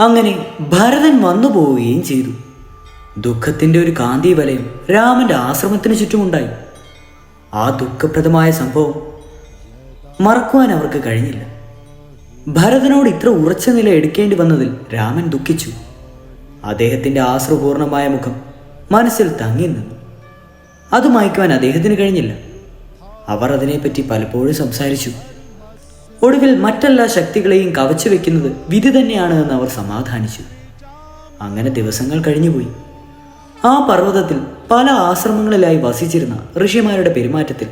അങ്ങനെ ഭരതൻ വന്നു പോവുകയും ചെയ്തു. ദുഃഖത്തിൻ്റെ ഒരു കാന്തി വലയം രാമൻ്റെ ആശ്രമത്തിന് ചുറ്റുമുണ്ടായി. ആ ദുഃഖപ്രദമായ സംഭവം മറക്കുവാൻ അവർക്ക് കഴിഞ്ഞില്ല. ഭരതനോട് ഇത്ര ഉറച്ച നില എടുക്കേണ്ടി വന്നതിൽ രാമൻ ദുഃഖിച്ചു. അദ്ദേഹത്തിൻ്റെ ആശ്രുപൂർണമായ മുഖം മനസ്സിൽ തങ്ങി നിന്നു. അത് മായ്ക്കുവാൻ അദ്ദേഹത്തിന് കഴിഞ്ഞില്ല. അവർ അതിനെപ്പറ്റി പലപ്പോഴും സംസാരിച്ചു. ഒടുവിൽ മറ്റെല്ലാ ശക്തികളെയും കവച്ചു വെക്കുന്നത് വിധി തന്നെയാണ് എന്ന് അവർ സമാധാനിച്ചു. അങ്ങനെ ദിവസങ്ങൾ കഴിഞ്ഞുപോയി. ആ പർവ്വതത്തിൽ പല ആശ്രമങ്ങളിലായി വസിച്ചിരുന്ന ഋഷിമാരുടെ പെരുമാറ്റത്തിൽ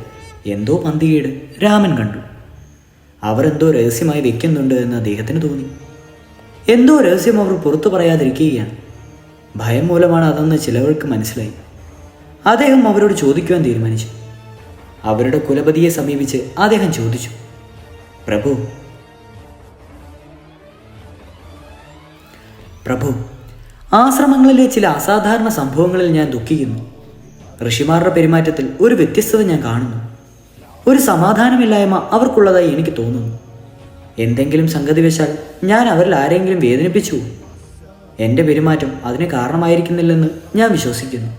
എന്തോ പന്തികേട് രാമൻ കണ്ടു. അവരെന്തോ രഹസ്യമായി വെക്കുന്നുണ്ട് എന്ന് അദ്ദേഹത്തിന് തോന്നി. എന്തോ രഹസ്യം അവർ പുറത്തു പറയാതിരിക്കുകയാണ്. ഭയം മൂലമാണ് അതെന്ന് ചിലവർക്ക് മനസ്സിലായി. അദ്ദേഹം അവരോട് ചോദിക്കുവാൻ തീരുമാനിച്ചു. അവരുടെ കുലപതിയെ സമീപിച്ച് അദ്ദേഹം ചോദിച്ചു, പ്രഭു, ആശ്രമങ്ങളിലെ ചില അസാധാരണ സംഭവങ്ങളിൽ ഞാൻ ദുഃഖിക്കുന്നു. ഋഷിമാരുടെ പെരുമാറ്റത്തിൽ ഒരു വ്യത്യസ്തത ഞാൻ കാണുന്നു. ഒരു സമാധാനമില്ലായ്മ അവർക്കുള്ളതായി എനിക്ക് തോന്നുന്നു. എന്തെങ്കിലും സംഗതി വെച്ചാൽ ഞാൻ അവരിൽ ആരെങ്കിലും വേദനിപ്പിച്ചു. എൻ്റെ പെരുമാറ്റം അതിന് കാരണമായിരിക്കുന്നില്ലെന്ന് ഞാൻ വിശ്വസിക്കുന്നു.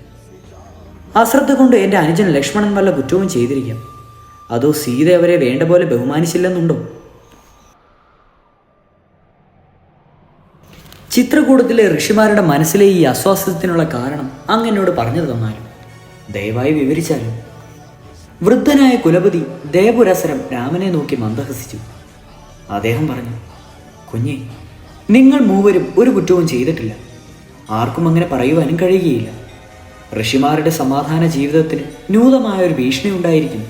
അശ്രദ്ധ കൊണ്ട് എൻ്റെ അനുജൻ ലക്ഷ്മണൻ വല്ല കുറ്റവും ചെയ്തിരിക്കാം. അതോ സീത അവരെ വേണ്ട പോലെ ബഹുമാനിച്ചില്ലെന്നുണ്ടോ? ചിത്രകൂടത്തിലെ ഋഷിമാരുടെ മനസ്സിലെ ഈ അസ്വാസ്ഥ്യത്തിനുള്ള കാരണം അങ്ങനോട് പറഞ്ഞു തന്നാലും ദയവായി വിവരിച്ചാലും. വൃദ്ധനായ കുലപതി ദേവപുരസരം രാമനെ നോക്കി മന്ദഹസിച്ചു. അദ്ദേഹം പറഞ്ഞു, കുഞ്ഞെ, നിങ്ങൾ മൂവരും ഒരു കുറ്റവും ചെയ്തിട്ടില്ല. ആർക്കും അങ്ങനെ പറയുവാനും കഴിയുകയില്ല. ഋഷിമാരുടെ സമാധാന ജീവിതത്തിന് നൂതനമായ ഒരു ഭീഷണി ഉണ്ടായിരിക്കുന്നു.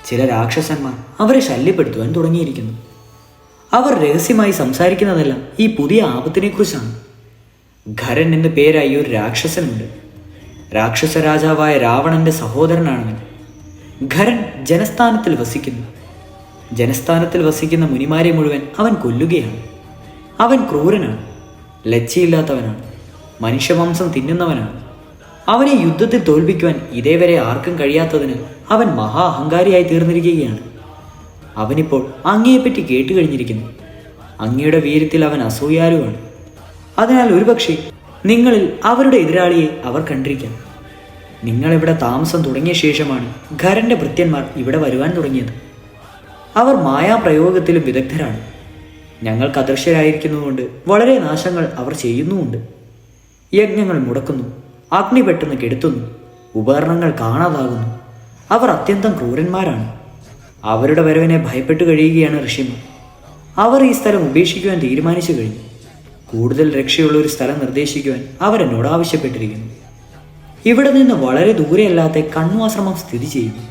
ചില രാക്ഷസന്മാർ അവരെ ശല്യപ്പെടുത്തുവാൻ തുടങ്ങിയിരിക്കുന്നു. അവർ രഹസ്യമായി സംസാരിക്കുന്നതെല്ലാം ഈ പുതിയ ആപത്തിനെക്കുറിച്ചാണ്. ഖരൻ എന്ന് പേരായി ഒരു രാക്ഷസനുണ്ട്. രാക്ഷസ രാജാവായ രാവണന്റെ സഹോദരനാണവൻ. ഖരൻ ജനസ്ഥാനത്തിൽ വസിക്കുന്നു. ജനസ്ഥാനത്തിൽ വസിക്കുന്ന മുനിമാരെ മുഴുവൻ അവൻ കൊല്ലുകയാണ്. അവൻ ക്രൂരനാണ്, ലജ്ജയില്ലാത്തവനാണ്, മനുഷ്യവംശം തിന്നുന്നവനാണ്. അവനെ യുദ്ധത്തിൽ തോൽപ്പിക്കുവാൻ ഇതേവരെ ആർക്കും കഴിയാത്തതിന് അവൻ മഹാ അഹങ്കാരിയായി തീർന്നിരിക്കുകയാണ്. അവനിപ്പോൾ അങ്ങയെപ്പറ്റി കേട്ടു കഴിഞ്ഞിരിക്കുന്നു. അങ്ങയുടെ വീര്യത്തിൽ അവൻ അസൂയാലുവാണ്. അതിനാൽ ഒരുപക്ഷെ നിങ്ങളിൽ അവരുടെ എതിരാളിയെ അവർ കണ്ടിരിക്കാം. നിങ്ങളിവിടെ താമസം തുടങ്ങിയ ശേഷമാണ് ഖരന്റെ ഭൃത്യന്മാർ ഇവിടെ വരുവാൻ തുടങ്ങിയത്. അവർ മായാപ്രയോഗത്തിലും വിദഗ്ധരാണ്. ഞങ്ങൾക്ക് അദൃശ്യരായിരിക്കുന്നതുകൊണ്ട് വളരെ നാശങ്ങൾ അവർ ചെയ്യുന്നുമുണ്ട്. യജ്ഞങ്ങൾ മുടക്കുന്നു, അഗ്നി പെട്ടെന്ന് കെടുത്തുന്നു, ഉപകരണങ്ങൾ കാണാതാകുന്നു. അവർ അത്യന്തം ക്രൂരന്മാരാണ്. അവരുടെ വരവിനെ ഭയപ്പെട്ടു കഴിയുകയാണ് ഋഷിമാർ. അവർ ഈ സ്ഥലം ഉപേക്ഷിക്കുവാൻ തീരുമാനിച്ചു കഴിഞ്ഞു. കൂടുതൽ രക്ഷയുള്ള ഒരു സ്ഥലം നിർദ്ദേശിക്കുവാൻ അവരെന്നോട് ആവശ്യപ്പെട്ടിരിക്കുന്നു. ഇവിടെ നിന്ന് വളരെ ദൂരെയല്ലാത്ത കണ്വാശ്രമം സ്ഥിതി ചെയ്യുന്നു.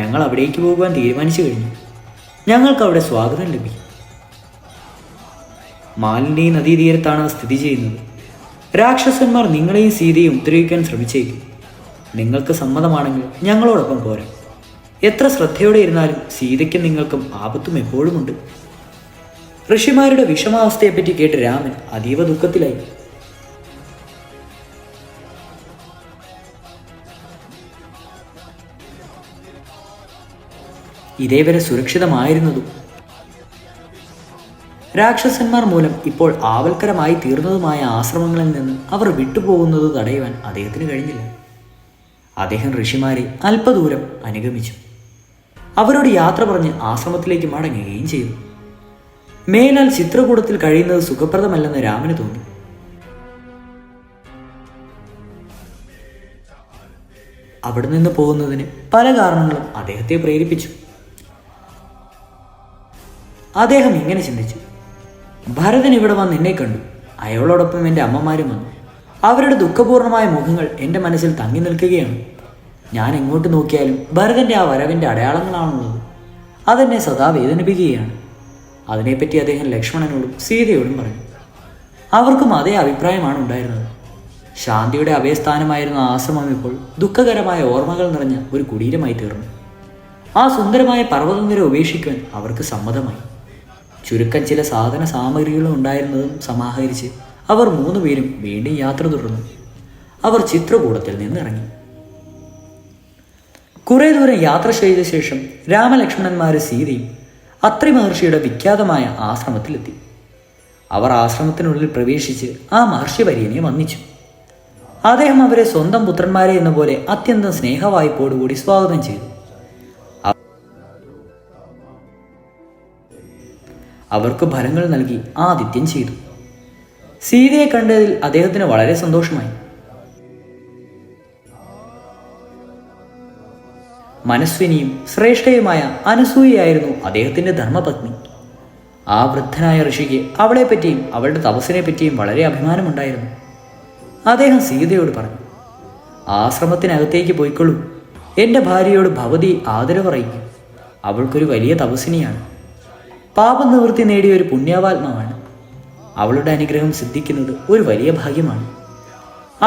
ഞങ്ങൾ അവിടേക്ക് പോകുവാൻ തീരുമാനിച്ചു കഴിഞ്ഞു. ഞങ്ങൾക്ക് അവിടെ സ്വാഗതം ലഭിക്കും. മാലിനി നദീതീരത്താണ് സ്ഥിതി ചെയ്യുന്നത്. രാക്ഷസന്മാർ നിങ്ങളെയും സീതയും ഉപദ്രവിക്കാൻ ശ്രമിച്ചേക്കും. നിങ്ങൾക്ക് സമ്മതമാണെങ്കിൽ ഞങ്ങളോടൊപ്പം പോരാം. എത്ര ശ്രദ്ധയോടെ ഇരുന്നാലും സീതയ്ക്കും നിങ്ങൾക്കും ആപത്തും എപ്പോഴുമുണ്ട്. ഋഷിമാരുടെ വിഷമാവസ്ഥയെപ്പറ്റി കേട്ട് രാമൻ അതീവ ദുഃഖത്തിലായി. ഇതേവരെ സുരക്ഷിതമായിരുന്നതും രാക്ഷസന്മാർ മൂലം ഇപ്പോൾ ആവൽക്കരമായി തീർന്നതുമായ ആശ്രമങ്ങളിൽ നിന്ന് അവർ വിട്ടുപോകുന്നത് തടയുവാൻ അദ്ദേഹത്തിന് കഴിഞ്ഞില്ല. അദ്ദേഹം ഋഷിമാരെ അല്പദൂരം അനുഗമിച്ചു. അവരോട് യാത്ര പറഞ്ഞ് ആശ്രമത്തിലേക്ക് മടങ്ങുകയും ചെയ്തു. മേലാൽ ചിത്രകൂടത്തിൽ കഴിയുന്നത് സുഖപ്രദമല്ലെന്ന് രാമന് തോന്നി. അവിടെ നിന്ന് പോകുന്നതിന് പല കാരണങ്ങളും അദ്ദേഹത്തെ പ്രേരിപ്പിച്ചു. അദ്ദേഹം ഇങ്ങനെ ചിന്തിച്ചു, ഭരതൻ ഇവിടെ വന്ന് എന്നെ കണ്ടു. അയാളോടൊപ്പം എൻ്റെ അമ്മമാരും വന്നു. അവരുടെ ദുഃഖപൂർണമായ മുഖങ്ങൾ എൻ്റെ മനസ്സിൽ തങ്ങി നിൽക്കുകയാണ്. ഞാൻ എങ്ങോട്ട് നോക്കിയാലും ഭരതൻ്റെ ആ വരവിൻ്റെ അടയാളങ്ങളാണുള്ളത്. അതെന്നെ സദാ വേദനിപ്പിക്കുകയാണ്. അതിനെപ്പറ്റി അദ്ദേഹം ലക്ഷ്മണനോടും സീതയോടും പറഞ്ഞു. അവർക്കും അതേ അഭിപ്രായമാണ് ഉണ്ടായിരുന്നത്. ശാന്തിയുടെ അഭയസ്ഥാനമായിരുന്ന ആശ്രമം ഇപ്പോൾ ദുഃഖകരമായ ഓർമ്മകൾ നിറഞ്ഞ ഒരു കുടീരമായി തീർന്നു. ആ സുന്ദരമായ പർവ്വതനിര ഉപേക്ഷിക്കുവാൻ അവർക്ക് സമ്മതമായി. ചുരുക്കം ചില സാധന സാമഗ്രികളും ഉണ്ടായിരുന്നതും സമാഹരിച്ച് അവർ 3 പേരും വീണ്ടും യാത്ര തുടർന്നു. അവർ ചിത്രകൂടത്തിൽ നിന്നിറങ്ങി. കുറെ ദൂരം യാത്ര ചെയ്ത ശേഷം രാമലക്ഷ്മണന്മാരും സീതയും അത്രി മഹർഷിയുടെ വിഖ്യാതമായ ആശ്രമത്തിലെത്തി. അവർ ആശ്രമത്തിനുള്ളിൽ പ്രവേശിച്ച് ആ മഹർഷിവര്യനെ വന്ദിച്ചു. അദ്ദേഹം അവരെ സ്വന്തം പുത്രന്മാരെ എന്ന പോലെ അത്യന്തം സ്നേഹവായ്പോടുകൂടി സ്വാഗതം ചെയ്തു. അവർക്ക് ഫലങ്ങൾ നൽകി ആതിഥ്യം ചെയ്തു. സീതയെ കണ്ടതിൽ അദ്ദേഹത്തിന് വളരെ സന്തോഷമായി. മനസ്വിനിയും ശ്രേഷ്ഠയുമായ അനസൂയയായിരുന്നു അദ്ദേഹത്തിന്റെ ധർമ്മപത്നി. ആ വൃദ്ധനായ ഋഷിക്ക് അവളെപ്പറ്റിയും അവളുടെ തപസ്സിനെ പറ്റിയും വളരെ അഭിമാനമുണ്ടായിരുന്നു. അദ്ദേഹം സീതയോട് പറഞ്ഞു, ആശ്രമത്തിനകത്തേക്ക് പോയിക്കൊള്ളൂ. എൻ്റെ ഭാര്യയോട് ഭവതി ആദരവറിയിക്കും. അവൾക്കൊരു വലിയ തപസ്സിനിയാണ്. പാപനിവൃത്തി നേടിയ ഒരു പുണ്യാവാത്മാവാണ്. അവളുടെ അനുഗ്രഹം സിദ്ധിക്കുന്നത് ഒരു വലിയ ഭാഗ്യമാണ്.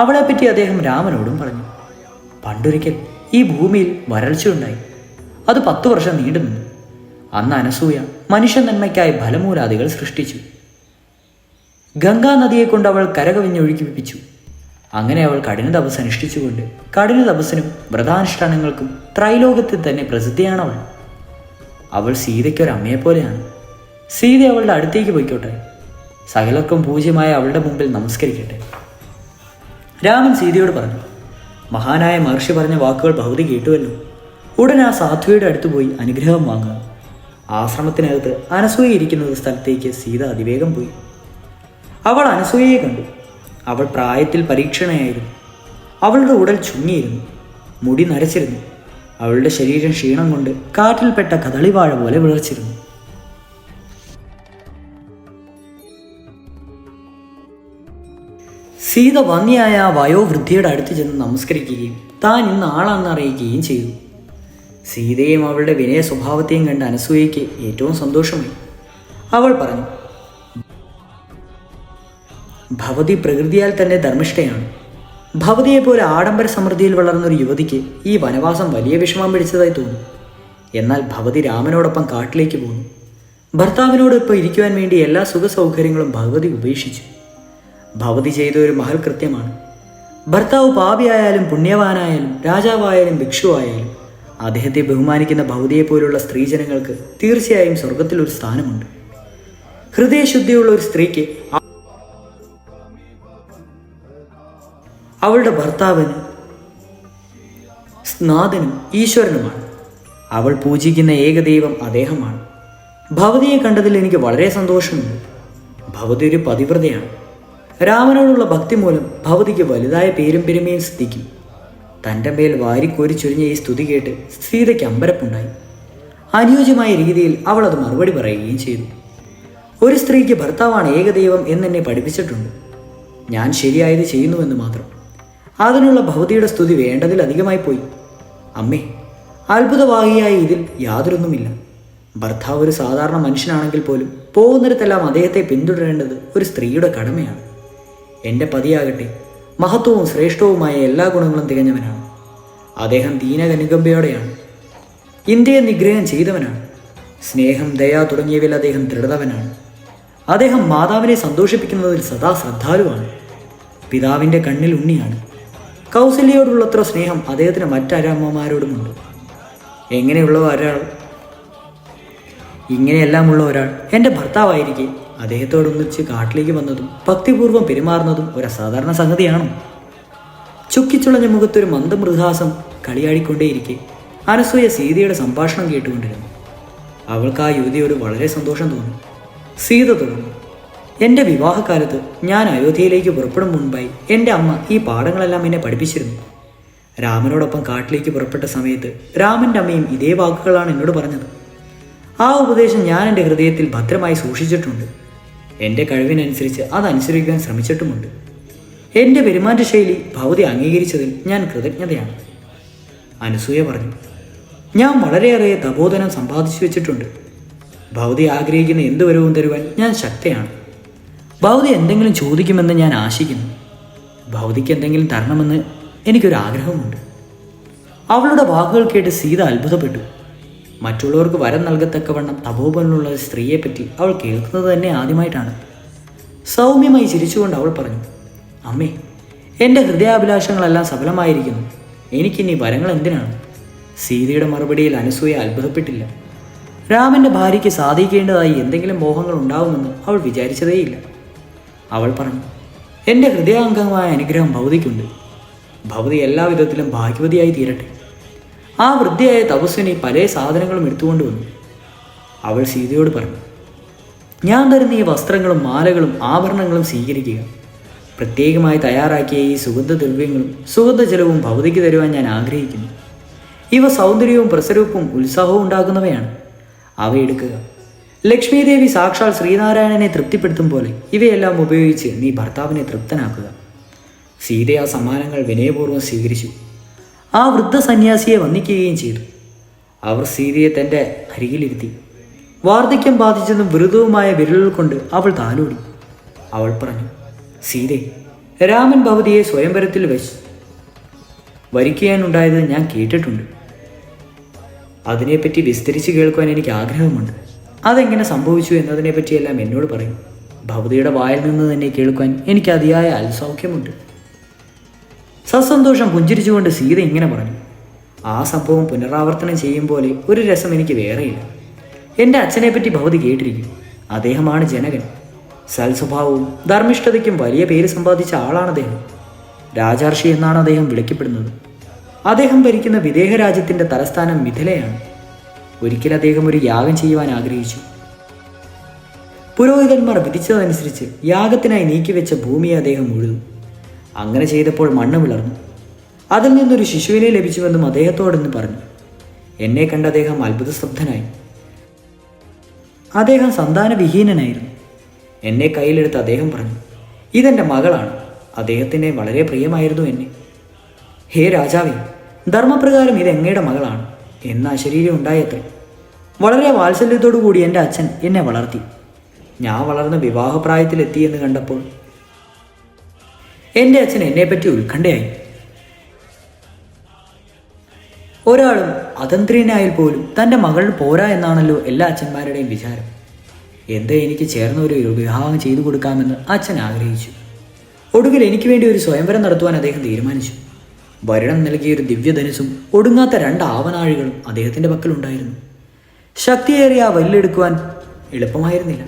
അവളെപ്പറ്റി അദ്ദേഹം രാമനോടും പറഞ്ഞു. പണ്ടൊരിക്കൽ ഈ ഭൂമിയിൽ വരൾച്ചയുണ്ടായി. അത് 10 വർഷം നീണ്ടുനിന്നു. അന്ന് അനസൂയ മനുഷ്യ നന്മയ്ക്കായി ഫലമൂലാദികൾ സൃഷ്ടിച്ചു. ഗംഗാ നദിയെ കൊണ്ട് അവൾ കരകവിഞ്ഞൊഴുകിപ്പിച്ചു. അങ്ങനെ അവൾ കഠിന തപസ് അനുഷ്ഠിച്ചുകൊണ്ട് കഠിന തപസ്സിനും വ്രതാനുഷ്ഠാനങ്ങൾക്കും ത്രൈലോകത്തിൽ തന്നെ പ്രസിദ്ധിയാണവൾ. അവൾ സീതയ്ക്കൊരമ്മയെപ്പോലെയാണ്. സീത അവളുടെ അടുത്തേക്ക് പോയിക്കോട്ടെ. സകലർക്കും പൂജ്യമായ അവളുടെ മുമ്പിൽ നമസ്കരിക്കട്ടെ. രാമൻ സീതയോട് പറഞ്ഞു, മഹാനായ മഹർഷി പറഞ്ഞ വാക്കുകൾ ഭവതി കേട്ടുവല്ലോ. ഉടൻ ആ സാധ്വിയുടെ അടുത്ത് പോയി അനുഗ്രഹം വാങ്ങുക. ആശ്രമത്തിനകത്ത് അനസൂയ ഇരിക്കുന്ന സ്ഥലത്തേക്ക് സീത അതിവേഗം പോയി. അവൾ അനസൂയയെ കണ്ടു. അവൾ പ്രായത്തിൽ പരീക്ഷണയായിരുന്നു. അവളുടെ ഉടൽ ചുങ്ങിയിരുന്നു, മുടി നരച്ചിരുന്നു. അവളുടെ ശരീരം ക്ഷീണം കൊണ്ട് കാറ്റിൽപ്പെട്ട കദളിവാഴ പോലെ വിളർച്ചിരുന്നു. സീത വന്യയായ ആ വയോവൃദ്ധിയുടെ അടുത്ത് ചെന്ന് നമസ്കരിക്കുകയും താൻ ഇന്ന് ആളാണെന്ന് അറിയിക്കുകയും ചെയ്തു. സീതയും അവളുടെ വിനയ സ്വഭാവത്തെയും കണ്ട അനസൂയയ്ക്ക് ഏറ്റവും സന്തോഷമായി. അവൾ പറഞ്ഞു, ഭവതി പ്രകൃതിയാൽ തന്നെ ധർമ്മിഷ്ഠയാണ്. ഭവതിയെപ്പോലെ ആഡംബര സമൃദ്ധിയിൽ വളർന്നൊരു യുവതിക്ക് ഈ വനവാസം വലിയ വിഷമം പിടിച്ചതായി തോന്നി. എന്നാൽ ഭവതി രാമനോടൊപ്പം കാട്ടിലേക്ക് പോന്നു. ഭർത്താവിനോടൊപ്പം ഇരിക്കുവാൻ വേണ്ടി എല്ലാ സുഖ സൗകര്യങ്ങളും ഭഗവതി ഉപേക്ഷിച്ചു. ഭവതി ചെയ്ത ഒരു മഹൽ കൃത്യമാണ്. ഭർത്താവ് പാപിയായാലും പുണ്യവാനായാലും രാജാവായാലും ഭിക്ഷുവായാലും അദ്ദേഹത്തെ ബഹുമാനിക്കുന്ന ഭവതിയെപ്പോലുള്ള സ്ത്രീജനങ്ങൾക്ക് തീർച്ചയായും സ്വർഗത്തിൽ ഒരു സ്ഥാനമുണ്ട്. ഹൃദയശുദ്ധിയുള്ള ഒരു സ്ത്രീക്ക് അവളുടെ ഭർത്താവിന് നാഥനും ഈശ്വരനുമാണ്. അവൾ പൂജിക്കുന്ന ഏകദൈവം അദ്ദേഹമാണ്. ഭവതിയെ കണ്ടതിൽ എനിക്ക് വളരെ സന്തോഷമുണ്ട്. ഭവതി ഒരു പതിവ്രതയാണ്. രാമനോടുള്ള ഭക്തി മൂലം ഭവതിക്ക് വലുതായ പേരും പെരുമയും സിദ്ധിക്കും. തൻ്റെ മേൽ വാരിക്കോരി ചൊരിഞ്ഞ ഈ സ്തുതി കേട്ട് സീതയ്ക്ക് അമ്പരപ്പുണ്ടായി. അനുയോജ്യമായ രീതിയിൽ അവൾ അത് മറുപടി പറയുകയും ചെയ്തു. ഒരു സ്ത്രീക്ക് ഭർത്താവാണ് ഏകദൈവം എന്നെന്നെ പഠിപ്പിച്ചിട്ടുണ്ട്. ഞാൻ ശരിയായത് ചെയ്യുന്നുവെന്ന് മാത്രം. അതിനുള്ള ഭവതിയുടെ സ്തുതി വേണ്ടതിലധികമായി പോയി. അമ്മേ, അത്ഭുതവാഹിയായ ഇതിൽ യാതൊരൊന്നുമില്ല. ഭർത്താവ് ഒരു സാധാരണ മനുഷ്യനാണെങ്കിൽ പോലും പോകുന്നിടത്തെല്ലാം അദ്ദേഹത്തെ പിന്തുടരേണ്ടത് ഒരു സ്ത്രീയുടെ കടമയാണ്. എൻ്റെ പതിയാകട്ടെ മഹത്വവും ശ്രേഷ്ഠവുമായ എല്ലാ ഗുണങ്ങളും തികഞ്ഞവനാണ്. അദ്ദേഹം ദീനകനുകമ്പയോടെയാണ്. ഇന്ത്യയെ നിഗ്രഹം ചെയ്തവനാണ്. സ്നേഹം, ദയ തുടങ്ങിയവയിൽ അദ്ദേഹം ദൃഢതവനാണ്. അദ്ദേഹം മാതാവിനെ സന്തോഷിപ്പിക്കുന്നതിൽ സദാ ശ്രദ്ധാലുവാണ്. പിതാവിൻ്റെ കണ്ണിൽ ഉണ്ണിയാണ്. കൗസല്യയോടുള്ളത്ര സ്നേഹം അദ്ദേഹത്തിന് മറ്റരമ്മമാരോടുമുണ്ട്. ഇങ്ങനെയെല്ലാമുള്ള ഒരാൾ എൻ്റെ ഭർത്താവായിരിക്കെ അദ്ദേഹത്തോടൊന്നിച്ച് കാട്ടിലേക്ക് വന്നതും ഭക്തിപൂർവ്വം പെരുമാറുന്നതും ഒരു അസാധാരണ സംഗതിയാണോ? ചുക്കിച്ചുളഞ്ഞ മുഖത്തൊരു മന്ദമൃഹാസം കളിയാടിക്കൊണ്ടേയിരിക്കെ അനസൂയ സീതയുടെ സംഭാഷണം കേട്ടുകൊണ്ടിരുന്നു. അവൾക്ക് ആ യുവതിയോട് വളരെ സന്തോഷം തോന്നി. സീത തുടർന്നു, എൻ്റെ വിവാഹകാലത്ത് ഞാൻ അയോധ്യയിലേക്ക് പുറപ്പെടും മുൻപായി എൻ്റെ അമ്മ ഈ പാഠങ്ങളെല്ലാം എന്നെ പഠിപ്പിച്ചിരുന്നു. രാമനോടൊപ്പം കാട്ടിലേക്ക് പുറപ്പെട്ട സമയത്ത് രാമൻ്റെ അമ്മയും ഇതേ വാക്കുകളാണ് എന്നോട് പറഞ്ഞത്. ആ ഉപദേശം ഞാൻ എൻ്റെ ഹൃദയത്തിൽ ഭദ്രമായി സൂക്ഷിച്ചിട്ടുണ്ട്. എൻ്റെ കഴിവിനനുസരിച്ച് അതനുസരിക്കാൻ ശ്രമിച്ചിട്ടുമുണ്ട്. എൻ്റെ പെരുമാറ്റ ശൈലി ഭവതി അംഗീകരിച്ചതിൽ ഞാൻ കൃതജ്ഞതയാണ്. അനസൂയ പറഞ്ഞു, ഞാൻ വളരെയേറെ തപോധനം സമ്പാദിച്ചു വെച്ചിട്ടുണ്ട്. ഭവതി ആഗ്രഹിക്കുന്ന എന്ത് വരവും തരുവാൻ ഞാൻ ശക്തയാണ്. ഭവതി എന്തെങ്കിലും ചോദിക്കുമെന്ന് ഞാൻ ആശിക്കുന്നു. ഭവതിക്ക് എന്തെങ്കിലും തരണമെന്ന് എനിക്കൊരാഗ്രഹമുണ്ട്. അവളുടെ വാക്കുകൾ കേട്ട് സീത അത്ഭുതപ്പെട്ടു. മറ്റുള്ളവർക്ക് വരം നൽകത്തക്കവണ്ണം തപോബലുള്ള സ്ത്രീയെപ്പറ്റി അവൾ കേൾക്കുന്നത് തന്നെ ആദ്യമായിട്ടാണ്. സൗമ്യമായി ചിരിച്ചുകൊണ്ട് അവൾ പറഞ്ഞു, അമ്മേ, എൻ്റെ ഹൃദയാഭിലാഷങ്ങളെല്ലാം സഫലമായിരിക്കുന്നു. എനിക്കിനി വരങ്ങൾ എന്തിനാണ്? സീതയുടെ മറുപടിയിൽ അനസൂയ അത്ഭുതപ്പെട്ടില്ല. രാമൻ്റെ ഭാര്യയ്ക്ക് സാധിക്കേണ്ടതായി എന്തെങ്കിലും മോഹങ്ങൾ ഉണ്ടാവുമെന്ന് അവൾ വിചാരിച്ചതേയില്ല. അവൾ പറഞ്ഞു, എൻ്റെ ഹൃദയാംഗമായ അനുഗ്രഹം ഭവതിക്കുണ്ട്. ഭവതി എല്ലാവിധത്തിലും ഭാഗ്യവതിയായി തീരട്ടെ. ആ വൃദ്ധയായ തപസ്വിനി പല സാധനങ്ങളും എടുത്തുകൊണ്ടുവന്നു. അവൾ സീതയോട് പറഞ്ഞു, ഞാൻ തരുന്ന ഈ വസ്ത്രങ്ങളും മാലകളും ആഭരണങ്ങളും സ്വീകരിക്കുക. പ്രത്യേകമായി തയ്യാറാക്കിയ ഈ സുഗന്ധദ്രവ്യങ്ങളും സുഗന്ധജലവും ഭവതിക്ക് തരുവാൻ ഞാൻ ആഗ്രഹിക്കുന്നു. ഇവ സൗന്ദര്യവും പ്രസരൂപ്പും ഉത്സാഹവും ഉണ്ടാക്കുന്നവയാണ്. അവ എടുക്കുക. ലക്ഷ്മീദേവി സാക്ഷാൽ ശ്രീനാരായണനെ തൃപ്തിപ്പെടുത്തും പോലെ ഇവയെല്ലാം ഉപയോഗിച്ച് നീ ഭർത്താവിനെ തൃപ്തനാക്കുക. സീത ആ സമ്മാനങ്ങൾ വിനയപൂർവ്വം സ്വീകരിച്ചു. ആ വൃദ്ധ സന്യാസിയെ വന്ദിക്കുകയും ചെയ്തു. അവർ സീതയെ തൻ്റെ അരികിലിരുത്തി. വാർദ്ധക്യം ബാധിച്ചതും വൃതവുമായ വിരലുകൾ കൊണ്ട് അവൾ താലോടി. അവൾ പറഞ്ഞു, സീതേ, രാമൻ ഭവതിയെ സ്വയംവരത്തിൽ വെച്ച് വരിക്കാനുണ്ടായത് ഞാൻ കേട്ടിട്ടുണ്ട്. അതിനെപ്പറ്റി വിസ്തരിച്ച് കേൾക്കുവാൻ എനിക്ക് ആഗ്രഹമുണ്ട്. അതെങ്ങനെ സംഭവിച്ചു എന്നതിനെപ്പറ്റിയെല്ലാം എന്നോട് പറയും. ഭവതിയുടെ വായിൽ നിന്ന് തന്നെ കേൾക്കാൻ എനിക്ക് അതിയായ അൽസൗഖ്യമുണ്ട്. സസന്തോഷം പുഞ്ചിരിച്ചുകൊണ്ട് സീത ഇങ്ങനെ പറഞ്ഞു, ആ സംഭവം പുനരാവർത്തനം ചെയ്യും പോലെ ഒരു രസം എനിക്ക് വേറെയില്ല. എൻ്റെ അച്ഛനെപ്പറ്റി ഭവതി കേട്ടിരിക്കും. അദ്ദേഹമാണ് ജനകൻ. സൽസ്വഭാവവും ധർമ്മിഷ്ഠതയ്ക്കും വലിയ പേര് സമ്പാദിച്ച ആളാണ് അദ്ദേഹം. രാജാർഷി എന്നാണ് അദ്ദേഹം വിളിക്കപ്പെടുന്നത്. അദ്ദേഹം ഭരിക്കുന്ന വിദേഹ രാജ്യത്തിൻ്റെ തലസ്ഥാനം മിഥിലയാണ്. ഒരിക്കൽ അദ്ദേഹം ഒരു യാഗം ചെയ്യുവാൻ ആഗ്രഹിച്ചു. പുരോഹിതന്മാർ വിധിച്ചതനുസരിച്ച് യാഗത്തിനായി നീക്കിവെച്ച ഭൂമിയെ അദ്ദേഹം ഉഴുതു. അങ്ങനെ ചെയ്തപ്പോൾ മണ്ണ് വിളർന്നു. അതിൽ നിന്നൊരു ശിശുവിനെ ലഭിച്ചുവെന്നും അദ്ദേഹത്തോടെന്ന് പറഞ്ഞു. എന്നെ കണ്ട് അദ്ദേഹം അത്ഭുതസ്തബ്ധനായി. അദ്ദേഹം സന്താനവിഹീനനായിരുന്നു. എന്നെ കയ്യിലെടുത്ത് അദ്ദേഹം പറഞ്ഞു, ഇതെൻ്റെ മകളാണ്. അദ്ദേഹത്തിന് വളരെ പ്രിയമായിരുന്നു എന്നെ. ഹേ രാജാവേ, ധർമ്മപ്രകാരം ഇത് എങ്ങയുടെ മകളാണ് എന്ന അശരീരം ഉണ്ടായത്രേ. വളരെ വാത്സല്യത്തോടു കൂടി എൻ്റെ അച്ഛൻ എന്നെ വളർത്തി. ഞാൻ വളർന്ന് വിവാഹപ്രായത്തിലെത്തിയെന്ന് കണ്ടപ്പോൾ എൻ്റെ അച്ഛൻ എന്നെപ്പറ്റി ഉത്കണ്ഠയായി. ഒരാളും അതന്ത്രിയനായാൽ പോലും തൻ്റെ മകൾ പോരാ എന്നാണല്ലോ എല്ലാ അച്ഛന്മാരുടെയും വിചാരം. എന്താ എനിക്ക് ചേർന്ന ഒരു വിവാഹം ചെയ്തു കൊടുക്കാമെന്ന് അച്ഛൻ ആഗ്രഹിച്ചു. ഒടുവിൽ എനിക്ക് വേണ്ടി ഒരു സ്വയംവരം നടത്തുവാൻ അദ്ദേഹം തീരുമാനിച്ചു. വരണം നൽകിയൊരു ദിവ്യധനുസും ഒടുങ്ങാത്ത 2 ആവനാഴികളും അദ്ദേഹത്തിൻ്റെ പക്കലുണ്ടായിരുന്നു. ശക്തിയേറിയ ആ വില്ലെടുക്കുവാൻ എളുപ്പമായിരുന്നില്ല.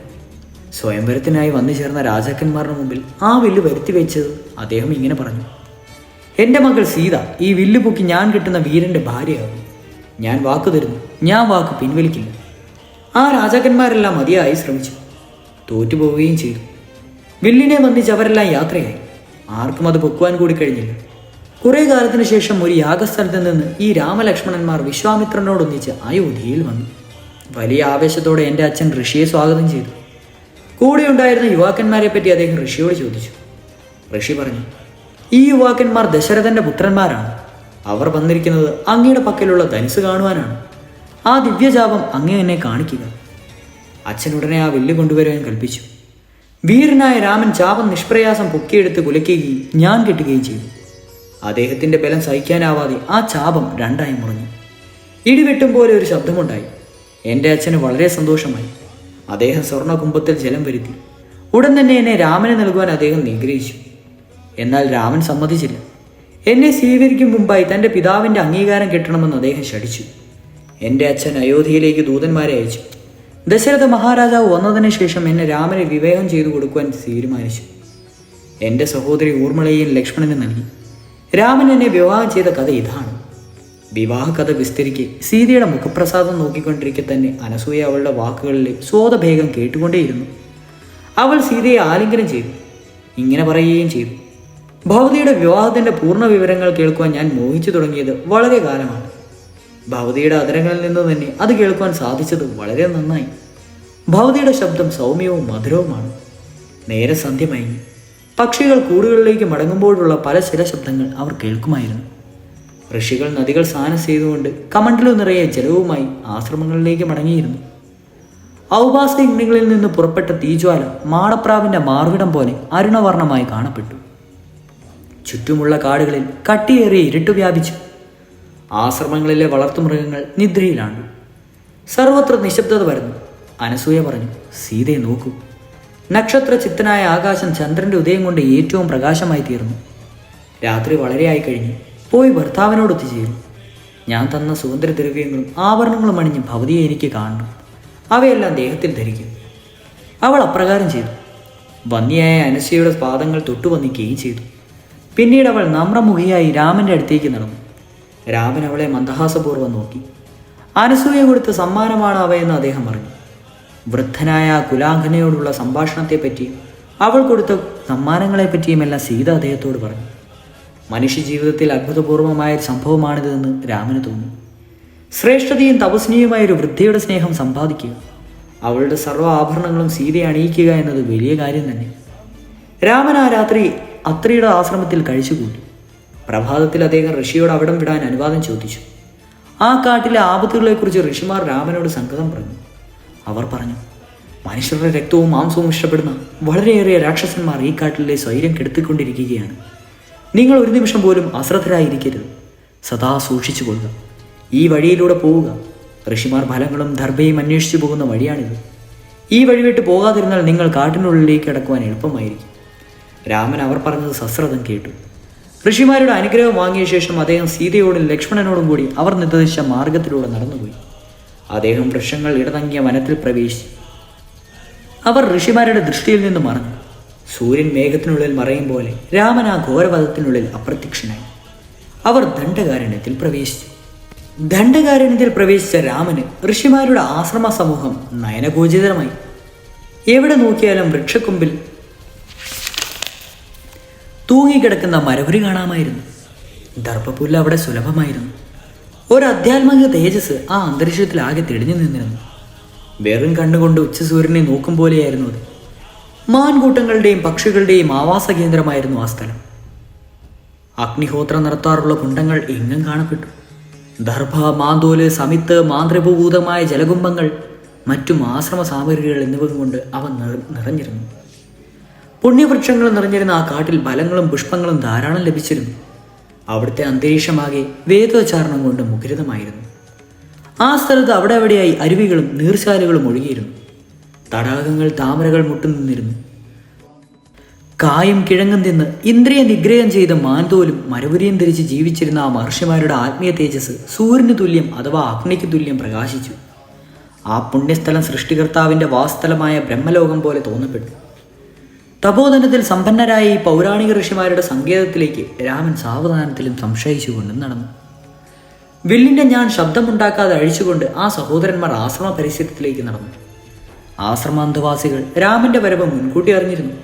സ്വയംവരത്തിനായി വന്നു ചേർന്ന രാജാക്കന്മാരുടെ മുമ്പിൽ ആ വില്ല് വരുത്തി വെച്ചത് അദ്ദേഹം ഇങ്ങനെ പറഞ്ഞു, എൻ്റെ മകൾ സീത ഈ വില്ല് പൊക്കി ഞാൻ കിട്ടുന്ന വീരൻ്റെ ഭാര്യയാകും. ഞാൻ വാക്കു തരുന്നു, ഞാൻ വാക്ക് പിൻവലിക്കില്ല. ആ രാജാക്കന്മാരെല്ലാം മതിയായി ശ്രമിച്ചു. തോറ്റുപോവുകയും ചെയ്തു. വില്ലിനെ വന്നിച്ച് അവരെല്ലാം യാത്രയായി. ആർക്കും അത് പൊക്കുവാൻ കൂടി കഴിഞ്ഞില്ല. കുറേ കാലത്തിന് ശേഷം ഒരു യാഗസ്ഥലത്ത് നിന്ന് ഈ രാമലക്ഷ്മണന്മാർ വിശ്വാമിത്രനോടൊന്നിച്ച് അയോധ്യയിൽ വന്നു. വലിയ ആവേശത്തോടെ എൻ്റെ അച്ഛൻ ഋഷിയെ സ്വാഗതം ചെയ്തു. കൂടെ ഉണ്ടായിരുന്ന യുവാക്കന്മാരെ പറ്റി അദ്ദേഹം ഋഷിയോട് ചോദിച്ചു. ഋഷി പറഞ്ഞു, ഈ യുവാക്കന്മാർ ദശരഥൻ്റെ പുത്രന്മാരാണ്. അവർ വന്നിരിക്കുന്നത് അങ്ങയുടെ പക്കലുള്ള ധനുസ് കാണുവാനാണ്. ആ ദിവ്യജാപം അങ്ങേ എന്നെ കാണിക്കുക. അച്ഛനുടനെ ആ വില്ല് കൊണ്ടുവരുവാൻ കൽപ്പിച്ചു. വീരനായ രാമൻ ചാപം നിഷ്പ്രയാസം പൊക്കിയെടുത്ത് കുലയ്ക്കുകയും ഞാൻ കെട്ടുകയും ചെയ്തു. അദ്ദേഹത്തിൻ്റെ ബലം സഹിക്കാനാവാതെ ആ ചാപം 2ആയി മുറിഞ്ഞു. ഇടിവെട്ടും പോലെ ഒരു ശബ്ദമുണ്ടായി. എൻ്റെ അച്ഛന് വളരെ സന്തോഷമായി. അദ്ദേഹം സ്വർണ്ണകുംഭത്തിൽ ജലം വരുത്തി. ഉടൻ തന്നെ എന്നെ രാമന് നൽകുവാൻ അദ്ദേഹം നിഗ്രഹിച്ചു. എന്നാൽ രാമൻ സമ്മതിച്ചില്ല. എന്നെ സ്വീകരിക്കും മുമ്പായി തൻ്റെ പിതാവിൻ്റെ അംഗീകാരം കിട്ടണമെന്ന് അദ്ദേഹം ശഠിച്ചു. എൻ്റെ അച്ഛൻ അയോധ്യയിലേക്ക് ദൂതന്മാരെ അയച്ചു. ദശരഥ മഹാരാജാവ് വന്നതിന് ശേഷം എന്നെ രാമനെ വിവാഹം ചെയ്തു കൊടുക്കുവാൻ തീരുമാനിച്ചു. എൻ്റെ സഹോദരി ഊർമിളയെയും ലക്ഷ്മണന് നൽകി. രാമൻ എന്നെ വിവാഹം ചെയ്ത കഥ ഇതാണ്. വിവാഹ കഥ വിസ്തരിക്കെ സീതയുടെ മുഖപ്രസാദം നോക്കിക്കൊണ്ടിരിക്കെ തന്നെ അനസൂയ അവളുടെ വാക്കുകളിലെ സ്വാദഭേഗം കേട്ടുകൊണ്ടേയിരുന്നു. അവൾ സീതയെ ആലിംഗനം ചെയ്തു. ഇങ്ങനെ പറയുകയും ചെയ്തു, ഭവതിയുടെ വിവാഹത്തിൻ്റെ പൂർണ്ണ വിവരങ്ങൾ കേൾക്കുവാൻ ഞാൻ മോഹിച്ചു തുടങ്ങിയത് വളരെ കാലമാണ്. ഭവതിയുടെ അതരങ്ങളിൽ നിന്ന് തന്നെ അത് കേൾക്കുവാൻ സാധിച്ചത് വളരെ നന്നായി. ഭവതിയുടെ ശബ്ദം സൗമ്യവും മധുരവുമാണ്. നേരെ സന്ധ്യമായി. പക്ഷികൾ കൂടുകളിലേക്ക് മടങ്ങുമ്പോഴുള്ള പല ചില ശബ്ദങ്ങൾ അവർ കേൾക്കുമായിരുന്നു. ഋഷികൾ നദികൾ സ്നാനം ചെയ്തുകൊണ്ട് കമണ്ടലു നിറയെ ജലവുമായി ആശ്രമങ്ങളിലേക്ക് മടങ്ങിയിരുന്നു. ഔപാസയജ്ഞങ്ങളിൽ നിന്ന് പുറപ്പെട്ട തീജ്വാല മാടപ്രാവിൻ്റെ മാർവിടം പോലെ അരുണവർണ്ണമായി കാണപ്പെട്ടു. ചുറ്റുമുള്ള കാടുകളിൽ കട്ടിയേറിയ ഇരുട്ട് വ്യാപിച്ചു. ആശ്രമങ്ങളിലെ വളർത്തുമൃഗങ്ങൾ നിദ്രയിലാണ്ടു. സർവത്ര നിശബ്ദത വരുന്നു. അനസൂയ പറഞ്ഞു, സീതയെ നോക്കൂ. നക്ഷത്ര ചിത്തനായ ആകാശം ചന്ദ്രൻ്റെ ഉദയം കൊണ്ട് ഏറ്റവും പ്രകാശമായി തീർന്നു. രാത്രി വളരെയായി കഴിഞ്ഞു. പോയി ഭർത്താവിനോട് ഒത്തുചേരും. ഞാൻ തന്ന സുഗന്ധദ്രവ്യങ്ങളും ആഭരണങ്ങളും അണിഞ്ഞ് ഭവതിയെ എനിക്ക് കാണണം. അവയെല്ലാം ദേഹത്തിൽ ധരിക്കും. അവൾ അപ്രകാരം ചെയ്തു. വന്യയായ അനസൂയയുടെ പാദങ്ങൾ തൊട്ടുവന്നിക്കുകയും ചെയ്തു. പിന്നീട് അവൾ നമ്രമുഖിയായി രാമൻ്റെ അടുത്തേക്ക് നടന്നു. രാമൻ അവളെ മന്ദഹാസപൂർവ്വം നോക്കി. അനസൂയ കൊടുത്ത സമ്മാനമാണ് അവയെന്ന് അദ്ദേഹം പറഞ്ഞു. വൃദ്ധനായ കുലാംഗനയോടുള്ള സംഭാഷണത്തെപ്പറ്റിയും അവൾ കൊടുത്ത സമ്മാനങ്ങളെപ്പറ്റിയുമെല്ലാം സീത അദ്ദേഹത്തോട് പറഞ്ഞു. മനുഷ്യ ജീവിതത്തിൽ അത്ഭുതപൂർവമായ ഒരു സംഭവമാണിതെന്ന് രാമന് തോന്നി. ശ്രേഷ്ഠതയും തപസ്നിയുമായൊരു വൃദ്ധയുടെ സ്നേഹം സമ്പാദിക്കുക, അവളുടെ സർവ്വ ആഭരണങ്ങളും സീതയെ അണിയിക്കുക എന്നത് വലിയ കാര്യം തന്നെ. രാമൻ ആ രാത്രി അത്രിയുടെ ആശ്രമത്തിൽ കഴിച്ചുകൂട്ടി. പ്രഭാതത്തിൽ അദ്ദേഹം ഋഷിയോട് അവിടം വിടാൻ അനുവാദം ചോദിച്ചു. ആ കാട്ടിലെ ആപത്തുകളെക്കുറിച്ച് ഋഷിമാർ രാമനോട് സങ്കടം പറഞ്ഞു. അവർ പറഞ്ഞു, മനുഷ്യരുടെ രക്തവും മാംസവും ഇഷ്ടപ്പെടുന്ന വളരെയേറെ രാക്ഷസന്മാർ ഈ കാട്ടിലെ സ്വൈര്യം കെടുത്തിക്കൊണ്ടിരിക്കുകയാണ്. നിങ്ങൾ ഒരു നിമിഷം പോലും അശ്രദ്ധരായിരിക്കരുത്. സദാ സൂക്ഷിച്ചു കൊള്ളുക. ഈ വഴിയിലൂടെ പോവുക. ഋഷിമാർ ഫലങ്ങളും ദർഭയും അന്വേഷിച്ചു പോകുന്ന വഴിയാണിത്. ഈ വഴി വിട്ട് പോകാതിരുന്നാൽ നിങ്ങൾ കാട്ടിനുള്ളിലേക്ക് കടക്കുവാൻ എളുപ്പമായിരിക്കും. രാമൻ അവർ പറഞ്ഞത് സശ്രദ്ധം കേട്ടു. ഋഷിമാരുടെ അനുഗ്രഹം വാങ്ങിയ ശേഷം അദ്ദേഹം സീതയോടും ലക്ഷ്മണനോടും കൂടി അവർ നിർദ്ദേശിച്ച മാർഗത്തിലൂടെ നടന്നുപോയി. അദ്ദേഹം വൃക്ഷങ്ങൾ ഇടതങ്ങിയ വനത്തിൽ പ്രവേശിച്ചു. അവർ ഋഷിമാരുടെ ദൃഷ്ടിയിൽ നിന്ന് മറഞ്ഞു. സൂര്യൻ മേഘത്തിനുള്ളിൽ മറയും പോലെ രാമൻ ആ ഘോരവധത്തിനുള്ളിൽ അപ്രത്യക്ഷനായി. അവർ ദണ്ഡകാരണ്യത്തിൽ പ്രവേശിച്ചു. ദണ്ഡകാരണ്യത്തിൽ പ്രവേശിച്ച രാമന് ഋഷിമാരുടെ ആശ്രമ സമൂഹം നയനഗോചിതമായി. എവിടെ നോക്കിയാലും വൃക്ഷക്കൊമ്പിൽ തൂങ്ങിക്കിടക്കുന്ന മരവുരി കാണാമായിരുന്നു. ദർഭപുല്ല് അവിടെ സുലഭമായിരുന്നു. ഒരു ആധ്യാത്മിക തേജസ് ആ അന്തരീക്ഷത്തിൽ ആകെ തെളിഞ്ഞു നിന്നിരുന്നു. വെറും കണ്ണുകൊണ്ട് ഉച്ചസൂര്യനെ നോക്കും പോലെയായിരുന്നു അത്. മാൻകൂട്ടങ്ങളുടെയും പക്ഷികളുടെയും ആവാസ കേന്ദ്രമായിരുന്നു ആ സ്ഥലം. അഗ്നിഹോത്രം നടത്താറുള്ള കുണ്ടങ്ങൾ എങ്ങും കാണപ്പെട്ടു. ദർഭ, മാന്തോല്, സമിത്ത്, മാന്ത്രഭൂതമായ ജലകുംഭങ്ങൾ, മറ്റും ആശ്രമ സാമഗ്രികൾ എന്നിവ കൊണ്ട് അവ നിറഞ്ഞിരുന്നു. പുണ്യവൃക്ഷങ്ങൾ നിറഞ്ഞിരുന്ന ആ കാട്ടിൽ ഫലങ്ങളും പുഷ്പങ്ങളും ധാരാളം ലഭിച്ചിരുന്നു. അവിടുത്തെ അന്തരീക്ഷമാകെ വേദോച്ചാരണം കൊണ്ട് മുഖരിതമായിരുന്നു. ആ സ്ഥലത്ത് അവിടെ അവിടെയായി അരുവികളും നീർച്ചാലുകളും ഒഴുകിയിരുന്നു. തടാകങ്ങൾ താമരകൾ മുട്ടുനിന്നിരുന്നു. കായും കിഴങ്ങും തിന്ന് ഇന്ദ്രിയ നിഗ്രഹം ചെയ്ത് മാൻതോലും മരവുരിയും ധരിച്ച് ജീവിച്ചിരുന്ന ആ മഹർഷിമാരുടെ ആത്മീയ തേജസ് സൂര്യന് തുല്യം അഥവാ അഗ്നിക്ക് തുല്യം പ്രകാശിച്ചു. ആ പുണ്യസ്ഥലം സൃഷ്ടികർത്താവിൻ്റെ വാസ്തലമായ ബ്രഹ്മലോകം പോലെ തോന്നപ്പെട്ടു. തപോധനത്തിൽ സമ്പന്നരായ ഈ പൗരാണിക ഋഷിമാരുടെ സങ്കേതത്തിലേക്ക് രാമൻ സാവധാനത്തിലും സംശയിച്ചുകൊണ്ടും നടന്നു. വില്ലിൻ്റെ ഞാൻ ശബ്ദമുണ്ടാക്കാതെ അഴിച്ചുകൊണ്ട് ആ സഹോദരന്മാർ ആശ്രമ പരിസരത്തിലേക്ക് നടന്നു. ആശ്രമാന്തവാസികൾ രാമൻ്റെ വരവ് മുൻകൂട്ടി അറിഞ്ഞിരുന്നു.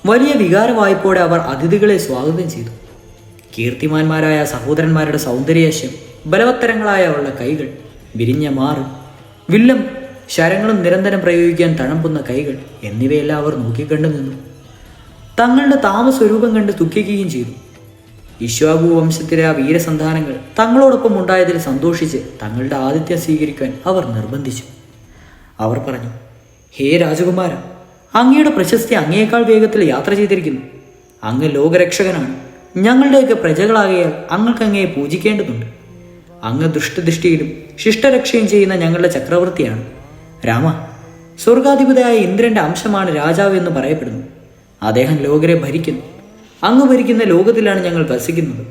വലിയ വികാരവായ്പോടെ അവർ അതിഥികളെ സ്വാഗതം ചെയ്തു. കീർത്തിമാന്മാരായ സഹോദരന്മാരുടെ സൗന്ദര്യാശ്യം, ബലവത്തരങ്ങളായ അവളുടെ കൈകൾ, വിരിഞ്ഞ മാറ്, വില്ലും ശരങ്ങളും നിരന്തരം പ്രയോഗിക്കാൻ തഴമ്പുന്ന കൈകൾ എന്നിവയെല്ലാം അവർ നോക്കിക്കണ്ടു നിന്നു. തങ്ങളുടെ താമസ്വരൂപം കണ്ട് ദുഃഖിക്കുകയും ചെയ്തു. ഇശ്വാബു വംശത്തിലെ ആ വീരസന്താനങ്ങൾ തങ്ങളോടൊപ്പം ഉണ്ടായതിൽ സന്തോഷിച്ച് തങ്ങളുടെ ആതിഥ്യം സ്വീകരിക്കാൻ അവർ നിർബന്ധിച്ചു. അവർ പറഞ്ഞു, ഹേ രാജകുമാര, അങ്ങയുടെ പ്രശസ്തി അങ്ങയേക്കാൾ വേഗത്തിൽ യാത്ര ചെയ്തിരിക്കുന്നു. അങ്ങ് ലോകരക്ഷകനാണ്. ഞങ്ങളുടെയൊക്കെ പ്രജകളാകയാൽ അങ്ങക്ക് അങ്ങയെ പൂജിക്കേണ്ടതുണ്ട്. അങ്ങ് ദുഷ്ടദൃഷ്ടിയിലും ശിഷ്ടരക്ഷയും ചെയ്യുന്ന ഞങ്ങളുടെ ചക്രവർത്തിയാണ്. രാമ, സ്വർഗാധിപതിയായ ഇന്ദ്രന്റെ അംശമാണ് രാജാവ് എന്ന് പറയപ്പെടുന്നു. അദ്ദേഹം ലോകരെ ഭരിക്കുന്നു. അങ്ങ് ഭരിക്കുന്ന ലോകത്തിലാണ് ഞങ്ങൾ വസിക്കുന്നത്.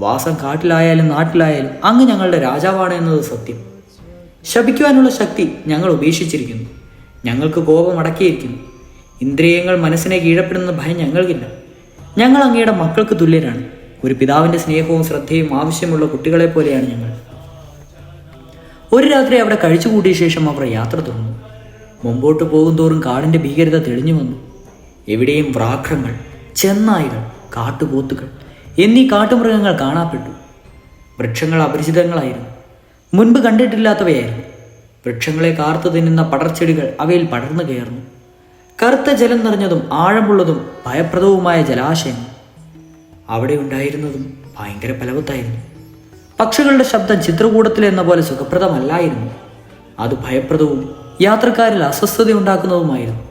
വാസം കാട്ടിലായാലും നാട്ടിലായാലും അങ്ങ് ഞങ്ങളുടെ രാജാവാണ് എന്നത് സത്യം. ശപിക്കുവാനുള്ള ശക്തി ഞങ്ങൾ ഉപേക്ഷിച്ചിരിക്കുന്നു. ഞങ്ങൾക്ക് കോപം അടക്കിയിരിക്കുന്നു. ഇന്ദ്രിയങ്ങൾ മനസ്സിനെ കീഴപ്പെടുന്ന ഭയം ഞങ്ങൾക്കില്ല. ഞങ്ങൾ അങ്ങയുടെ മക്കൾക്ക് തുല്യരാണ്. ഒരു പിതാവിൻ്റെ സ്നേഹവും ശ്രദ്ധയും ആവശ്യമുള്ള കുട്ടികളെ പോലെയാണ് ഞങ്ങൾ. ഒരു രാത്രി അവിടെ കഴിച്ചുകൂട്ടിയ ശേഷം അവർ യാത്ര തുടർന്നു. മുമ്പോട്ട് പോകുന്തോറും കാടിൻ്റെ ഭീകരത തെളിഞ്ഞു വന്നു. എവിടെയും വ്രാഘ്രങ്ങൾ, ചെന്നായ്കൾ, കാട്ടുപോത്തുകൾ എന്നീ കാട്ടുമൃഗങ്ങൾ കാണപ്പെട്ടു. വൃക്ഷങ്ങൾ അപരിചിതങ്ങളായിരുന്നു. മുൻപ് കണ്ടിട്ടില്ലാത്തവയായിരുന്നു. വൃക്ഷങ്ങളെ കാർത്തു തിന്നുന്ന പടർച്ചെടികൾ അവയിൽ പടർന്നു കയറുന്നു. കറുത്ത ജലം നിറഞ്ഞതും ആഴമുള്ളതും ഭയപ്രദവുമായ ജലാശയങ്ങൾ അവിടെ ഉണ്ടായിരുന്നതും ഭയങ്കര ഫലവത്തായിരുന്നു. പക്ഷികളുടെ ശബ്ദം ചിത്രകൂടത്തിൽ എന്ന പോലെ സുഖപ്രദമല്ലായിരുന്നു. അത് ഭയപ്രദവും യാത്രക്കാരിൽ അസ്വസ്ഥത ഉണ്ടാക്കുന്നതുമായിരുന്നു.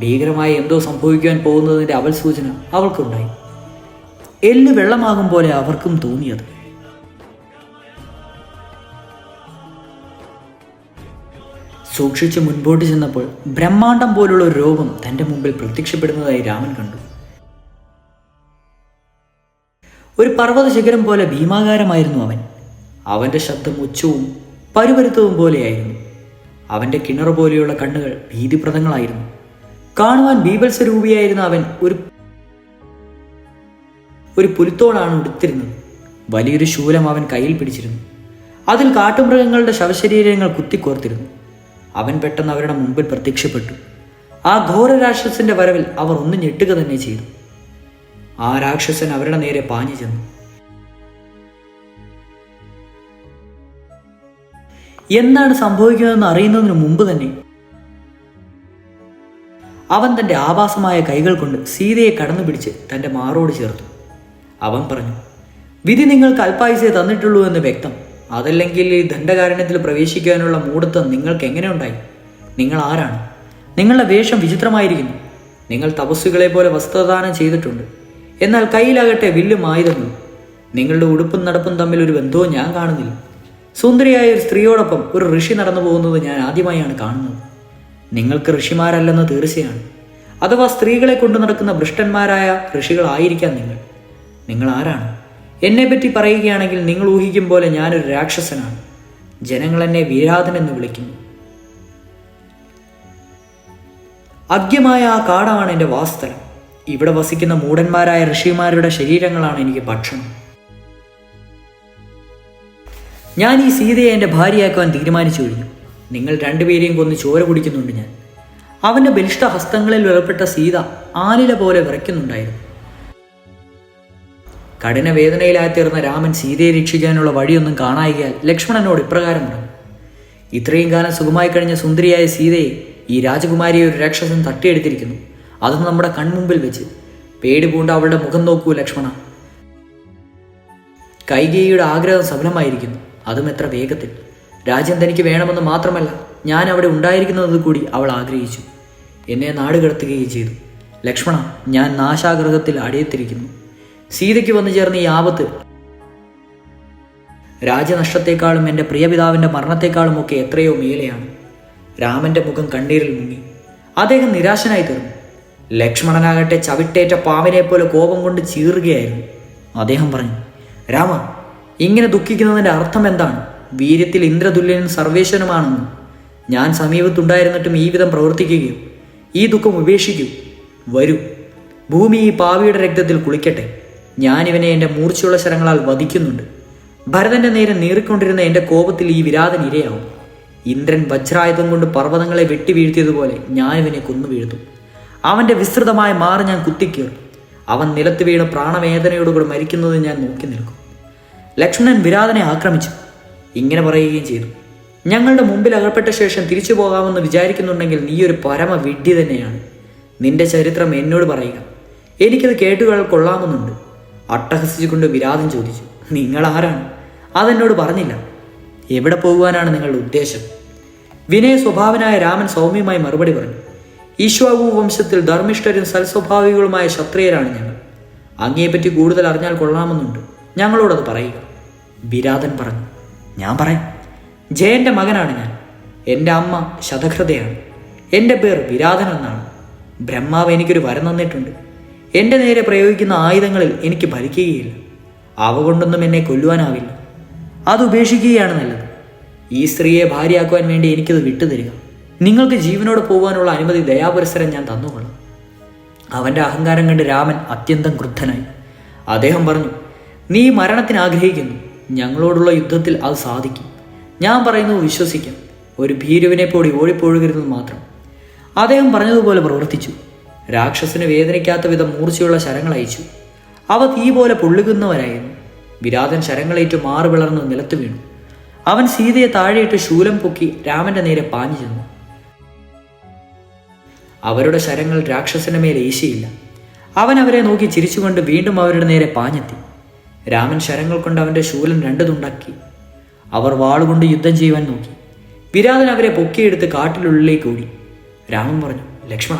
ഭീകരമായി എന്തോ സംഭവിക്കുവാൻ പോകുന്നതിൻ്റെ അവൽ സൂചന അവൾക്കുണ്ടായി. എല്ല് വെള്ളമാകും പോലെ അവർക്കും തോന്നിയത്. സൂക്ഷിച്ച് മുൻപോട്ട് ചെന്നപ്പോൾ ബ്രഹ്മാണ്ടം പോലുള്ള ഒരു രോഗം തൻ്റെ മുമ്പിൽ പ്രത്യക്ഷപ്പെടുന്നതായി രാമൻ കണ്ടു. ഒരു പർവ്വത ശിഖരം പോലെ ഭീമാകാരമായിരുന്നു അവൻ. അവൻ്റെ ശബ്ദം ഉച്ചവും പരുപരുത്തവും പോലെയായിരുന്നു. അവൻ്റെ കിണർ പോലെയുള്ള കണ്ണുകൾ ഭീതിപ്രദങ്ങളായിരുന്നു. കാണുവാൻ ബീഭത്സരൂപിയായിരുന്ന അവൻ ഒരു പുലിത്തോടാണ് ഉടുത്തിരുന്നത്. വലിയൊരു ശൂലം അവൻ കയ്യിൽ പിടിച്ചിരുന്നു. അതിൽ കാട്ടുമൃഗങ്ങളുടെ ശവശരീരങ്ങൾ കുത്തിക്കോർത്തിരുന്നു. അവൻ പെട്ടെന്ന് അവരുടെ മുമ്പിൽ പ്രത്യക്ഷപ്പെട്ടു. ആ ഘോര രാക്ഷസന്റെ വരവിൽ അവർ ഒന്ന് ഞെട്ടുക തന്നെ ചെയ്തു. ആ രാക്ഷസൻ അവരുടെ നേരെ പാഞ്ഞു ചെന്നു. എന്താണ് സംഭവിക്കുന്നതെന്ന് അറിയുന്നതിന് മുമ്പ് തന്നെ അവൻ തൻ്റെ ആഭാസമായ കൈകൾ കൊണ്ട് സീതയെ കടന്നു പിടിച്ച് തൻ്റെ മാറോട് ചേർത്തു. അവൻ പറഞ്ഞു, വിധി നിങ്ങൾക്ക് അല്പായുസേ തന്നിട്ടുള്ളൂ എന്ന് വ്യക്തം. അതല്ലെങ്കിൽ ഈ ദണ്ഡകാരണ്യത്തിൽ പ്രവേശിക്കാനുള്ള മൂഢത്വം നിങ്ങൾക്ക് എങ്ങനെ ഉണ്ടായി? നിങ്ങൾ ആരാണ്? നിങ്ങളുടെ വേഷം വിചിത്രമായിരിക്കുന്നു. നിങ്ങൾ തപസ്സുകളെ പോലെ വസ്ത്രദാനം ചെയ്തിട്ടുണ്ട്. എന്നാൽ കയ്യിലാകട്ടെ വില്ലും ആയുധങ്ങളും. നിങ്ങളുടെ ഉടുപ്പും നടപ്പും തമ്മിൽ ഒരു ബന്ധവും ഞാൻ കാണുന്നില്ല. സുന്ദരിയായ ഒരു സ്ത്രീയോടൊപ്പം ഒരു ഋഷി നടന്നു പോകുന്നത് ഞാൻ ആദ്യമായാണ് കാണുന്നത്. നിങ്ങൾക്ക് ഋഷിമാരല്ലെന്ന് തീർച്ചയാണ്. അഥവാ സ്ത്രീകളെ കൊണ്ടു നടക്കുന്ന ഭ്രഷ്ടന്മാരായ ഋഷികളായിരിക്കാം നിങ്ങൾ. നിങ്ങൾ ആരാണ്? എന്നെപ്പറ്റി പറയുകയാണെങ്കിൽ നിങ്ങൾ ഊഹിക്കും പോലെ ഞാനൊരു രാക്ഷസനാണ്. ജനങ്ങൾ എന്നെ വീരാധൻ എന്ന് വിളിക്കുന്നു. അഗ്യമായ ആ കാടാണ് എൻ്റെ വാസസ്ഥലം. ഇവിടെ വസിക്കുന്ന മൂഢന്മാരായ ഋഷിമാരുടെ ശരീരങ്ങളാണ് എനിക്ക് ഭക്ഷണം. ഞാൻ ഈ സീതയെ എൻ്റെ ഭാര്യയാക്കുവാൻ തീരുമാനിച്ചു കഴിഞ്ഞു. നിങ്ങൾ രണ്ടുപേരെയും കൊന്ന് ചോര കുടിക്കുന്നുണ്ട് ഞാൻ. അവൻ്റെ ബലിഷ്ഠ ഹസ്തങ്ങളിൽ ഏർപ്പെട്ട സീത ആലില പോലെ വിറയ്ക്കുന്നുണ്ടായിരുന്നു. കഠിന വേദനയിലായിത്തീർന്ന രാമൻ സീതയെ രക്ഷിക്കാനുള്ള വഴിയൊന്നും കാണായികയാൽ ലക്ഷ്മണനോട് ഇപ്രകാരം പറഞ്ഞു, ഇത്രയും കാലം സുഖമായി കഴിഞ്ഞ സുന്ദരിയായ സീതയെ ഈ രാജകുമാരിയെ ഒരു രാക്ഷസൻ തട്ടിയെടുത്തിരിക്കുന്നു. അതും നമ്മുടെ കൺമുമ്പിൽ വെച്ച്. പേടി പൂണ്ട അവളുടെ മുഖം നോക്കൂ ലക്ഷ്മണ. കൈകേയിയുടെ ആഗ്രഹം സഫലമായിരിക്കുന്നു. അതും എത്ര വേഗത്തിൽ. രാജ്യം തനിക്ക് വേണമെന്ന് മാത്രമല്ല, ഞാൻ അവിടെ ഉണ്ടായിരിക്കുന്നത് കൂടി അവൾ ആഗ്രഹിച്ചു. എന്നെ നാടുകടത്തുകയും ചെയ്തു. ലക്ഷ്മണ, ഞാൻ നാശാഗ്രഹത്തിൽ അടിയത്തിരിക്കുന്നു. സീതയ്ക്ക് വന്നു ചേർന്ന ഈ ആപത്ത് രാജ്യനഷ്ടത്തെക്കാളും എൻ്റെ പ്രിയപിതാവിൻ്റെ മരണത്തെക്കാളും ഒക്കെ എത്രയോ മേലെയാണ്. രാമൻ്റെ മുഖം കണ്ണീരിൽ മുങ്ങി. അദ്ദേഹം നിരാശനായി തീർന്നു. ലക്ഷ്മണനാകട്ടെ ചവിട്ടേറ്റ പാമ്പിനെ പോലെ കോപം കൊണ്ട് ചീറുകയായിരുന്നു. അദ്ദേഹം പറഞ്ഞു, രാമ, ഇങ്ങനെ ദുഃഖിക്കുന്നതിൻ്റെ അർത്ഥം എന്താണ്? വീര്യത്തിൽ ഇന്ദ്രതുല്യനും സർവേശ്വരനുമാണെന്നും ഞാൻ സമീപത്തുണ്ടായിരുന്നിട്ടും ഈ വിധം പ്രവർത്തിക്കുകയും ഈ ദുഃഖം ഉപേക്ഷിക്കൂ. വരൂ, ഭൂമി ഈ പാവിയുടെ രക്തത്തിൽ കുളിക്കട്ടെ. ഞാനിവനെ എൻ്റെ മൂർച്ചയുള്ള ശരങ്ങളാൽ വധിക്കുന്നുണ്ട്. ഭരതൻ്റെ നേരെ നീറിക്കൊണ്ടിരുന്ന എൻ്റെ കോപത്തിൽ ഈ വിരാതൻ ഇരയാവും. ഇന്ദ്രൻ വജ്രായുധം കൊണ്ട് പർവ്വതങ്ങളെ വെട്ടി വീഴ്ത്തിയതുപോലെ ഞാനിവനെ കൊന്നു വീഴ്ത്തും. അവൻ്റെ വിസ്തൃതമായ മാറ് ഞാൻ കുത്തിക്കീറും. അവൻ നിലത്ത് വീണ് പ്രാണവേദനയോടുകൂടി മരിക്കുന്നത് ഞാൻ നോക്കി നിൽക്കും. ലക്ഷ്മണൻ വിരാതനെ ആക്രമിച്ചു. ഇങ്ങനെ പറയുകയും ചെയ്തു, ഞങ്ങളുടെ മുമ്പിൽ അകപ്പെട്ട ശേഷം തിരിച്ചു പോകാമെന്ന് വിചാരിക്കുന്നുണ്ടെങ്കിൽ നീ ഒരു പരമ വിഡ്ഢി തന്നെയാണ്. നിന്റെ ചരിത്രം എന്നോട് പറയുക. എനിക്കത് കേട്ടുകൾ കൊള്ളാമെന്നുണ്ട്. അട്ടഹസിച്ചുകൊണ്ട് വിരാതൻ ചോദിച്ചു, നിങ്ങൾ ആരാണ്? അതെന്നോട് പറഞ്ഞില്ല. എവിടെ പോകുവാനാണ് നിങ്ങളുടെ ഉദ്ദേശം? വിനയ സ്വഭാവനായ രാമൻ സൗമ്യമായി മറുപടി പറഞ്ഞു, ഈശ്വാവു വംശത്തിൽ ധർമ്മിഷ്ഠരും സൽസ്വഭാവികളുമായ ക്ഷത്രിയരാണ് ഞങ്ങൾ. അങ്ങയെപ്പറ്റി കൂടുതൽ അറിഞ്ഞാൽ കൊള്ളാമെന്നുണ്ട്. ഞങ്ങളോടത് പറയുക. വിരാതൻ പറഞ്ഞു, ഞാൻ പറയാം. ജയൻ്റെ മകനാണ് ഞാൻ. എൻ്റെ അമ്മ ശതഘൃതയാണ്. എൻ്റെ പേർ വിരാതൻ എന്നാണ്. ബ്രഹ്മാവ് എനിക്കൊരു വരം തന്നിട്ടുണ്ട്. എൻ്റെ നേരെ പ്രയോഗിക്കുന്ന ആയുധങ്ങളിൽ എനിക്ക് ഫലിക്കുകയില്ല. അവ കൊണ്ടൊന്നും എന്നെ കൊല്ലുവാനാവില്ല. അത് ഉപേക്ഷിക്കുകയാണ് നല്ലത്. ഈ സ്ത്രീയെ ഭാര്യയാക്കുവാൻ വേണ്ടി എനിക്കത് വിട്ടുതരിക. നിങ്ങൾക്ക് ജീവനോട് പോകാനുള്ള അനുമതി ദയാപുരസരം ഞാൻ തന്നുകൊള്ളാം. അവൻ്റെ അഹങ്കാരം കണ്ട് രാമൻ അത്യന്തം ക്രുദ്ധനായി. അദ്ദേഹം പറഞ്ഞു, നീ മരണത്തിന് ആഗ്രഹിക്കുന്നു. ഞങ്ങളോടുള്ള യുദ്ധത്തിൽ അത് സാധിക്കും. ഞാൻ പറയുന്നത് വിശ്വസിക്കാം. ഒരു ഭീരുവിനെ പോടി ഓടിപ്പോഴുകരുതെന്ന് മാത്രം. അദ്ദേഹം പറഞ്ഞതുപോലെ പ്രവർത്തിച്ചു. രാക്ഷസന് വേദനിക്കാത്ത വിധം മൂർച്ചയുള്ള ശരങ്ങൾ അയച്ചു. അവ തീ പോലെ പൊള്ളുകുന്നവരായിരുന്നു. വിരാതൻ ശരങ്ങളേറ്റു മാറു വിളർന്ന് നിലത്ത് വീണു. അവൻ സീതയെ താഴെയിട്ട് ശൂലം പൊക്കി രാമന്റെ നേരെ പാഞ്ഞു ചെന്നു. അവരുടെ ശരങ്ങൾ രാക്ഷസന്റെ മേൽ ഏശിയില്ല. അവൻ അവരെ നോക്കി ചിരിച്ചുകൊണ്ട് വീണ്ടും അവരുടെ നേരെ പാഞ്ഞെത്തി. രാമൻ ശരങ്ങൾ കൊണ്ട് അവൻ്റെ ശൂലം രണ്ടു തുണ്ടാക്കി. അവർ വാളുകൊണ്ട് യുദ്ധം ചെയ്യുവാൻ നോക്കി. വിരാതൻ അവരെ പൊക്കിയെടുത്ത് കാട്ടിനുള്ളിലേക്ക് ഓടി. രാമൻ പറഞ്ഞു, ലക്ഷ്മണ,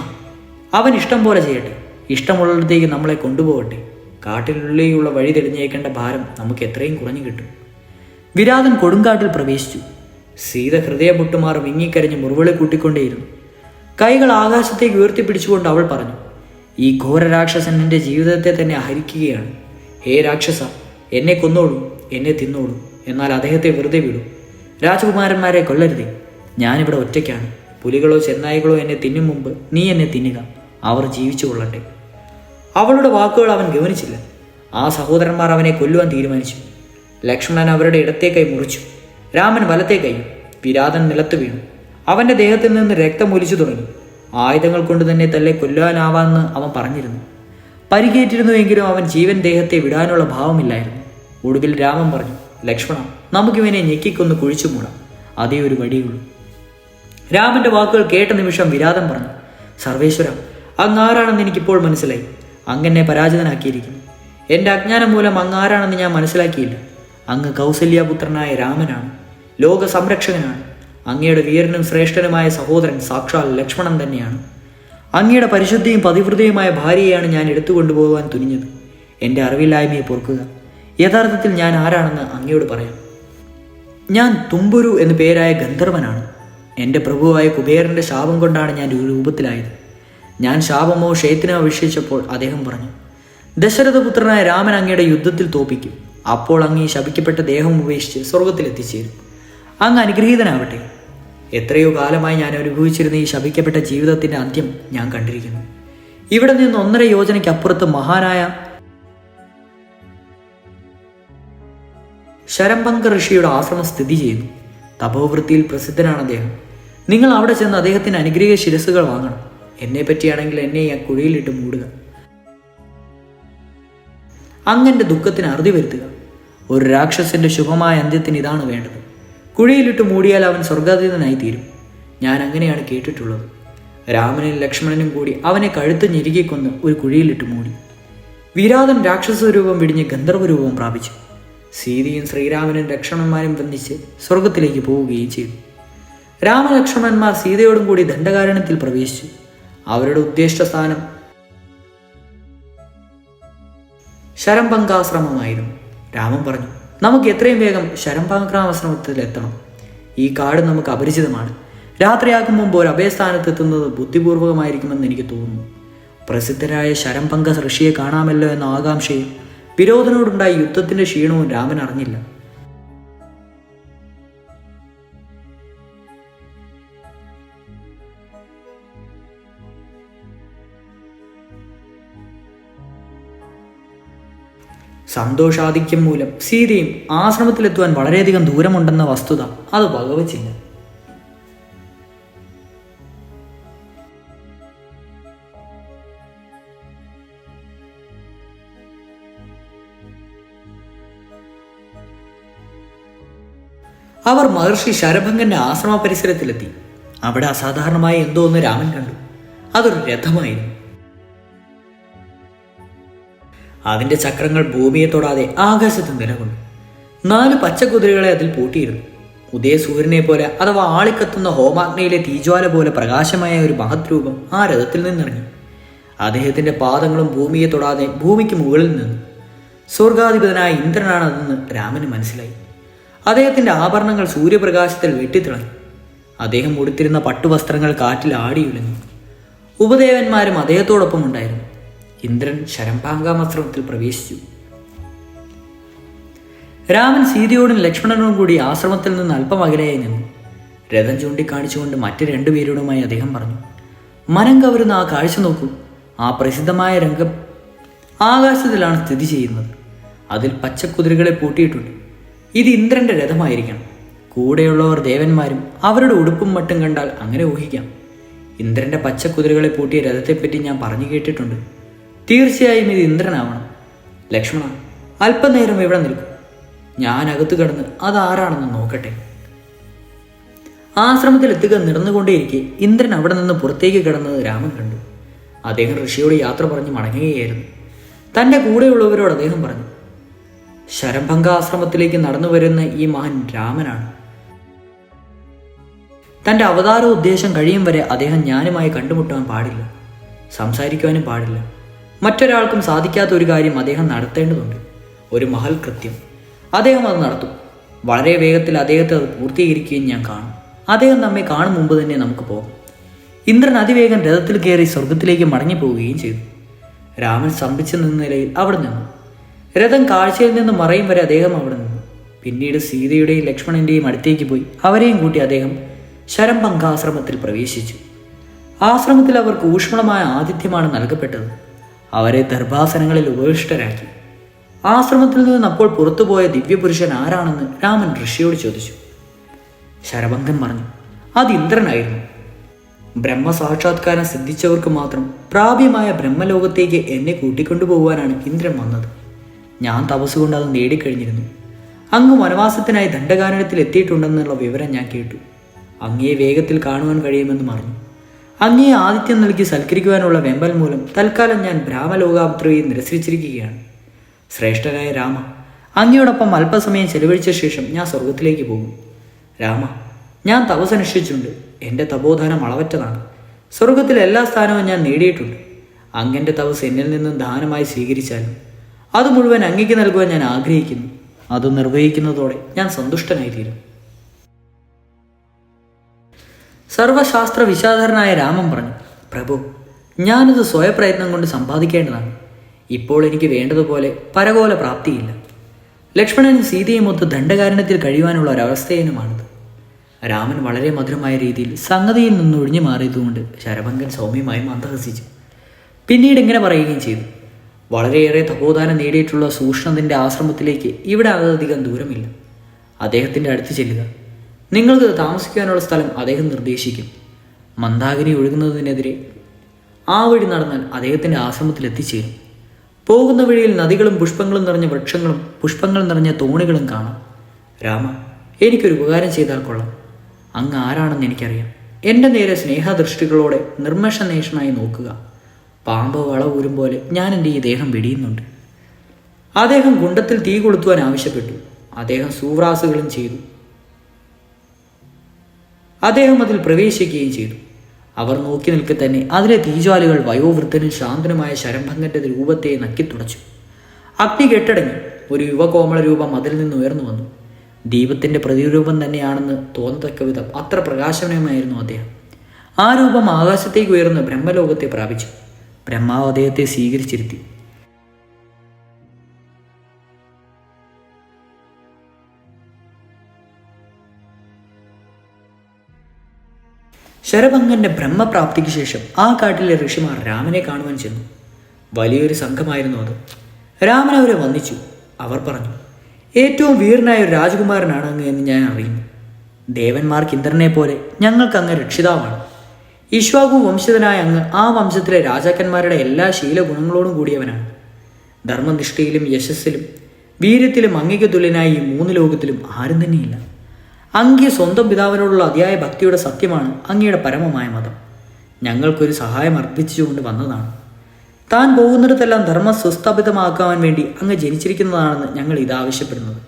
അവൻ ഇഷ്ടം പോലെ ചെയ്യട്ടെ. ഇഷ്ടമുള്ളിടത്തേക്ക് നമ്മളെ കൊണ്ടുപോകട്ടെ. കാട്ടിനുള്ളിലേക്കുള്ള വഴി തെളിഞ്ഞേക്കേണ്ട ഭാരം നമുക്ക് എത്രയും കുറഞ്ഞു കിട്ടും. വിരാതൻ കൊടുങ്കാട്ടിൽ പ്രവേശിച്ചു. സീത ഹൃദയം പൊട്ടുമാറി വിങ്ങിക്കരഞ്ഞ് മുറിവിളി കൂട്ടിക്കൊണ്ടേയിരുന്നു. കൈകൾ ആകാശത്തേക്ക് ഉയർത്തിപ്പിടിച്ചുകൊണ്ട് അവൾ പറഞ്ഞു, ഈ ഘോര രാക്ഷസൻ എൻ്റെ ജീവിതത്തെ തന്നെ ഹരിക്കുകയാണ്. ഹേ രാക്ഷസ, എന്നെ കൊന്നോളൂ, എന്നെ തിന്നോളൂ. എന്നാൽ അദ്ദേഹത്തെ വെറുതെ വിടൂ. രാജകുമാരന്മാരെ കൊല്ലരുതേ. ഞാനിവിടെ ഒറ്റയ്ക്കാണ്. പുലികളോ ചെന്നായ്കളോ എന്നെ തിന്നും മുമ്പ് നീ എന്നെ തിന്നുക. അവർ ജീവിച്ചു കൊള്ളട്ടെ. അവളുടെ വാക്കുകൾ അവൻ ഗവനിച്ചില്ല. ആ സഹോദരന്മാർ അവനെ കൊല്ലുവാൻ തീരുമാനിച്ചു. ലക്ഷ്മണൻ അവരുടെ ഇടത്തെ കൈ മുറിച്ചു. രാമൻ വലത്തെ കൈ. വിരാതൻ നിലത്ത് വീണു. അവൻ്റെ ദേഹത്തിൽ നിന്ന് രക്തം ഒലിച്ചു തുടങ്ങി. ആയുധങ്ങൾ കൊണ്ട് തന്നെ തല്ലെ കൊല്ലാനാവാമെന്ന് അവൻ പറഞ്ഞിരുന്നു. പരിക്കേറ്റിരുന്നുവെങ്കിലും അവൻ ജീവൻ ദേഹത്തെ വിടാനുള്ള ഭാവമില്ലായിരുന്നു. ഒടുവിൽ രാമൻ പറഞ്ഞു, ലക്ഷ്മണ, നമുക്കിവനെ ഞെക്കിക്കൊന്ന് കുഴിച്ചു മൂടാം. അതേ ഒരു വഴിയുള്ളൂ. രാമന്റെ വാക്കുകൾ കേട്ട നിമിഷം വിരാതൻ പറഞ്ഞു, സർവേശ്വര, അങ്ങാരാണെന്ന് എനിക്കിപ്പോൾ മനസ്സിലായി. അങ്ങെന്നെ പരാജിതനാക്കിയിരിക്കുന്നു. എൻ്റെ അജ്ഞാനം മൂലം അങ്ങാരാണെന്ന് ഞാൻ മനസ്സിലാക്കിയില്ല. അങ്ങ് കൗസല്യപുത്രനായ രാമനാണ്, ലോക സംരക്ഷകനാണ്. അങ്ങയുടെ വീരനും ശ്രേഷ്ഠനുമായ സഹോദരൻ സാക്ഷാൽ ലക്ഷ്മണൻ തന്നെയാണ്. അങ്ങയുടെ പരിശുദ്ധിയും പതിവ്രതയുമായ ഭാര്യയെയാണ് ഞാൻ എടുത്തുകൊണ്ടുപോകാൻ തുനിഞ്ഞത്. എൻ്റെ അറിവില്ലായ്മയെ പൊറുക്കുക. യഥാർത്ഥത്തിൽ ഞാൻ ആരാണെന്ന് അങ്ങയോട് പറയാം. ഞാൻ തുമ്പുരു എന്നു പേരായ ഗന്ധർവനാണ്. എൻ്റെ പ്രഭുവായ കുബേരൻ്റെ ശാപം കൊണ്ടാണ് ഞാൻ ഒരു രൂപത്തിലായത്. ഞാൻ ശാപമോ ക്ഷേത്രമോ വിഷയിച്ചപ്പോൾ അദ്ദേഹം പറഞ്ഞു, ദശരഥപുത്രനായ രാമൻ അങ്ങയുടെ യുദ്ധത്തിൽ തോപ്പിക്കും. അപ്പോൾ അങ്ങ് ഈ ശപിക്കപ്പെട്ട ദേഹം ഉപേക്ഷിച്ച് സ്വർഗത്തിലെത്തിച്ചേരും. അങ്ങ് അനുഗ്രഹീതനാവട്ടെ. എത്രയോ കാലമായി ഞാൻ അനുഭവിച്ചിരുന്ന ഈ ശപിക്കപ്പെട്ട ജീവിതത്തിൻ്റെ അന്ത്യം ഞാൻ കണ്ടിരിക്കുന്നു. ഇവിടെ നിന്ന് 1.5 യോജനയ്ക്കപ്പുറത്ത് മഹാനായ ശരംഭംഗ ഋഷിയുടെ ആശ്രമം സ്ഥിതി ചെയ്യുന്നു. തപോവൃത്തിയിൽ പ്രസിദ്ധനാണ് അദ്ദേഹം. നിങ്ങൾ അവിടെ ചെന്ന് അദ്ദേഹത്തിന് അനുഗ്രഹീത ശിരസ്സുകൾ വാങ്ങണം. എന്നെ പറ്റിയാണെങ്കിൽ എന്നെ ആ കുഴിയിലിട്ട് മൂടുക. അങ്ങന്റെ ദുഃഖത്തിന് അറുതി വരുത്തുക. ഒരു രാക്ഷസന്റെ ശുഭമായ അന്ത്യത്തിന് ഇതാണ് വേണ്ടത്. കുഴിയിലിട്ട് മൂടിയാൽ അവൻ സ്വർഗാതീതനായി തീരും. ഞാൻ അങ്ങനെയാണ് കേട്ടിട്ടുള്ളത്. രാമനും ലക്ഷ്മണനും കൂടി അവനെ കഴുത്ത് ഞെരുകിക്കൊന്ന് ഒരു കുഴിയിലിട്ട് മൂടി. വിരാതൻ രാക്ഷസ രൂപം വിടിഞ്ഞ് ഗന്ധർവ രൂപം പ്രാപിച്ചു. സീതയും ശ്രീരാമനും ലക്ഷ്മണന്മാരും ബന്ധിച്ച് സ്വർഗത്തിലേക്ക് പോവുകയും ചെയ്തു. രാമലക്ഷ്മണന്മാർ സീതയോടും കൂടി ദണ്ഡകാരണത്തിൽ പ്രവേശിച്ചു. അവരുടെ ഉദ്ദിഷ്ട സ്ഥാനം ശരംഭംഗാശ്രമമായിരുന്നു. രാമൻ പറഞ്ഞു, നമുക്ക് എത്രയും വേഗം ശരംഭംഗാശ്രമത്തിൽ എത്തണം. ഈ കാട് നമുക്ക് അപരിചിതമാണ്. രാത്രിയാകും മുമ്പ് ഒരു അഭയസ്ഥാനത്തെത്തുന്നത് ബുദ്ധിപൂർവകമായിരിക്കുമെന്ന് എനിക്ക് തോന്നുന്നു. പ്രസിദ്ധരായ ശരംഭംഗ ഋഷിയെ കാണാമല്ലോ എന്ന ആകാംക്ഷയും വിരോധനോടുണ്ടായ യുദ്ധത്തിന്റെ ക്ഷീണവും രാമൻ അറിഞ്ഞില്ല. സന്തോഷാധിക്യം മൂലം സീതയും ആശ്രമത്തിലെത്തുവാൻ വളരെയധികം ദൂരമുണ്ടെന്ന വസ്തുത അത് വകവച്ചില്ല. അവർ മഹർഷി ശരഭംഗന്റെ ആശ്രമ പരിസരത്തിലെത്തി. അവിടെ അസാധാരണമായി എന്തോ ഒന്ന് രാമൻ കണ്ടു. അതൊരു രഥമായിരുന്നു. അതിന്റെ ചക്രങ്ങൾ ഭൂമിയെ തൊടാതെ ആകാശത്ത് നിലകൊണ്ടു. 4 പച്ചക്കുതിരകളെ അതിൽ പൂട്ടിയിരുന്നു. ഉദയസൂര്യനെ പോലെ അഥവാ ആളിക്കത്തുന്ന ഹോമാഗ്നിയിലെ തീജ്വാല പോലെ പ്രകാശമായ ഒരു മഹത് രൂപം ആ രഥത്തിൽ നിന്നിറങ്ങി. അദ്ദേഹത്തിന്റെ പാദങ്ങളും ഭൂമിയെ തൊടാതെ ഭൂമിക്ക് മുകളിൽ നിന്നു. സ്വർഗാധിപതനായ ഇന്ദ്രനാണതെന്ന് രാമന് മനസ്സിലായി. അദ്ദേഹത്തിന്റെ ആഭരണങ്ങൾ സൂര്യപ്രകാശത്തിൽ വെട്ടിത്തിളങ്ങി. അദ്ദേഹം ഉടുത്തിരുന്ന പട്ടുവസ്ത്രങ്ങൾ കാറ്റിൽ ആടിയുലഞ്ഞു. ഉപദേവന്മാരും അദ്ദേഹത്തോടൊപ്പം ഉണ്ടായിരുന്നു. ഇന്ദ്രൻ ശരംഭംഗാശ്രമത്തിൽ പ്രവേശിച്ചു. രാമൻ സീതയോടും ലക്ഷ്മണനോടും കൂടി ആശ്രമത്തിൽ നിന്ന് അല്പം അകലെയായി നിന്നു. രഥം ചൂണ്ടിക്കാണിച്ചുകൊണ്ട് മറ്റ് 2 പേരോടുമായി അദ്ദേഹം പറഞ്ഞു, മനം കവരുന്ന ആ കാഴ്ച നോക്കൂ. ആ പ്രസിദ്ധമായ രംഗം ആകാശത്തിലാണ് സ്ഥിതി ചെയ്യുന്നത്. അതിൽ പച്ചക്കുതിരകളെ പൂട്ടിയിട്ടുണ്ട്. ഇത് ഇന്ദ്രന്റെ രഥമായിരിക്കണം. കൂടെയുള്ളവർ ദേവന്മാരും അവരുടെ ഉടുപ്പും മട്ടും കണ്ടാൽ അങ്ങനെ ഊഹിക്കാം. ഇന്ദ്രന്റെ പച്ചക്കുതിരകളെ പൂട്ടിയ രഥത്തെപ്പറ്റി ഞാൻ പറഞ്ഞു കേട്ടിട്ടുണ്ട്. തീർച്ചയായും ഇത് ഇന്ദ്രനാവണം. ലക്ഷ്മണ, അല്പനേരം ഇവിടെ നിൽക്കും. ഞാൻ അകത്ത് കിടന്ന് അതാരാണെന്ന് നോക്കട്ടെ. ആശ്രമത്തിലെത്തുക നടന്നുകൊണ്ടേയിരിക്കെ ഇന്ദ്രൻ അവിടെ നിന്ന് പുറത്തേക്ക് കിടന്നത് രാമൻ കണ്ടു. അദ്ദേഹം ഋഷിയോട് യാത്ര പറഞ്ഞ് മടങ്ങുകയായിരുന്നു. തൻ്റെ കൂടെയുള്ളവരോട് അദ്ദേഹം പറഞ്ഞു, ശരംഭംഗാശ്രമത്തിലേക്ക് നടന്നു വരുന്ന ഈ മഹാൻ രാമനാണ്. തൻ്റെ അവതാര ഉദ്ദേശം കഴിയും വരെ അദ്ദേഹം ഞാനുമായി കണ്ടുമുട്ടാൻ പാടില്ല, സംസാരിക്കുവാനും പാടില്ല. മറ്റൊരാൾക്കും സാധിക്കാത്ത ഒരു കാര്യം അദ്ദേഹം നടത്തേണ്ടതുണ്ട്. ഒരു മഹൽ കൃത്യം. അദ്ദേഹം അത് നടത്തും. വളരെ വേഗത്തിൽ അദ്ദേഹത്തെ അത് പൂർത്തീകരിക്കുകയും ഞാൻ കാണും. അദ്ദേഹം നമ്മെ കാണും മുമ്പ് തന്നെ നമുക്ക് പോകാം. ഇന്ദ്രൻ അതിവേഗം രഥത്തിൽ കയറി സ്വർഗത്തിലേക്ക് മടങ്ങിപ്പോവുകയും ചെയ്തു. രാമൻ സ്തംഭിച്ചു നിന്ന നിലയിൽ അവിടെ നിന്നു. രഥം കാഴ്ചയിൽ നിന്ന് മറയും വരെ അദ്ദേഹം അവിടെ നിന്നു. പിന്നീട് സീതയുടെയും ലക്ഷ്മണന്റെയും അടുത്തേക്ക് പോയി അവരെയും കൂട്ടി അദ്ദേഹം ശരംഭംഗാശ്രമത്തിൽ പ്രവേശിച്ചു. ആശ്രമത്തിൽ അവർക്ക് ഊഷ്മളമായ ആതിഥ്യമാണ് നൽകപ്പെട്ടത്. അവരെ ദർഭാസനങ്ങളിൽ ഉപവിഷ്ടരാക്കി. ആശ്രമത്തിൽ നിന്ന് അപ്പോൾ പുറത്തുപോയ ദിവ്യപുരുഷൻ ആരാണെന്ന് രാമൻ ഋഷിയോട് ചോദിച്ചു. ശരഭംഗൻ പറഞ്ഞു, അത് ഇന്ദ്രനായിരുന്നു. ബ്രഹ്മസാക്ഷാത്കാരം സിദ്ധിച്ചവർക്ക് മാത്രം പ്രാപ്യമായ ബ്രഹ്മലോകത്തേക്ക് എന്നെ കൂട്ടിക്കൊണ്ടുപോകുവാനാണ് ഇന്ദ്രൻ വന്നത്. ഞാൻ തപസ്സുകൊണ്ട് അത് നേടിക്കഴിഞ്ഞിരുന്നു. അങ്ങ് വനവാസത്തിനായി ദണ്ഡകാരണ്യത്തിൽ എത്തിയിട്ടുണ്ടെന്നുള്ള വിവരം ഞാൻ കേട്ടു. അങ്ങയെ വേഗത്തിൽ കാണുവാൻ കഴിയുമെന്ന് പറഞ്ഞു. അങ്ങയെ ആതിഥ്യം നൽകി സൽക്കരിക്കുവാനുള്ള വെമ്പൽ മൂലം തൽക്കാലം ഞാൻ ബ്രാഹ്മലോകാപത്രയെ നിരസിച്ചിരിക്കുകയാണ്. ശ്രേഷ്ഠനായ രാമ, അങ്ങയോടൊപ്പം അല്പസമയം ചെലവഴിച്ച ശേഷം ഞാൻ സ്വർഗത്തിലേക്ക് പോകും. രാമ, ഞാൻ തപസ്സനുഷ്ഠിച്ചിട്ടുണ്ട്. എൻ്റെ തപോധാനം അളവറ്റതാണ്. സ്വർഗത്തിലെ എല്ലാ സ്ഥാനവും ഞാൻ നേടിയിട്ടുണ്ട്. അങ്ങൻ്റെ തപസ് എന്നിൽ നിന്നും ദാനമായി സ്വീകരിച്ചാലും അത് മുഴുവൻ അങ്ങയ്ക്ക് നൽകുവാൻ ഞാൻ ആഗ്രഹിക്കുന്നു. അത് നിർവഹിക്കുന്നതോടെ ഞാൻ സന്തുഷ്ടനായിത്തീരും. സർവശാസ്ത്ര വിശാദരനായ രാമൻ പറഞ്ഞു, പ്രഭു, ഞാനത് സ്വയപ്രയത്നം കൊണ്ട് സമ്പാദിക്കേണ്ടതാണ്. ഇപ്പോൾ എനിക്ക് വേണ്ടതുപോലെ പരകോല പ്രാപ്തിയില്ല. ലക്ഷ്മണനും സീതയും ഒത്ത് ദണ്ഡകാരണ്യത്തിൽ കഴിയുവാനുള്ള ഒരവസ്ഥയേനുമാണിത്. രാമൻ വളരെ മധുരമായ രീതിയിൽ സംഗതിയിൽ നിന്ന് ഒഴിഞ്ഞു മാറിയതുകൊണ്ട് ശരഭംഗൻ സൗമ്യമായി മന്ദഹസിച്ചു. പിന്നീട് ഇങ്ങനെ പറയുകയും ചെയ്തു, വളരെയേറെ തപോദാനം നേടിയിട്ടുള്ള സൂക്ഷ്മത്തിൻ്റെ ആശ്രമത്തിലേക്ക് ഇവിടെ അധികം ദൂരമില്ല. അദ്ദേഹത്തിൻ്റെ അടുത്ത് ചെല്ലുക. നിങ്ങൾക്ക് താമസിക്കാനുള്ള സ്ഥലം അദ്ദേഹം നിർദ്ദേശിക്കും. മന്ദാകിനി ഒഴുകുന്നതിനെതിരെ ആ വഴി നടന്നാൽ അദ്ദേഹത്തിൻ്റെ ആശ്രമത്തിൽ എത്തിച്ചേരും. പോകുന്ന വഴിയിൽ നദികളും പുഷ്പങ്ങളും നിറഞ്ഞ വൃക്ഷങ്ങളും പുഷ്പങ്ങൾ നിറഞ്ഞ തോണികളും കാണാം. രാമ, എനിക്കൊരു ഉപകാരം ചെയ്താൽ കൊള്ളാം. അങ്ങ് ആരാണെന്ന് എനിക്കറിയാം. എൻ്റെ നേരെ സ്നേഹദൃഷ്ടികളോടെ നിർമ്മഷനേഷനായി നോക്കുക. പാമ്പ് വള ഊരും പോലെ ഞാൻ എൻ്റെ ഈ ദേഹം വെടിയുന്നുണ്ട്. അദ്ദേഹം കുണ്ടത്തിൽ തീ കൊളുത്തുവാൻ ആവശ്യപ്പെട്ടു. അദ്ദേഹം സൂവ്രാസുകളും ചെയ്തു. അദ്ദേഹം അതിൽ പ്രവേശിക്കുകയും ചെയ്തു. അവർ നോക്കി നിൽക്കെ തന്നെ അതിലെ തീജ്വാലുകൾ വയോവൃദ്ധനും ശാന്തനുമായ ശരംഭംഗന്റെ രൂപത്തെ നക്കിത്തുടച്ചു. അഗ്നി കെട്ടടങ്ങി. ഒരു യുവകോമള രൂപം അതിൽ നിന്ന് ഉയർന്നു വന്നു. ദീപത്തിന്റെ പ്രതിരൂപം തന്നെയാണെന്ന് തോന്നത്തക്ക വിധം അത്ര പ്രകാശനമായിരുന്നു അദ്ദേഹം. ആ രൂപം ആകാശത്തേക്ക് ഉയർന്ന് ബ്രഹ്മലോകത്തെ പ്രാപിച്ചു. ബ്രഹ്മാവ് അദ്ദേഹത്തെ സ്വീകരിച്ചിരുത്തി. ശരഭംഗന്റെ ബ്രഹ്മപ്രാപ്തിക്ക് ശേഷം ആ കാട്ടിലെ ഋഷിമാർ രാമനെ കാണുവാൻ ചെന്നു. വലിയൊരു സംഘമായിരുന്നു അത്. രാമൻ അവരെ വന്ദിച്ചു. അവർ പറഞ്ഞു, ഏറ്റവും വീരനായ ഒരു രാജകുമാരനാണ് അങ്ങ് എന്ന് ഞാൻ അറിയുന്നു. ദേവന്മാർക്ക് ഇന്ദ്രനെ പോലെ ഞങ്ങൾക്ക് അങ്ങ് രക്ഷിതാവാണ്. ഇക്ഷ്വാകു വംശജനായ അങ്ങ് ആ വംശത്തിലെ രാജാക്കന്മാരുടെ എല്ലാ ശീലഗുണങ്ങളോടും കൂടിയവനാണ്. ധർമ്മനിഷ്ഠയിലും യശസ്സിലും വീര്യത്തിലും അങ്ങയ്ക്ക് തുല്യനായി ഈ 3 ലോകത്തിലും ആരും തന്നെയില്ല. അങ്ങ് സ്വന്തം പിതാവിനോടുള്ള അതിയായ ഭക്തിയുടെ സത്യമാണ് അങ്ങയുടെ പരമമായ മതം. ഞങ്ങൾക്കൊരു സഹായം അർപ്പിച്ചുകൊണ്ട് വന്നതാണ്. താൻ പോകുന്നിടത്തെല്ലാം ധർമ്മം സുസ്ഥാപിതമാക്കാൻ വേണ്ടി അങ്ങ് ജനിച്ചിരിക്കുന്നതാണെന്ന് ഞങ്ങൾ ഇതാവശ്യപ്പെടുന്നത്.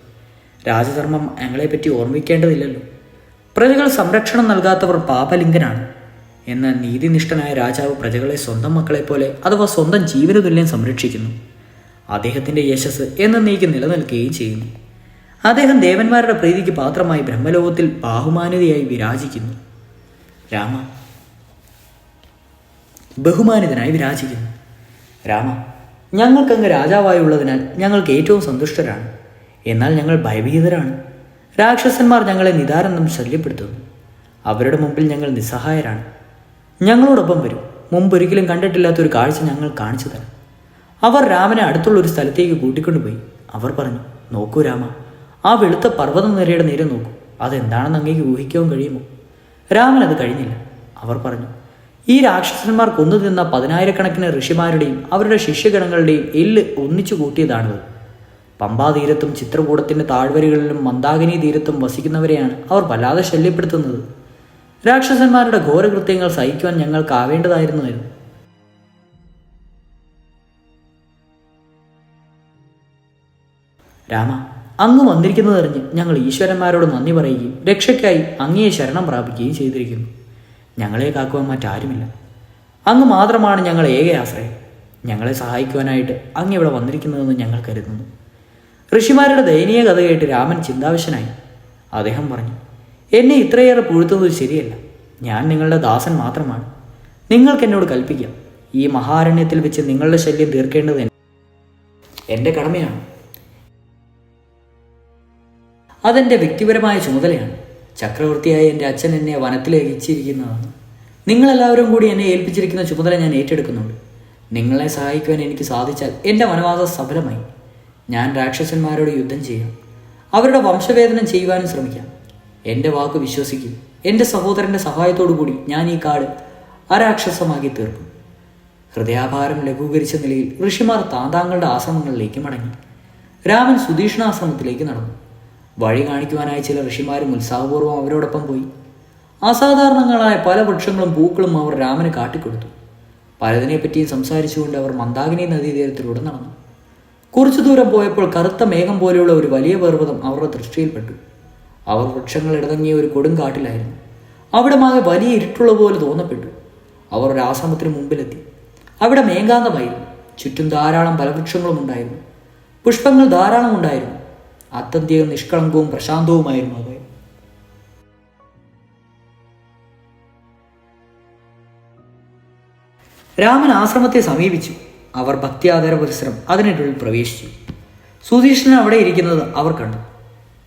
രാജധർമ്മം ഞങ്ങളെപ്പറ്റി ഓർമ്മിക്കേണ്ടതില്ലല്ലോ. പ്രജകൾ സംരക്ഷണം നൽകാത്തവർ പാപലിംഗനാണ്. എന്നാൽ നീതിനിഷ്ഠനായ രാജാവ് പ്രജകളെ സ്വന്തം മക്കളെപ്പോലെ അഥവാ സ്വന്തം ജീവന് തുല്യം സംരക്ഷിക്കുന്നു. അദ്ദേഹത്തിൻ്റെ യശസ് എന്നേക്കും നിലനിൽക്കുകയും ചെയ്യുന്നു. അദ്ദേഹം ദേവന്മാരുടെ പ്രീതിക്ക് പാത്രമായി ബ്രഹ്മലോകത്തിൽ ബാഹുമാനിതയായി വിരാജിക്കുന്നു. രാമ, ബഹുമാനിതനായി വിരാജിക്കുന്നു. രാമ, ഞങ്ങൾക്കങ്ങ് രാജാവായുള്ളതിനാൽ ഞങ്ങൾക്ക് ഏറ്റവും സന്തുഷ്ടരാണ്. എന്നാൽ ഞങ്ങൾ ഭയഭീതരാണ്. രാക്ഷസന്മാർ ഞങ്ങളെ നിദാരന്തം ശല്യപ്പെടുത്തുന്നു. അവരുടെ മുമ്പിൽ ഞങ്ങൾ നിസ്സഹായരാണ്. ഞങ്ങളോടൊപ്പം വരും. മുമ്പൊരിക്കലും കണ്ടിട്ടില്ലാത്തൊരു കാഴ്ച ഞങ്ങൾ കാണിച്ചു തരാം. അവർ രാമനെ അടുത്തുള്ള ഒരു സ്ഥലത്തേക്ക് കൂട്ടിക്കൊണ്ടുപോയി. അവർ പറഞ്ഞു, നോക്കൂ രാമ, ആ വെളുത്ത പർവ്വതനിരയുടെ നേരെ നോക്കൂ. അതെന്താണെന്ന് അങ്ങേക്ക് ഊഹിക്കാൻ കഴിയുമോ? രാമൻ അത് കഴിഞ്ഞില്ല. അവർ പറഞ്ഞു, ഈ രാക്ഷസന്മാർ കൊന്നു തിന്ന 10,000-കണക്കിന് ഋഷിമാരുടെയും അവരുടെ ശിഷ്യഗണങ്ങളുടെയും എല്ല് ഒന്നിച്ചു കൂട്ടിയതാണിത്. പമ്പാതീരത്തും ചിത്രകൂടത്തിൻ്റെ താഴ്വരകളിലും മന്ദാകിനി തീരത്തും വസിക്കുന്നവരെയാണ് അവർ വല്ലാതെ ശല്യപ്പെടുത്തുന്നത്. രാക്ഷസന്മാരുടെ ഘോരകൃത്യങ്ങൾ സഹിക്കുവാൻ ഞങ്ങൾക്കാവേണ്ടതായിരുന്നു. രാമ, അങ്ങ് വന്നിരിക്കുന്നതറിഞ്ഞ് ഞങ്ങൾ ഈശ്വരന്മാരോട് നന്ദി പറയുകയും രക്ഷയ്ക്കായി അങ്ങയെ ശരണം പ്രാപിക്കുകയും ചെയ്തിരിക്കുന്നു. ഞങ്ങളെ കാക്കുവാൻ മറ്റാരുമില്ല. അങ്ങ് മാത്രമാണ് ഞങ്ങൾ ഏക ആശ്രയം. ഞങ്ങളെ സഹായിക്കുവാനായിട്ട് അങ്ങ് ഇവിടെ വന്നിരിക്കുന്നതെന്ന് ഞങ്ങൾ കരുതുന്നു. ഋഷിമാരുടെ ദയനീയ കഥ കേട്ട് രാമൻ ചിന്താവിശനായി. അദ്ദേഹം പറഞ്ഞു, എന്നെ ഇത്രയേറെ പുഴുത്തുന്നത് ശരിയല്ല. ഞാൻ നിങ്ങളുടെ ദാസൻ മാത്രമാണ്. നിങ്ങൾക്ക് എന്നോട് കൽപ്പിക്കാം. ഈ മഹാരണ്യത്തിൽ വെച്ച് നിങ്ങളുടെ ശല്യം തീർക്കേണ്ടത് എൻ്റെ കടമയാണ്. അതെൻ്റെ വ്യക്തിപരമായ ചുമതലയാണ്. ചക്രവർത്തിയായ എൻ്റെ അച്ഛൻ എന്നെ വനത്തിലേക്ക് ഇച്ചിരിക്കുന്നതാണ്. നിങ്ങളെല്ലാവരും കൂടി എന്നെ ഏൽപ്പിച്ചിരിക്കുന്ന ചുമതല ഞാൻ ഏറ്റെടുക്കുന്നുണ്ട്. നിങ്ങളെ സഹായിക്കുവാൻ എനിക്ക് സാധിച്ചാൽ എൻ്റെ വനവാസം സഫലമായി. ഞാൻ രാക്ഷസന്മാരോട് യുദ്ധം ചെയ്യാം, അവരുടെ വംശവേദനം ചെയ്യുവാനും ശ്രമിക്കാം. എൻ്റെ വാക്ക് വിശ്വസിക്കും. എൻ്റെ സഹോദരൻ്റെ സഹായത്തോടു കൂടി ഞാൻ ഈ കാട് അരാക്ഷസമാക്കി തീർക്കും. ഹൃദയാഭാരം ലഘൂകരിച്ച നിലയിൽ ഋഷിമാർ താന്താങ്ങളുടെ ആശ്രമങ്ങളിലേക്ക് മടങ്ങി. രാമൻ സുധീഷ്ണാശ്രമത്തിലേക്ക് നടന്നു. വഴി കാണിക്കുവാനായി ചില ഋഷിമാരും ഉത്സാഹപൂർവ്വം അവരോടൊപ്പം പോയി. അസാധാരണങ്ങളായ പല വൃക്ഷങ്ങളും പൂക്കളും അവർ രാമന് കാട്ടിക്കൊടുത്തു. പലതിനെപ്പറ്റിയും സംസാരിച്ചുകൊണ്ട് അവർ മന്ദാകിനി നദീതീരത്തിലൂടെ നടന്നു. കുറച്ചു ദൂരം പോയപ്പോൾ കറുത്ത മേഘം പോലെയുള്ള ഒരു വലിയ പർവ്വതം അവരുടെ ദൃഷ്ടിയിൽപ്പെട്ടു. അവർ വൃക്ഷങ്ങൾ ഇടതങ്ങിയ ഒരു കൊടുങ്കാട്ടിലായിരുന്നു. അവിടമാകെ വലിയ ഇരുട്ടുള്ള പോലെ തോന്നപ്പെട്ടു. അവർ ഒരു ആശ്രമത്തിന് മുമ്പിലെത്തി. അവിടെ മേഘാന്തമായിരുന്നു. ചുറ്റും ധാരാളം ഫലവൃക്ഷങ്ങളും ഉണ്ടായിരുന്നു. പുഷ്പങ്ങൾ ധാരാളം ഉണ്ടായിരുന്നു. അത്യന്തികം നിഷ്കളങ്കവും പ്രശാന്തവുമായിരുന്നു അത്. രാമൻ ആശ്രമത്തെ സമീപിച്ചു. അവർ ഭക്തിയാദര പുരസ്സരം അതിനുള്ളിൽ പ്രവേശിച്ചു. സുധീഷ്ണൻ അവിടെ ഇരിക്കുന്നത് അവർ കണ്ടു.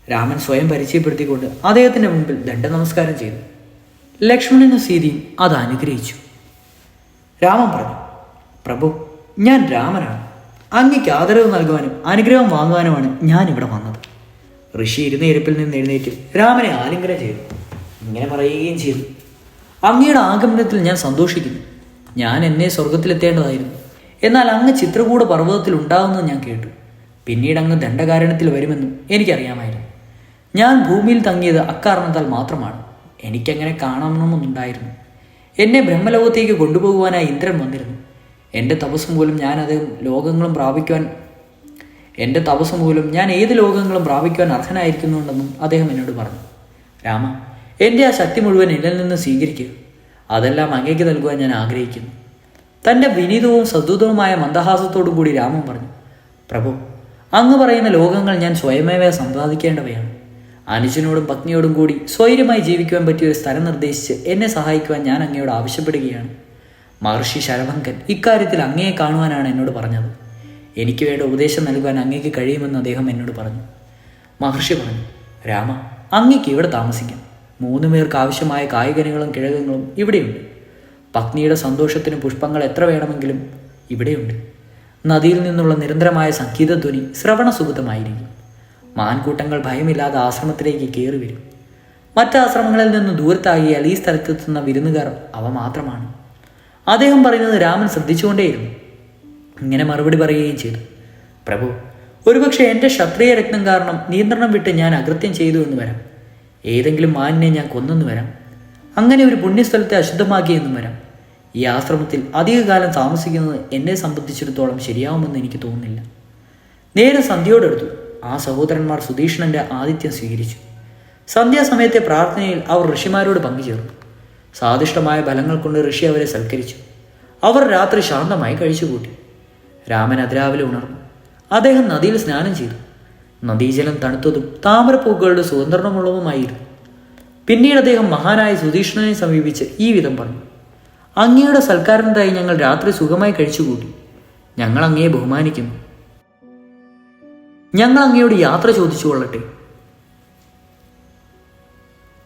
രാമൻ സ്വയം പരിചയപ്പെടുത്തിക്കൊണ്ട് അദ്ദേഹത്തിൻ്റെ മുമ്പിൽ ദണ്ഡനമസ്കാരം ചെയ്തു. ലക്ഷ്മണനും സീതയും അത് അനുഗ്രഹിച്ചു. രാമൻ പറഞ്ഞു, പ്രഭു, ഞാൻ രാമനാണ്. അങ്ങയ്ക്ക് ആദരവ് നൽകുവാനും അനുഗ്രഹം വാങ്ങുവാനുമാണ് ഞാൻ ഇവിടെ വന്നത്. ഋഷി ഇരുന്ന ഇരിപ്പിൽ നിന്ന് എഴുന്നേറ്റ് രാമനെ ആലിംഗനം ചെയ്തു. ഇങ്ങനെ പറയുകയും ചെയ്തു, അങ്ങയുടെ ആഗമനത്തിൽ ഞാൻ സന്തോഷിക്കുന്നു. ഞാൻ എന്നെ സ്വർഗത്തിലെത്തേണ്ടതായിരുന്നു. എന്നാൽ അങ്ങ് ചിത്രകൂട പർവ്വതത്തിൽ ഉണ്ടാകുമെന്ന് ഞാൻ കേട്ടു. പിന്നീട് അങ്ങ് ദണ്ഡകാരണത്തിൽ വരുമെന്നും എനിക്കറിയാമായിരുന്നു. ഞാൻ ഭൂമിയിൽ തങ്ങിയത് അക്കാരണത്താൽ മാത്രമാണ്. എനിക്കങ്ങനെ കാണണമെന്നുണ്ടായിരുന്നു. എന്നെ ബ്രഹ്മലോകത്തേക്ക് കൊണ്ടുപോകുവാനായി ഇന്ദ്രൻ വന്നിരുന്നു. എൻ്റെ തപസ് മൂലം ഞാൻ ഏത് ലോകങ്ങളും പ്രാപിക്കുവാൻ അർഹനായിരിക്കുന്നുണ്ടെന്നും അദ്ദേഹം എന്നോട് പറഞ്ഞു. രാമ, എൻ്റെ ആ ശക്തി മുഴുവൻ എന്നിൽ നിന്ന് സ്വീകരിക്കുക. അതെല്ലാം അങ്ങേക്ക് നൽകുവാൻ ഞാൻ ആഗ്രഹിക്കുന്നു. തൻ്റെ വിനീതവും സദ്ദുതവുമായ മന്ദഹാസത്തോടും കൂടി രാമൻ പറഞ്ഞു, പ്രഭു, അങ്ങ് പറയുന്ന ലോകങ്ങൾ ഞാൻ സ്വയമേവ സമ്പാദിക്കേണ്ടവയാണ്. അനുജനോടും പത്നിയോടും കൂടി സ്വൈര്യമായി ജീവിക്കുവാൻ പറ്റിയ ഒരു സ്ഥലം നിർദ്ദേശിച്ച് എന്നെ സഹായിക്കുവാൻ ഞാൻ അങ്ങയോട് ആവശ്യപ്പെടുകയാണ്. മഹർഷി ശരഭങ്കൻ ഇക്കാര്യത്തിൽ അങ്ങയെ കാണുവാനാണ് എന്നോട് പറഞ്ഞത്. എനിക്ക് വേണ്ട ഉപദേശം നൽകുവാൻ അങ്ങേക്ക് കഴിയുമെന്ന് അദ്ദേഹം എന്നോട് പറഞ്ഞു. മഹർഷി പറഞ്ഞു, രാമ, അങ്ങയ്ക്ക് ഇവിടെ താമസിക്കാം. 3 പേർക്ക് ആവശ്യമായ കായ്കനികളും കിഴങ്ങുകളും ഇവിടെയുണ്ട്. പത്നിയുടെ സന്തോഷത്തിന് പുഷ്പങ്ങൾ എത്ര വേണമെങ്കിലും ഇവിടെയുണ്ട്. നദിയിൽ നിന്നുള്ള നിരന്തരമായ സംഗീതധ്വനി ശ്രവണസുഖതമായിരിക്കും. മാൻകൂട്ടങ്ങൾ ഭയമില്ലാതെ ആശ്രമത്തിലേക്ക് കയറി വരും. മറ്റാശ്രമങ്ങളിൽ നിന്ന് ദൂരത്താകിയാൽ ഈ സ്ഥലത്തെത്തുന്ന വിരുന്നുകാർ അവ മാത്രമാണ്. അദ്ദേഹം പറയുന്നത് രാമൻ ശ്രദ്ധിച്ചുകൊണ്ടേയിരുന്നു. ഇങ്ങനെ മറുപടി പറയുകയും ചെയ്തു, പ്രഭു, ഒരുപക്ഷെ എൻ്റെ ക്ഷത്രിയ രത്നം കാരണം നിയന്ത്രണം വിട്ട് ഞാൻ അകൃത്യം ചെയ്തു എന്ന് വരാം. ഏതെങ്കിലും മാനിനെ ഞാൻ കൊന്നെന്ന് വരാം. അങ്ങനെ ഒരു പുണ്യസ്ഥലത്തെ അശുദ്ധമാക്കിയെന്നും വരാം. ഈ ആശ്രമത്തിൽ അധികകാലം താമസിക്കുന്നത് എന്നെ സംബന്ധിച്ചിടത്തോളം ശരിയാവുമെന്ന് എനിക്ക് തോന്നുന്നില്ല. നേരെ സന്ധ്യയോടെടുത്തു. ആ സഹോദരന്മാർ സുധീഷ്ണന്റെ ആതിഥ്യം സ്വീകരിച്ചു. സന്ധ്യാസമയത്തെ പ്രാർത്ഥനയിൽ അവർ ഋഷിമാരോട് പങ്കുചേർന്നു. സ്വാദിഷ്ടമായ ഫലങ്ങൾ കൊണ്ട് ഋഷി അവരെ സൽക്കരിച്ചു. അവർ രാത്രി ശാന്തമായി കഴിച്ചുകൂട്ടി. രാമൻ അതിരാവിലെ ഉണർന്നു. അദ്ദേഹം നദിയിൽ സ്നാനം ചെയ്തു. നദീജലം തണുത്തതും താമരപ്പൂക്കളുടെ സുഗന്ധമുള്ളതുമായിരുന്നു. പിന്നീട് അദ്ദേഹം മഹാനായ സുധീഷ്ണനെ സമീപിച്ച് ഈ വിധം പറഞ്ഞു, അങ്ങയുടെ സൽക്കാരത്തിനായി ഞങ്ങൾ രാത്രി സുഖമായി കഴിച്ചുകൂട്ടി. ഞങ്ങൾ അങ്ങയെ ബഹുമാനിക്കുന്നു. ഞങ്ങൾ അങ്ങയോട് യാത്ര ചോദിച്ചു കൊള്ളട്ടെ.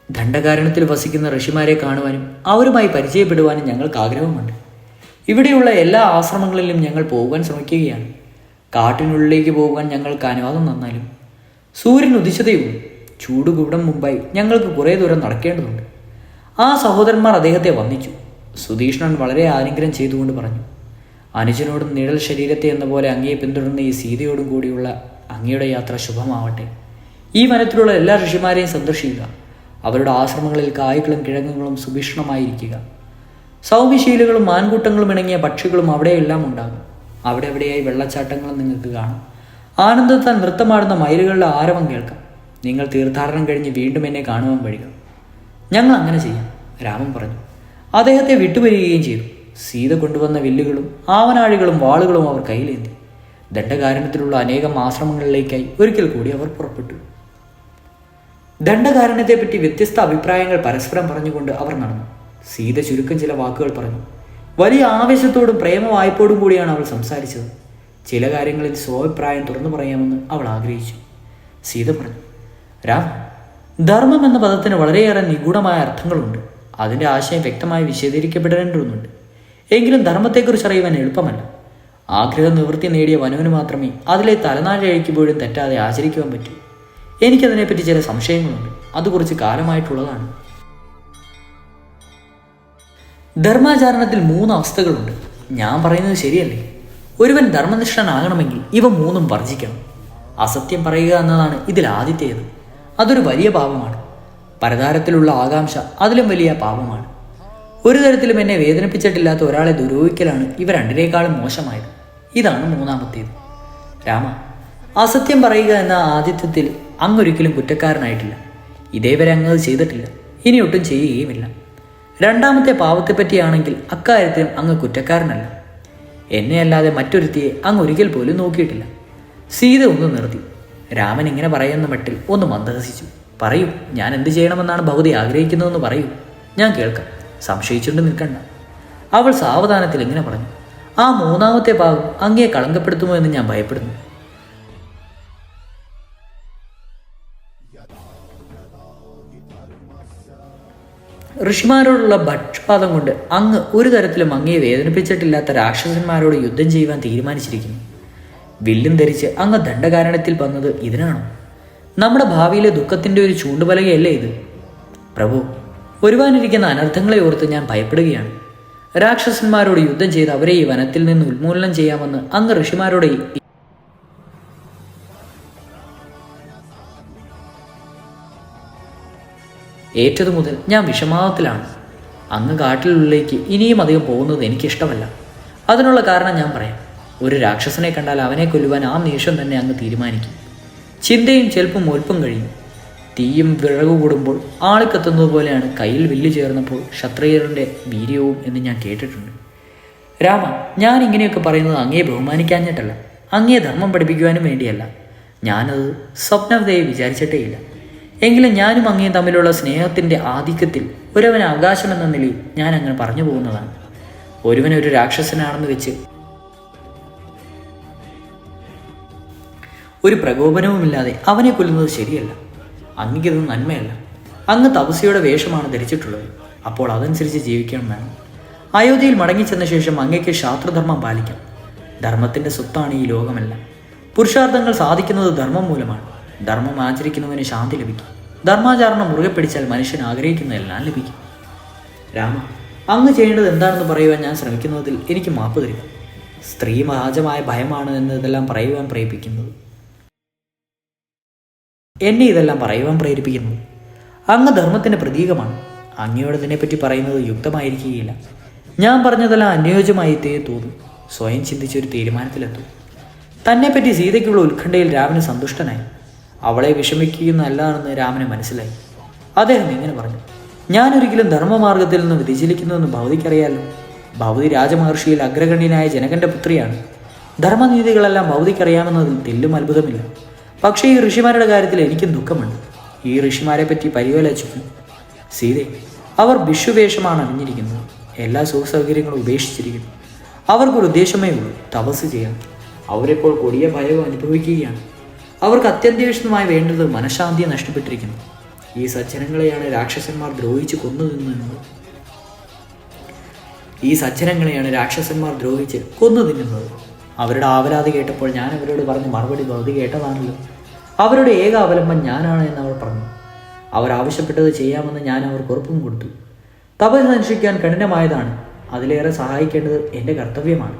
ദണ്ഡകാരണത്തിൽ വസിക്കുന്ന ഋഷിമാരെ കാണുവാനും അവരുമായി പരിചയപ്പെടുവാനും ഞങ്ങൾക്ക് ആഗ്രഹമുണ്ട്. ഇവിടെയുള്ള എല്ലാ ആശ്രമങ്ങളിലും ഞങ്ങൾ പോകുവാൻ ശ്രമിക്കുകയാണ്. കാട്ടിനുള്ളിലേക്ക് പോകുവാൻ ഞങ്ങൾക്ക് അനുവാദം തന്നാലും. സൂര്യൻ ഉദിച്ചതേയുള്ളൂ. ചൂട് കൂടാൻ മുമ്പായി ഞങ്ങൾക്ക് കുറേ ദൂരം നടക്കേണ്ടതുണ്ട്. ആ സഹോദരന്മാർ അദ്ദേഹത്തെ വന്ദിച്ചു. സുധീഷ്ണൻ വളരെ ആലിംഗനം ചെയ്തുകൊണ്ട് പറഞ്ഞു, അനുജനോടും നിഴൽ ശരീരത്തെ എന്ന പോലെ അങ്ങയെ പിന്തുടർന്ന ഈ സീതയോടും കൂടിയുള്ള അങ്ങയുടെ യാത്ര ശുഭമാവട്ടെ. ഈ വനത്തിലുള്ള എല്ലാ ഋഷിമാരെയും സന്ദർശിക്കുക. അവരുടെ ആശ്രമങ്ങളിൽ കായ്കളും കിഴങ്ങുകളും സുഭിക്ഷണമായിരിക്കുക. സൗമ്യശീലുകളും മാൻകൂട്ടങ്ങളും ഇണങ്ങിയ പക്ഷികളും അവിടെയെല്ലാം ഉണ്ടാകും. അവിടെ എവിടെയായി വെള്ളച്ചാട്ടങ്ങളും നിങ്ങൾക്ക് കാണാം. ആനന്ദത്താൽ നൃത്തമാടുന്ന മയിലുകളുടെ ആരവം കേൾക്കാം. നിങ്ങൾ തീർത്ഥാടനം കഴിഞ്ഞ് വീണ്ടും എന്നെ കാണുവാൻ വരിക. ഞങ്ങൾ അങ്ങനെ ചെയ്യാം, രാമൻ പറഞ്ഞു. അദ്ദേഹത്തെ വിട്ടുവരികയും ചെയ്തു. സീത കൊണ്ടുവന്ന വില്ലുകളും ആവനാഴികളും വാളുകളും അവർ കയ്യിലേന്തി. ദണ്ഡകാരണത്തിലുള്ള അനേകം ആശ്രമങ്ങളിലേക്കായി ഒരിക്കൽ കൂടി അവർ പുറപ്പെട്ടു. ദണ്ഡകാരണത്തെപ്പറ്റി വ്യത്യസ്ത അഭിപ്രായങ്ങൾ പരസ്പരം പറഞ്ഞുകൊണ്ട് അവർ നടന്നു. സീത ചുരുക്കം ചില വാക്കുകൾ പറഞ്ഞു. വലിയ ആവേശത്തോടും പ്രേമവായ്പോടും കൂടിയാണ് അവൾ സംസാരിച്ചത്. ചില കാര്യങ്ങളിൽ സ്വാഭിപ്രായം തുറന്നു പറയാമെന്ന് അവൾ ആഗ്രഹിച്ചു. സീത പറഞ്ഞു, രാം, ധർമ്മം എന്ന പദത്തിന് വളരെയേറെ നിഗൂഢമായ അർത്ഥങ്ങളുണ്ട്. അതിൻ്റെ ആശയം വ്യക്തമായി വിശദീകരിക്കപ്പെടേണ്ടതുണ്ട്. എങ്കിലും ധർമ്മത്തെക്കുറിച്ച് അറിയുവാൻ എളുപ്പമല്ല. ആഗ്രഹ നിവൃത്തി നേടിയ വനുവിന് മാത്രമേ അതിലെ തലനാഴഴിക്കുമ്പോഴും തെറ്റാതെ ആചരിക്കുവാൻ പറ്റൂ. എനിക്കതിനെപ്പറ്റി ചില സംശയങ്ങളുണ്ട്. അത് കുറച്ച് കാലമായിട്ടുള്ളതാണ്. ധർമാചാരണത്തിൽ 3 അവസ്ഥകളുണ്ട്. ഞാൻ പറയുന്നത് ശരിയല്ലേ? ഒരുവൻ ധർമ്മനിഷ്ഠനാകണമെങ്കിൽ ഇവ 3ഉം വർജിക്കണം. അസത്യം പറയുക എന്നതാണ് ഇതിൽ ആദ്യത്തേത്. അതൊരു വലിയ പാപമാണ്. പരതാരത്തിലുള്ള ആകാംക്ഷ അതിലും വലിയ പാപമാണ്. ഒരു തരത്തിലും എന്നെ വേദനിപ്പിച്ചിട്ടില്ലാത്ത ഒരാളെ ദുരൂഹിക്കലാണ് ഇവ രണ്ടിനേക്കാളും മോശമായത്. ഇതാണ് 3ാമത്തേത്. രാമ, അസത്യം പറയുക എന്ന ആദിത്യത്തിൽ അങ്ങൊരിക്കലും കുറ്റക്കാരനായിട്ടില്ല. ഇതേവരെ അങ്ങ് അത് ചെയ്തിട്ടില്ല, ഇനി ഒട്ടും ചെയ്യുകയുമില്ല. 2ാമത്തെ പാപത്തെപ്പറ്റിയാണെങ്കിൽ അക്കാര്യത്തിലും അങ്ങ് കുറ്റക്കാരനല്ല. എന്നെ അല്ലാതെ മറ്റൊരുത്തിയെ അങ്ങ് ഒരിക്കൽ പോലും നോക്കിയിട്ടില്ല. സീത ഒന്ന് നിർത്തി. രാമൻ ഇങ്ങനെ പറയുന്ന മട്ടിൽ ഒന്ന് മന്ദഹസിച്ചു. പറയൂ, ഞാൻ എന്ത് ചെയ്യണമെന്നാണ് ഭഗവതി ആഗ്രഹിക്കുന്നതെന്ന് പറയൂ, ഞാൻ കേൾക്കാം. സംശയിച്ചുകൊണ്ട് നിൽക്കണ്ട. അവൾ സാവധാനത്തിൽ ഇങ്ങനെ പറഞ്ഞു. ആ 3ാമത്തെ ഭാഗം അങ്ങയെ കളങ്കപ്പെടുത്തുമോ എന്ന് ഞാൻ ഭയപ്പെടുന്നു. ഋഷിമാരോടുള്ള പക്ഷപാതം കൊണ്ട് അങ്ങ് ഒരു തരത്തിലും അങ്ങയെ വേദനിപ്പിച്ചിട്ടില്ലാത്ത രാക്ഷസന്മാരോട് യുദ്ധം ചെയ്യുവാൻ തീരുമാനിച്ചിരിക്കുന്നു. വില്ലും ധരിച്ച് അങ്ങ് ദണ്ഡകാരണത്തിൽ വന്നത് ഇതിനാണോ? നമ്മുടെ ഭാവിയിലെ ദുഃഖത്തിൻ്റെ ഒരു ചൂണ്ടുപലകയല്ലേ ഇത്? പ്രഭു, വരുവാനിരിക്കുന്ന അനർത്ഥങ്ങളെ ഓർത്ത് ഞാൻ ഭയപ്പെടുകയാണ്. രാക്ഷസന്മാരോട് യുദ്ധം ചെയ്ത് അവരെ ഈ വനത്തിൽ നിന്ന് ഉന്മൂലനം ചെയ്യാമെന്ന് അങ്ങ് ഋഷിമാരോട് ഏറ്റതു മുതൽ ഞാൻ വിഷമാവത്തിലാണ്. അങ്ങ് കാട്ടിലുള്ളിലേക്ക് ഇനിയും അധികം പോകുന്നത് എനിക്കിഷ്ടമല്ല. അതിനുള്ള കാരണം ഞാൻ പറയാം. ഒരു രാക്ഷസനെ കണ്ടാൽ അവനെ കൊല്ലുവാൻ ആ നിമിഷം തന്നെ അങ്ങ് തീരുമാനിക്കും. ചിന്തയും ചെൽപ്പും ഒൽപ്പും കഴിയും. തീയും വിറകു കൂടുമ്പോൾ ആളിക്കത്തുന്നത് പോലെയാണ് കയ്യിൽ വില്ല് ചേർന്നപ്പോൾ ക്ഷത്രിയരുടെ വീര്യവും എന്ന് ഞാൻ കേട്ടിട്ടുണ്ട്. രാമ, ഞാൻ ഇങ്ങനെയൊക്കെ പറയുന്നത് അങ്ങയെ ബഹുമാനിക്കാഞ്ഞിട്ടല്ല, അങ്ങയെ ധർമ്മം പഠിപ്പിക്കുവാനും വേണ്ടിയല്ല. ഞാനത് സ്വപ്നവതയെ വിചാരിച്ചിട്ടേയില്ല. എങ്കിലും ഞാനും അങ്ങയും തമ്മിലുള്ള സ്നേഹത്തിൻ്റെ ആധിക്യത്തിൽ ഒരുവൻ അവകാശമെന്ന നിലയിൽ ഞാൻ അങ്ങനെ പറഞ്ഞു പോകുന്നതാണ്. ഒരുവനൊരു രാക്ഷസനാണെന്ന് വെച്ച് ഒരു പ്രകോപനവുമില്ലാതെ അവനെ കൊല്ലുന്നത് ശരിയല്ല. അങ്ങയ്ക്കത് നന്മയല്ല. അങ്ങ് തപസ്യയുടെ വേഷമാണ് ധരിച്ചിട്ടുള്ളത്. അപ്പോൾ അതനുസരിച്ച് ജീവിക്കണം വേണം. അയോധ്യയിൽ മടങ്ങിച്ചെന്ന ശേഷം അങ്ങയ്ക്ക് ശാസ്ത്രധർമ്മം പാലിക്കാം. ധർമ്മത്തിൻ്റെ സ്വത്താണ് ഈ ലോകമെല്ലാം. പുരുഷാർത്ഥങ്ങൾ സാധിക്കുന്നത് ധർമ്മം മൂലമാണ്. ധർമ്മം ആചരിക്കുന്നവന് ശാന്തി ലഭിക്കും. ധർമാചാരണം മുറുകെ പിടിച്ചാൽ മനുഷ്യൻ ആഗ്രഹിക്കുന്നതെല്ലാം ലഭിക്കും. രാമ, അങ്ങ് ചെയ്യേണ്ടത് എന്താണെന്ന് പറയുവാൻ ഞാൻ ശ്രമിക്കുന്നതിൽ എനിക്ക് മാപ്പ് തരിക. സ്ത്രീ മഹാജമായ ഭയമാണ് എന്ന് ഇതെല്ലാം പറയുവാൻ പ്രേരിപ്പിക്കുന്നത്. എന്നെ ഇതെല്ലാം പറയുവാൻ പ്രേരിപ്പിക്കുന്നത് അങ്ങ് ധർമ്മത്തിൻ്റെ പ്രതീകമാണ്. അങ്ങയോട് ഇതിനെപ്പറ്റി പറയുന്നത് യുക്തമായിരിക്കുകയില്ല. ഞാൻ പറഞ്ഞതെല്ലാം അനുയോജ്യമായി തോന്നും. സ്വയം ചിന്തിച്ചൊരു തീരുമാനത്തിലെത്തും. തന്നെപ്പറ്റി സീതയ്ക്കുള്ള ഉത്കണ്ഠയിൽ രാമന് സന്തുഷ്ടനായി. അവളെ വിഷമിക്കുന്നതല്ലാണെന്ന് രാമന് മനസ്സിലായി. അദ്ദേഹം ഇങ്ങനെ പറഞ്ഞു. ഞാനൊരിക്കലും ധർമ്മമാർഗത്തിൽ നിന്ന് വ്യതിചലിക്കുന്നതെന്ന് ഭൗതിക്കറിയാലോ. ഭൗതി രാജമഹർഷിയിൽ അഗ്രഗണ്യനായ ജനകന്റെ പുത്രിയാണ്. ധർമ്മനീതികളെല്ലാം ഭൗതിക്കറിയാമെന്നതിൽ തെല്ലും അത്ഭുതമില്ല. പക്ഷേ ഈ ഋഷിമാരുടെ കാര്യത്തിൽ എനിക്കും ദുഃഖമുണ്ട്. ഈ ഋഷിമാരെ പറ്റി പരിപാലിച്ചു. സീതെ, അവർ വിഷുവേഷമാണ് അണിഞ്ഞിരിക്കുന്നത്. എല്ലാ സുഖസൗകര്യങ്ങളും ഉപേക്ഷിച്ചിരിക്കുന്നു. അവർക്കൊരു ഉദ്ദേശമേ ഉള്ളൂ, തപസ് ചെയ്യാൻ. അവരെപ്പോൾ കൊടിയ ഭയവും അനുഭവിക്കുകയാണ്. അവർക്ക് അത്യന്താപേക്ഷിതമായി വേണ്ടത് മനഃശാന്തിയെ നഷ്ടപ്പെട്ടിരിക്കുന്നു. ഈ സജ്ജനങ്ങളെയാണ് രാക്ഷസന്മാർ ദ്രോഹിച്ച് കൊന്നു തിന്നുന്നത്. അവരുടെ ആവലാതി കേട്ടപ്പോൾ ഞാൻ അവരോട് പറഞ്ഞ മറുപടി ഭൗതി കേട്ടതാണല്ലോ. അവരുടെ ഏക അവലംബം ഞാനാണ് എന്ന് അവർ പറഞ്ഞു. അവർ ആവശ്യപ്പെട്ടത് ചെയ്യാമെന്ന് ഞാൻ അവർക്ക് ഉറപ്പും കൊടുത്തു. തപസ് അനുഷ്ഠിക്കാൻ കഠിനമായതാണ്. അതിലേറെ സഹായിക്കേണ്ടത് എൻ്റെ കർത്തവ്യമാണ്.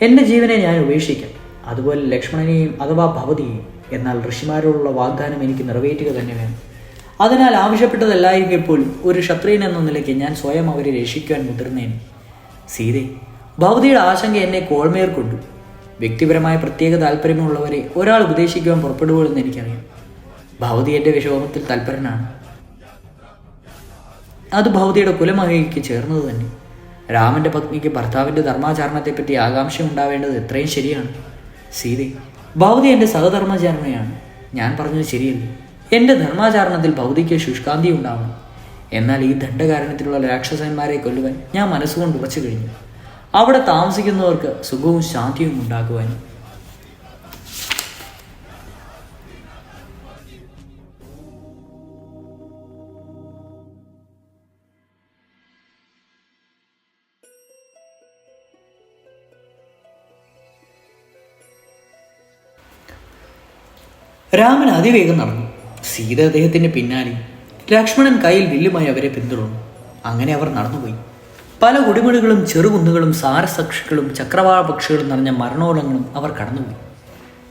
എൻ്റെ ജീവനെ ഞാൻ ഉപേക്ഷിക്കാം, അതുപോലെ ലക്ഷ്മണനെയും അഥവാ ഭവതിയെയും. എന്നാൽ ഋഷിമാരോടുള്ള വാഗ്ദാനം എനിക്ക് നിറവേറ്റുക തന്നെ വേണം. അതിനാൽ ആവശ്യപ്പെട്ടതല്ലായെങ്കിൽ പോലും ഒരു ക്ഷത്രിയൻ എന്ന നിലയ്ക്ക് ഞാൻ സ്വയം അവരെ രക്ഷിക്കുവാൻ മുതിർന്നേനെ. സീതെ, ഭവതിയുടെ ആശങ്ക എന്നെ കോൾമേർ കൊണ്ടു. വ്യക്തിപരമായ പ്രത്യേക താല്പര്യമുള്ളവരെ ഒരാൾ ഉപദേശിക്കുവാൻ പുറപ്പെടുകയെന്ന് എനിക്കറിയാം. ഭവതി എൻ്റെ വിഷോമത്തിൽ തൽപരനാണ്. അത് ഭവതിയുടെ കുലമഹിക്ക് ചേർന്നത് തന്നെ. രാമൻ്റെ പത്നിക്ക് ഭർത്താവിൻ്റെ ധർമാചരണത്തെപ്പറ്റി ആകാംക്ഷ ഉണ്ടാവേണ്ടത് എത്രയും ശരിയാണ്. സീതെ, ഭവതി എൻ്റെ സഹധർമാചരണയാണ്. ഞാൻ പറഞ്ഞത് ശരിയല്ലേ? എൻ്റെ ധർമാചരണത്തിൽ ഭൗതിക്ക് ശുഷ്കാന്തി ഉണ്ടാവണം. എന്നാൽ ഈ ദണ്ഡകാരണത്തിലുള്ള രാക്ഷസന്മാരെ കൊല്ലുവാൻ ഞാൻ മനസ്സുകൊണ്ട് ഉറച്ചു കഴിഞ്ഞു. അവിടെ താമസിക്കുന്നവർക്ക് സുഖവും ശാന്തിയും ഉണ്ടാക്കുവാനും. രാമൻ അതിവേഗം നടന്നു. സീത അദ്ദേഹത്തിന്റെ പിന്നാലെ, ലക്ഷ്മണൻ കയ്യിൽ വില്ലുമായി അവരെ പിന്തുടർന്നു. അങ്ങനെ അവർ നടന്നുപോയി. പല കുടിമുടികളും ചെറുകുന്നുകളും സാരസക്ഷികളും ചക്രവാള പക്ഷികളും നിറഞ്ഞ മരണോളങ്ങളും അവർ കടന്നുപോയി.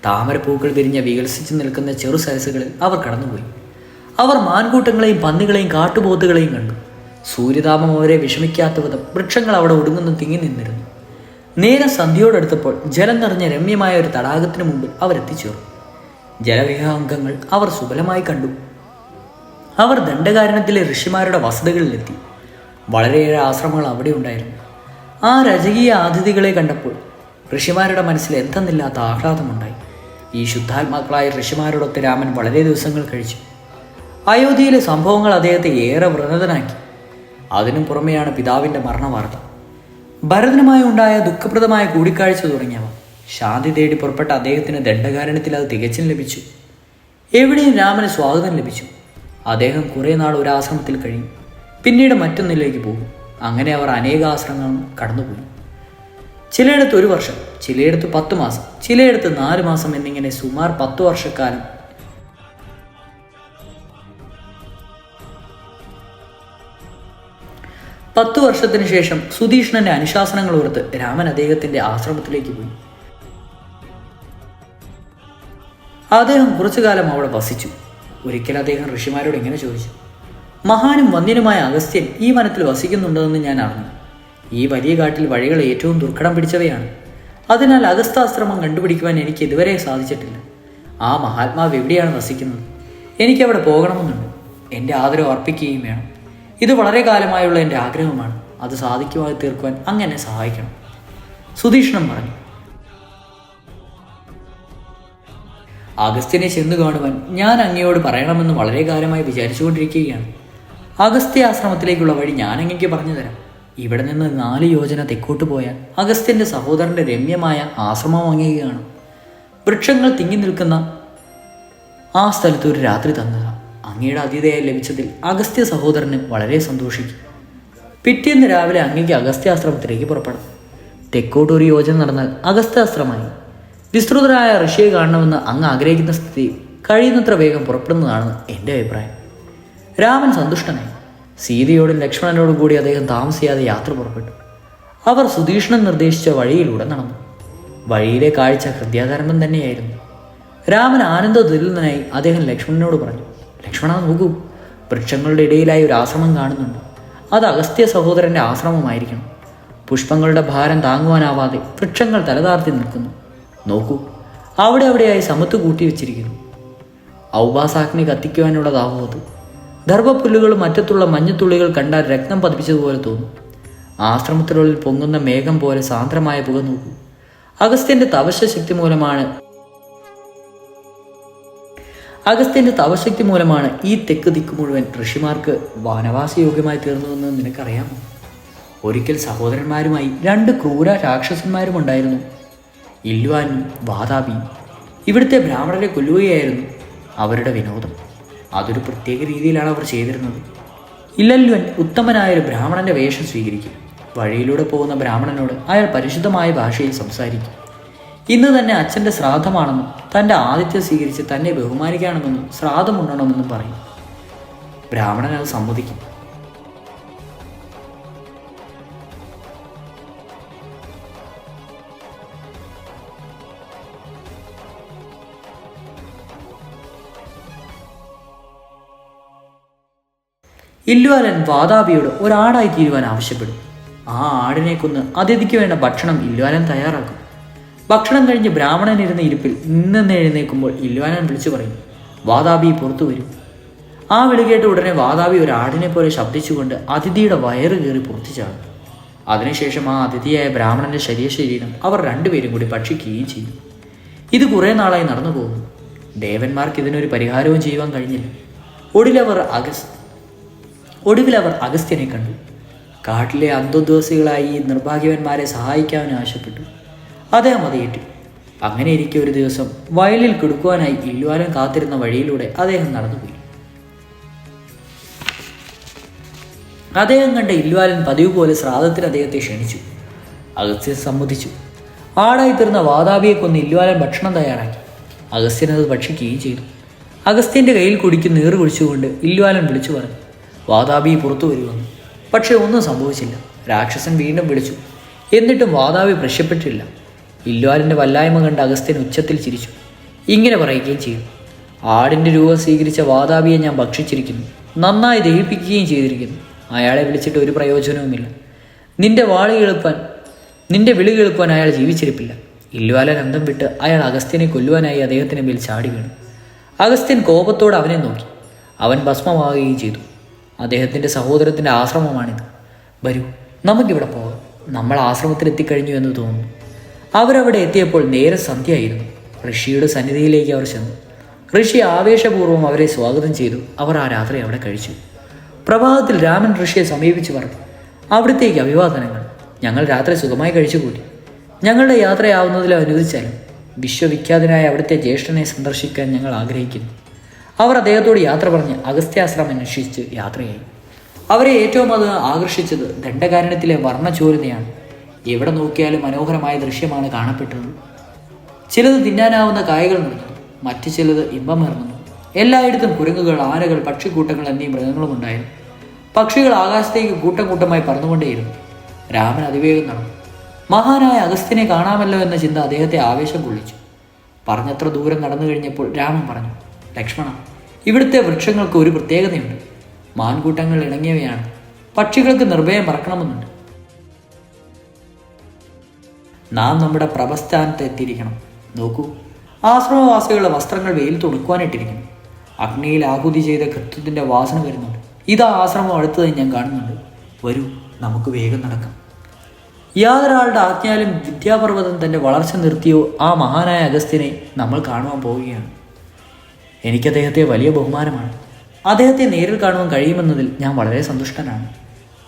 താമരപ്പൂക്കൾ വിരിഞ്ഞ വികസിച്ചു നിൽക്കുന്ന ചെറു സരസുകളിൽ അവർ കടന്നുപോയി. അവർ മാൻകൂട്ടങ്ങളെയും പന്നികളെയും കാട്ടുപോത്തുകളെയും കണ്ടു. സൂര്യതാപം അവരെ വിഷമിക്കാത്ത വിധം വൃക്ഷങ്ങൾ അവിടെ ഒടുങ്ങുന്നു തിങ്ങി നിന്നിരുന്നു. നേരം സന്ധ്യയോടടുത്തപ്പോൾ ജലം നിറഞ്ഞ രമ്യമായ ഒരു തടാകത്തിന് മുമ്പിൽ അവരെത്തിച്ചേർന്നു. ജലവിഹാംഗങ്ങൾ അവർ സുബലമായി കണ്ടു. അവർ ദണ്ഡകാരണത്തിലെ ഋഷിമാരുടെ വസതികളിലെത്തി. വളരെയേറെ ആശ്രമങ്ങൾ അവിടെ ഉണ്ടായിരുന്നു. ആ രജകീയ അതിഥികളെ കണ്ടപ്പോൾ ഋഷിമാരുടെ മനസ്സിൽ എന്തെന്നില്ലാത്ത ആഹ്ലാദമുണ്ടായി. ഈ ശുദ്ധാത്മാക്കളായ ഋഷിമാരോടൊത്ത് രാമൻ വളരെ ദിവസങ്ങൾ കഴിച്ചു. അയോധ്യയിലെ സംഭവങ്ങൾ അദ്ദേഹത്തെ ഏറെ വ്രണതനാക്കി. അതിനു പുറമെയാണ് പിതാവിൻ്റെ മരണവാർത്ത, ഭരതനുമായി ഉണ്ടായ ദുഃഖപ്രദമായ കൂടിക്കാഴ്ച തുടങ്ങിയവ. ശാന്തി തേടി പുറപ്പെട്ട അദ്ദേഹത്തിന് ദണ്ഡകാരണത്തിൽ അത് തികച്ചും ലഭിച്ചു. എവിടെയും രാമന് സ്വാഗതം ലഭിച്ചു. അദ്ദേഹം കുറേ നാൾ ഒരു ആശ്രമത്തിൽ കഴിയും, പിന്നീട് മറ്റൊന്നിലേക്ക് പോകും. അങ്ങനെ അവർ അനേക ആശ്രമങ്ങളും കടന്നുപോയി. ചിലയിടത്ത് 1 വർഷം, ചിലയിടത്ത് 10 മാസം, ചിലയിടത്ത് 4 മാസം എന്നിങ്ങനെ സുമാർ 10 വർഷക്കാലം. 10 വർഷത്തിന് ശേഷം സുധീഷ്ണന്റെ അനുശാസനങ്ങൾ ഓർത്ത് രാമൻ അദ്ദേഹത്തിന്റെ ആശ്രമത്തിലേക്ക് പോയി. അദ്ദേഹം കുറച്ചു കാലം അവിടെ വസിച്ചു. ഒരിക്കൽ അദ്ദേഹം ഋഷിമാരോട് ഇങ്ങനെ ചോദിച്ചു: മഹാനും വന്യനുമായ അഗസ്ത്യൻ ഈ വനത്തിൽ വസിക്കുന്നുണ്ടെന്ന് ഞാൻ അറിഞ്ഞു. ഈ വലിയ കാട്ടിൽ വഴികൾ ഏറ്റവും ദുർഘടം പിടിച്ചവയാണ്. അതിനാൽ അഗസ്ത്യാശ്രമം കണ്ടുപിടിക്കുവാൻ എനിക്ക് ഇതുവരെ സാധിച്ചിട്ടില്ല. ആ മഹാത്മാവ് എവിടെയാണ് വസിക്കുന്നത്? എനിക്കവിടെ പോകണമെന്നുണ്ട്. എൻ്റെ ആദരവ് അർപ്പിക്കുകയും വേണം. ഇത് വളരെ കാലമായുള്ള എൻ്റെ ആഗ്രഹമാണ്. അത് സാധിക്കുമായി തീർക്കുവാൻ അങ്ങ് എന്നെ സഹായിക്കണം. സുധീഷ്ണൻ പറഞ്ഞു. അഗസ്ത്യനെ ചെന്ന് കാണുവാൻ ഞാൻ അങ്ങയോട് പറയണമെന്ന് വളരെ കാലമായി വിചാരിച്ചുകൊണ്ടിരിക്കുകയാണ്. അഗസ്ത്യ ആശ്രമത്തിലേക്കുള്ള വഴി ഞാൻ അങ്ങയ്ക്ക് പറഞ്ഞു തരാം. ഇവിടെ നിന്ന് 4 യോജന തെക്കോട്ട് പോയാൽ അഗസ്ത്യൻ്റെ സഹോദരൻ്റെ രമ്യമായ ആശ്രമം അങ്ങുകയാണ്. വൃക്ഷങ്ങൾ തിങ്ങി നിൽക്കുന്ന ആ സ്ഥലത്ത് ഒരു രാത്രി തങ്ങുക. അങ്ങയുടെ അതിഥിയായി ലഭിച്ചതിൽ അഗസ്ത്യ സഹോദരന് വളരെ സന്തോഷിക്കും. പിറ്റേന്ന് രാവിലെ അങ്ങയ്ക്ക് അഗസ്ത്യാശ്രമത്തിലേക്ക് പുറപ്പെടാം. തെക്കോട്ട് 1 യോജന നടന്നാൽ അഗസ്ത്യാശ്രമമായി. വിസ്തൃതരായ ഋഷിയെ കാണണമെന്ന് അങ്ങ് ആഗ്രഹിക്കുന്ന സ്ഥിതി കഴിയുന്നത്ര വേഗം പുറപ്പെടുന്നതാണ് എൻ്റെ അഭിപ്രായം. രാമൻ സന്തുഷ്ടനായി. സീതയോടും ലക്ഷ്മണനോടും കൂടി അദ്ദേഹം താമസിയാതെ യാത്ര പുറപ്പെട്ടു. അവർ സുധീഷ്ണൻ നിർദ്ദേശിച്ച വഴിയിലൂടെ നടന്നു. വഴിയിലെ കാഴ്ച ഹൃദയാതരംഭം തന്നെയായിരുന്നു. രാമൻ ആനന്ദദുരിതനായി അദ്ദേഹം ലക്ഷ്മണനോട് പറഞ്ഞു: ലക്ഷ്മണ, നോക്കൂ, വൃക്ഷങ്ങളുടെ ഇടയിലായി ഒരു ആശ്രമം കാണുന്നുണ്ട്. അത് അഗസ്ത്യ സഹോദരൻ്റെ ആശ്രമമായിരിക്കണം. പുഷ്പങ്ങളുടെ ഭാരം താങ്ങുവാനാവാതെ വൃക്ഷങ്ങൾ തലതാർത്തി നിൽക്കുന്നു. നോക്കൂ, അവിടെയായി സമത്ത് കൂട്ടി വെച്ചിരിക്കുന്നു. ഔപാസാഗ്നി കത്തിക്കുവാനുള്ളതാവോ അത്? ദർഭപ്പുല്ലുകളും മറ്റത്തുള്ള മഞ്ഞത്തുള്ളികൾ കണ്ടാൽ രക്തം പതിപ്പിച്ചതുപോലെ തോന്നും. ആശ്രമത്തിനുള്ളിൽ പൊങ്ങുന്ന മേഘം പോലെ സാന്ദ്രമായ പുക നോക്കൂ. അഗസ്ത്യന്റെ തപശക്തി മൂലമാണ് ഈ തെക്ക് ദിക്ക് മുഴുവൻ ഋഷിമാർക്ക് വനവാസയോഗ്യമായി തീർന്നതെന്ന് നിനക്കറിയാമോ? ഒരിക്കൽ സഹോദരന്മാരുമായി 2 ക്രൂര രാക്ഷസന്മാരും ഉണ്ടായിരുന്നു, ഇല്വാനും വാതാപിയും. ഇവിടുത്തെ ബ്രാഹ്മണരെ കൊല്ലുകയായിരുന്നു അവരുടെ വിനോദം. അതൊരു പ്രത്യേക രീതിയിലാണ് അവർ ചെയ്തിരുന്നത്. ഇല്ലല്വൻ ഉത്തമനായൊരു ബ്രാഹ്മണന്റെ വേഷം സ്വീകരിക്കും. വഴിയിലൂടെ പോകുന്ന ബ്രാഹ്മണനോട് അയാൾ പരിശുദ്ധമായ ഭാഷയിൽ സംസാരിക്കും. ഇന്ന് തന്നെ അച്ഛൻ്റെ ശ്രാദ്ധമാണെന്നും തൻ്റെ ആതിഥ്യം സ്വീകരിച്ച് തന്നെ ബഹുമാനിക്കണമെന്നും ശ്രാദ്ധമുണ്ണണമെന്നും പറയും. ബ്രാഹ്മണൻ അത് സമ്മതിക്കും. ഇല്വാലൻ വാതാപിയോട് ഒരാടായി തീരുവാൻ ആവശ്യപ്പെടും. ആ ആടിനെ കൊന്ന് അതിഥിക്ക് വേണ്ട ഭക്ഷണം ഇല്വാലൻ തയ്യാറാക്കും. ഭക്ഷണം കഴിഞ്ഞ് ബ്രാഹ്മണൻ ഇരുന്ന ഇരിപ്പിൽ നിന്ന് എഴുന്നേൽക്കുമ്പോൾ ഇല്വാലൻ വിളിച്ചു പറയും: വാതാപി പുറത്തു വരും. ആ വിളി കേട്ട ഉടനെ വാതാപി ഒരു ആടിനെ പോലെ ശബ്ദിച്ചുകൊണ്ട് അതിഥിയുടെ വയറ് കയറി പുറത്തു ചാടും. അതിനുശേഷം ആ അതിഥിയായ ബ്രാഹ്മണന്റെ ശരീരം അവർ 2 പേരും കൂടി ഭക്ഷിക്കുകയും ചെയ്യും. ഇത് കുറേ നാളായി നടന്നു പോകുന്നു. ദേവന്മാർക്ക് ഇതിനൊരു പരിഹാരവും ചെയ്യുവാൻ കഴിഞ്ഞില്ല. ഒടുവിൽ അവർ അഗസ്ത്യനെ കണ്ടു. കാട്ടിലെ അന്ധോദ്വാസികളായി ഈ നിർഭാഗ്യവന്മാരെ സഹായിക്കാൻ ആവശ്യപ്പെട്ടു. അദ്ദേഹം അത് ഏറ്റു. അങ്ങനെ ഇരിക്കെ ഒരു ദിവസം വയലിൽ കൊടുക്കുവാനായി ഇല്വാലൻ കാത്തിരുന്ന വഴിയിലൂടെ അദ്ദേഹം നടന്നുപോയി. അദ്ദേഹം കണ്ട ഇല്വാലൻ പതിവ് പോലെ ശ്രാദ്ധത്തിന് അദ്ദേഹത്തെ ക്ഷണിച്ചു. അഗസ്ത്യൻ സമ്മതിച്ചു. ആടായി തീർന്ന വാതാപിയെ കൊന്ന് ഇല്വാലൻ ഭക്ഷണം തയ്യാറാക്കി. അഗസ്ത്യൻ അത് ഭക്ഷിക്കുകയും ചെയ്തു. അഗസ്ത്യൻ്റെ കയ്യിൽ കുടിക്ക് നീറ് കുടിച്ചുകൊണ്ട് ഇല്വാലൻ വിളിച്ചു പറഞ്ഞു, വാതാപി പുറത്തു വരുമെന്ന്. പക്ഷേ ഒന്നും സംഭവിച്ചില്ല. രാക്ഷസൻ വീണ്ടും വിളിച്ചു. എന്നിട്ടും വാതാപി പ്രശ്യപ്പെട്ടില്ല. ഇല്വാലിൻ്റെ വല്ലായ്മ കണ്ട് അഗസ്ത്യൻ ഉച്ചത്തിൽ ചിരിച്ചു. ഇങ്ങനെ പറയുകയും ചെയ്തു, ആടിൻ്റെ രൂപം സ്വീകരിച്ച വാതാപിയെ ഞാൻ ഭക്ഷിച്ചിരിക്കുന്നു, നന്നായി ദഹിപ്പിക്കുകയും ചെയ്തിരിക്കുന്നു. അയാളെ വിളിച്ചിട്ട് ഒരു പ്രയോജനവുമില്ല. നിന്റെ വിളി കേൾക്കുവാൻ അയാൾ ജീവിച്ചിരിപ്പില്ല. ഇല്വാലൻ അന്തം വിട്ട് അയാൾ അഗസ്ത്യനെ കൊല്ലുവാനായി അദ്ദേഹത്തിന് മേൽ ചാടി വീണു. അഗസ്ത്യൻ കോപത്തോടെ അവനെ നോക്കി. അവൻ ഭസ്മമാവുകയും ചെയ്തു. അദ്ദേഹത്തിൻ്റെ സഹോദരത്തിൻ്റെ ആശ്രമമാണിത്. വരൂ, നമുക്കിവിടെ പോകാം. നമ്മൾ ആശ്രമത്തിലെത്തിക്കഴിഞ്ഞു എന്ന് തോന്നുന്നു. അവരവിടെ എത്തിയപ്പോൾ നേരെ സന്ധ്യയായിരുന്നു. ഋഷിയുടെ സന്നിധിയിലേക്ക് അവർ ചെന്നു. ഋഷി ആവേശപൂർവ്വം അവരെ സ്വാഗതം ചെയ്തു. അവർ ആ രാത്രി അവിടെ കഴിച്ചു. പ്രഭാതത്തിൽ രാമൻ ഋഷിയെ സമീപിച്ച് പറഞ്ഞു, അവിടത്തേക്ക് അഭിവാദനങ്ങൾ. ഞങ്ങൾ രാത്രി സുഖമായി കഴിച്ചുകൂട്ടി. ഞങ്ങളുടെ യാത്രയാവുന്നതിൽ അനുവദിച്ചാലും വിശ്വവിഖ്യാതനായ അവിടുത്തെ ജ്യേഷ്ഠനെ സന്ദർശിക്കാൻ ഞങ്ങൾ ആഗ്രഹിക്കുന്നു. അവർ അദ്ദേഹത്തോട് യാത്ര പറഞ്ഞ് അഗസ്ത്യാശ്രമം അന്വേഷിച്ച് യാത്രയായി. അവരെ ഏറ്റവും അത് ആകർഷിച്ചത് ദണ്ഡകാരണ്യത്തിലെ വർണ്ണചോരുതയാണ്. എവിടെ നോക്കിയാലും മനോഹരമായ ദൃശ്യമാണ് കാണപ്പെട്ടത്. ചിലത് തിന്നാനാവുന്ന കായകൾ നിറഞ്ഞു, മറ്റു ചിലത് ഇമ്പമേർന്നു. എല്ലായിടത്തും കുരങ്ങുകൾ, ആനകൾ, പക്ഷിക്കൂട്ടങ്ങൾ എന്നീ മൃഗങ്ങളും ഉണ്ടായിരുന്നു. പക്ഷികൾ ആകാശത്തേക്ക് കൂട്ടം കൂട്ടമായി പറന്നുകൊണ്ടേയിരുന്നു. രാമൻ അതിവേഗം നടന്നു. മഹാനായ അഗസ്ത്യനെ കാണാമല്ലോ എന്ന ചിന്ത അദ്ദേഹത്തെ ആവേശം കൊള്ളിച്ചു. പറഞ്ഞത്ര ദൂരം നടന്നു കഴിഞ്ഞപ്പോൾ രാമൻ പറഞ്ഞു, ലക്ഷ്മണ, ഇവിടുത്തെ വൃക്ഷങ്ങൾക്ക് ഒരു പ്രത്യേകതയുണ്ട്. മാൻകൂട്ടങ്ങൾ ഇണങ്ങിയവയാണ്. പക്ഷികൾക്ക് നിർഭയം പറക്കണമെന്നുണ്ട്. നാം നമ്മുടെ പ്രഭസ്ഥാനത്ത് എത്തിയിരിക്കണം. നോക്കൂ, ആശ്രമവാസികളുടെ വസ്ത്രങ്ങൾ വെയിൽ തുണുക്കുവാനിട്ടിരിക്കുന്നു. അഗ്നിയിൽ ആഹുതി ചെയ്ത കൃത്യത്തിൻ്റെ വാസന വരുന്നുണ്ട്. ഇതാ ആശ്രമം അടുത്തതായി ഞാൻ കാണുന്നുണ്ട്. വരൂ, നമുക്ക് വേഗം നടക്കാം. യാതൊരാളുടെ ആജ്ഞാലും വിദ്യാപർവ്വതം തൻ്റെ വളർച്ച നിർത്തിയോ ആ മഹാനായ അഗസ്ത്യനെ നമ്മൾ കാണുവാൻ പോവുകയാണ്. എനിക്ക് അദ്ദേഹത്തെ വലിയ ബഹുമാനമാണ്. അദ്ദേഹത്തെ നേരിൽ കാണുവാൻ കഴിയുമെന്നതിൽ ഞാൻ വളരെ സന്തുഷ്ടനാണ്.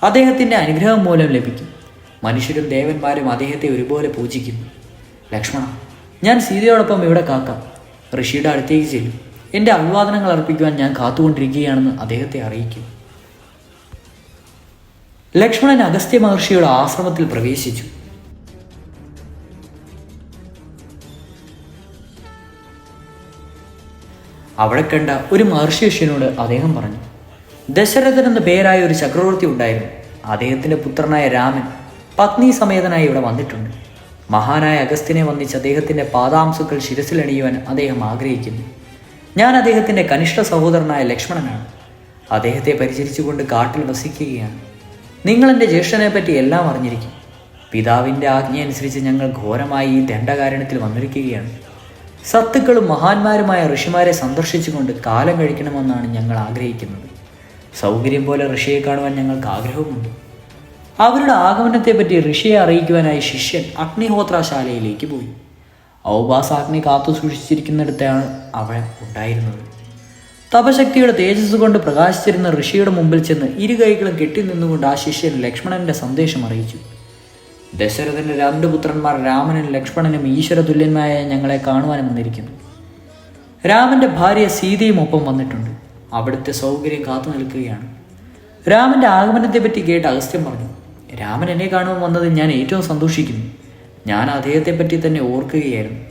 അദ്ദേഹത്തിൻ്റെ അനുഗ്രഹം മൂലം ലഭിക്കും. മനുഷ്യരും ദേവന്മാരും അദ്ദേഹത്തെ ഒരുപോലെ പൂജിക്കുന്നു. ലക്ഷ്മണ, ഞാൻ സീതയോടൊപ്പം ഇവിടെ കാക്കാം. ഋഷിയുടെ അടുത്തേക്ക് ചെല്ലും. എൻ്റെ അഭിവാദനങ്ങൾ അർപ്പിക്കുവാൻ ഞാൻ കാത്തുകൊണ്ടിരിക്കുകയാണെന്ന് അദ്ദേഹത്തെ അറിയിക്കും. ലക്ഷ്മണൻ അഗസ്ത്യ മഹർഷിയുടെ ആശ്രമത്തിൽ പ്രവേശിച്ചു. അവിടെ കണ്ട ഒരു മഹർഷി ശിഷ്യനോട് അദ്ദേഹം പറഞ്ഞു, ദശരഥൻ എന്ന പേരായ ഒരു ചക്രവർത്തി ഉണ്ടായിരുന്നു. അദ്ദേഹത്തിൻ്റെ പുത്രനായ രാമൻ പത്നി സമേതനായി ഇവിടെ വന്നിട്ടുണ്ട്. മഹാനായ അഗസ്ത്യനെ വന്നിച്ച് അദ്ദേഹത്തിൻ്റെ പാദാംശുക്കൾ ശിരസിലണിയുവാൻ അദ്ദേഹം ആഗ്രഹിക്കുന്നു. ഞാൻ അദ്ദേഹത്തിൻ്റെ കനിഷ്ഠ സഹോദരനായ ലക്ഷ്മണനാണ്. അദ്ദേഹത്തെ പരിചരിച്ചുകൊണ്ട് കാട്ടിൽ വസിക്കുകയാണ്. നിങ്ങൾ എൻ്റെ ജ്യേഷ്ഠനെപ്പറ്റി എല്ലാം അറിഞ്ഞിരിക്കും. പിതാവിൻ്റെ ആജ്ഞയനുസരിച്ച് ഞങ്ങൾ ഘോരമായി ഈ ദണ്ഡകാരണത്തിൽ വന്നിരിക്കുകയാണ്. സത്തുക്കളും മഹാന്മാരുമായ ഋഷിമാരെ സന്ദർശിച്ചുകൊണ്ട് കാലം കഴിക്കണമെന്നാണ് ഞങ്ങൾ ആഗ്രഹിക്കുന്നത്. സൗകര്യം പോലെ ഋഷിയെ കാണുവാൻ ഞങ്ങൾക്ക് ആഗ്രഹവുമുണ്ട്. അവരുടെ ആഗമനത്തെപ്പറ്റി ഋഷിയെ അറിയിക്കുവാനായി ശിഷ്യൻ അഗ്നിഹോത്രശാലയിലേക്ക് പോയി. ഔപാസാഗ്നി കാത്തു സൂക്ഷിച്ചിരിക്കുന്നിടത്താണ് അവ ഉണ്ടായിരുന്നത്. തപശക്തിയുടെ തേജസ് കൊണ്ട് പ്രകാശിച്ചിരുന്ന ഋഷിയുടെ മുമ്പിൽ ചെന്ന് ഇരു കൈകളും കെട്ടി നിന്നുകൊണ്ട് ആ ശിഷ്യൻ ലക്ഷ്മണന്റെ സന്ദേശം അറിയിച്ചു. ദശരഥന്റെ 2 പുത്രന്മാർ രാമനും ലക്ഷ്മണനും ഈശ്വരതുല്യന്മാരായ ഞങ്ങളെ കാണുവാനും വന്നിരിക്കുന്നു. രാമന്റെ ഭാര്യ സീതയും ഒപ്പം വന്നിട്ടുണ്ട്. അവിടുത്തെ സൗകര്യം കാത്തു നിൽക്കുകയാണ്. രാമന്റെ ആഗമനത്തെപ്പറ്റി കേട്ട് അഗസ്ത്യൻ പറഞ്ഞു, രാമൻ എന്നെ കാണുവാൻ വന്നതിൽ ഞാൻ ഏറ്റവും സന്തോഷിക്കുന്നു. ഞാൻ അദ്ദേഹത്തെപ്പറ്റി തന്നെ ഓർക്കുകയായിരുന്നു.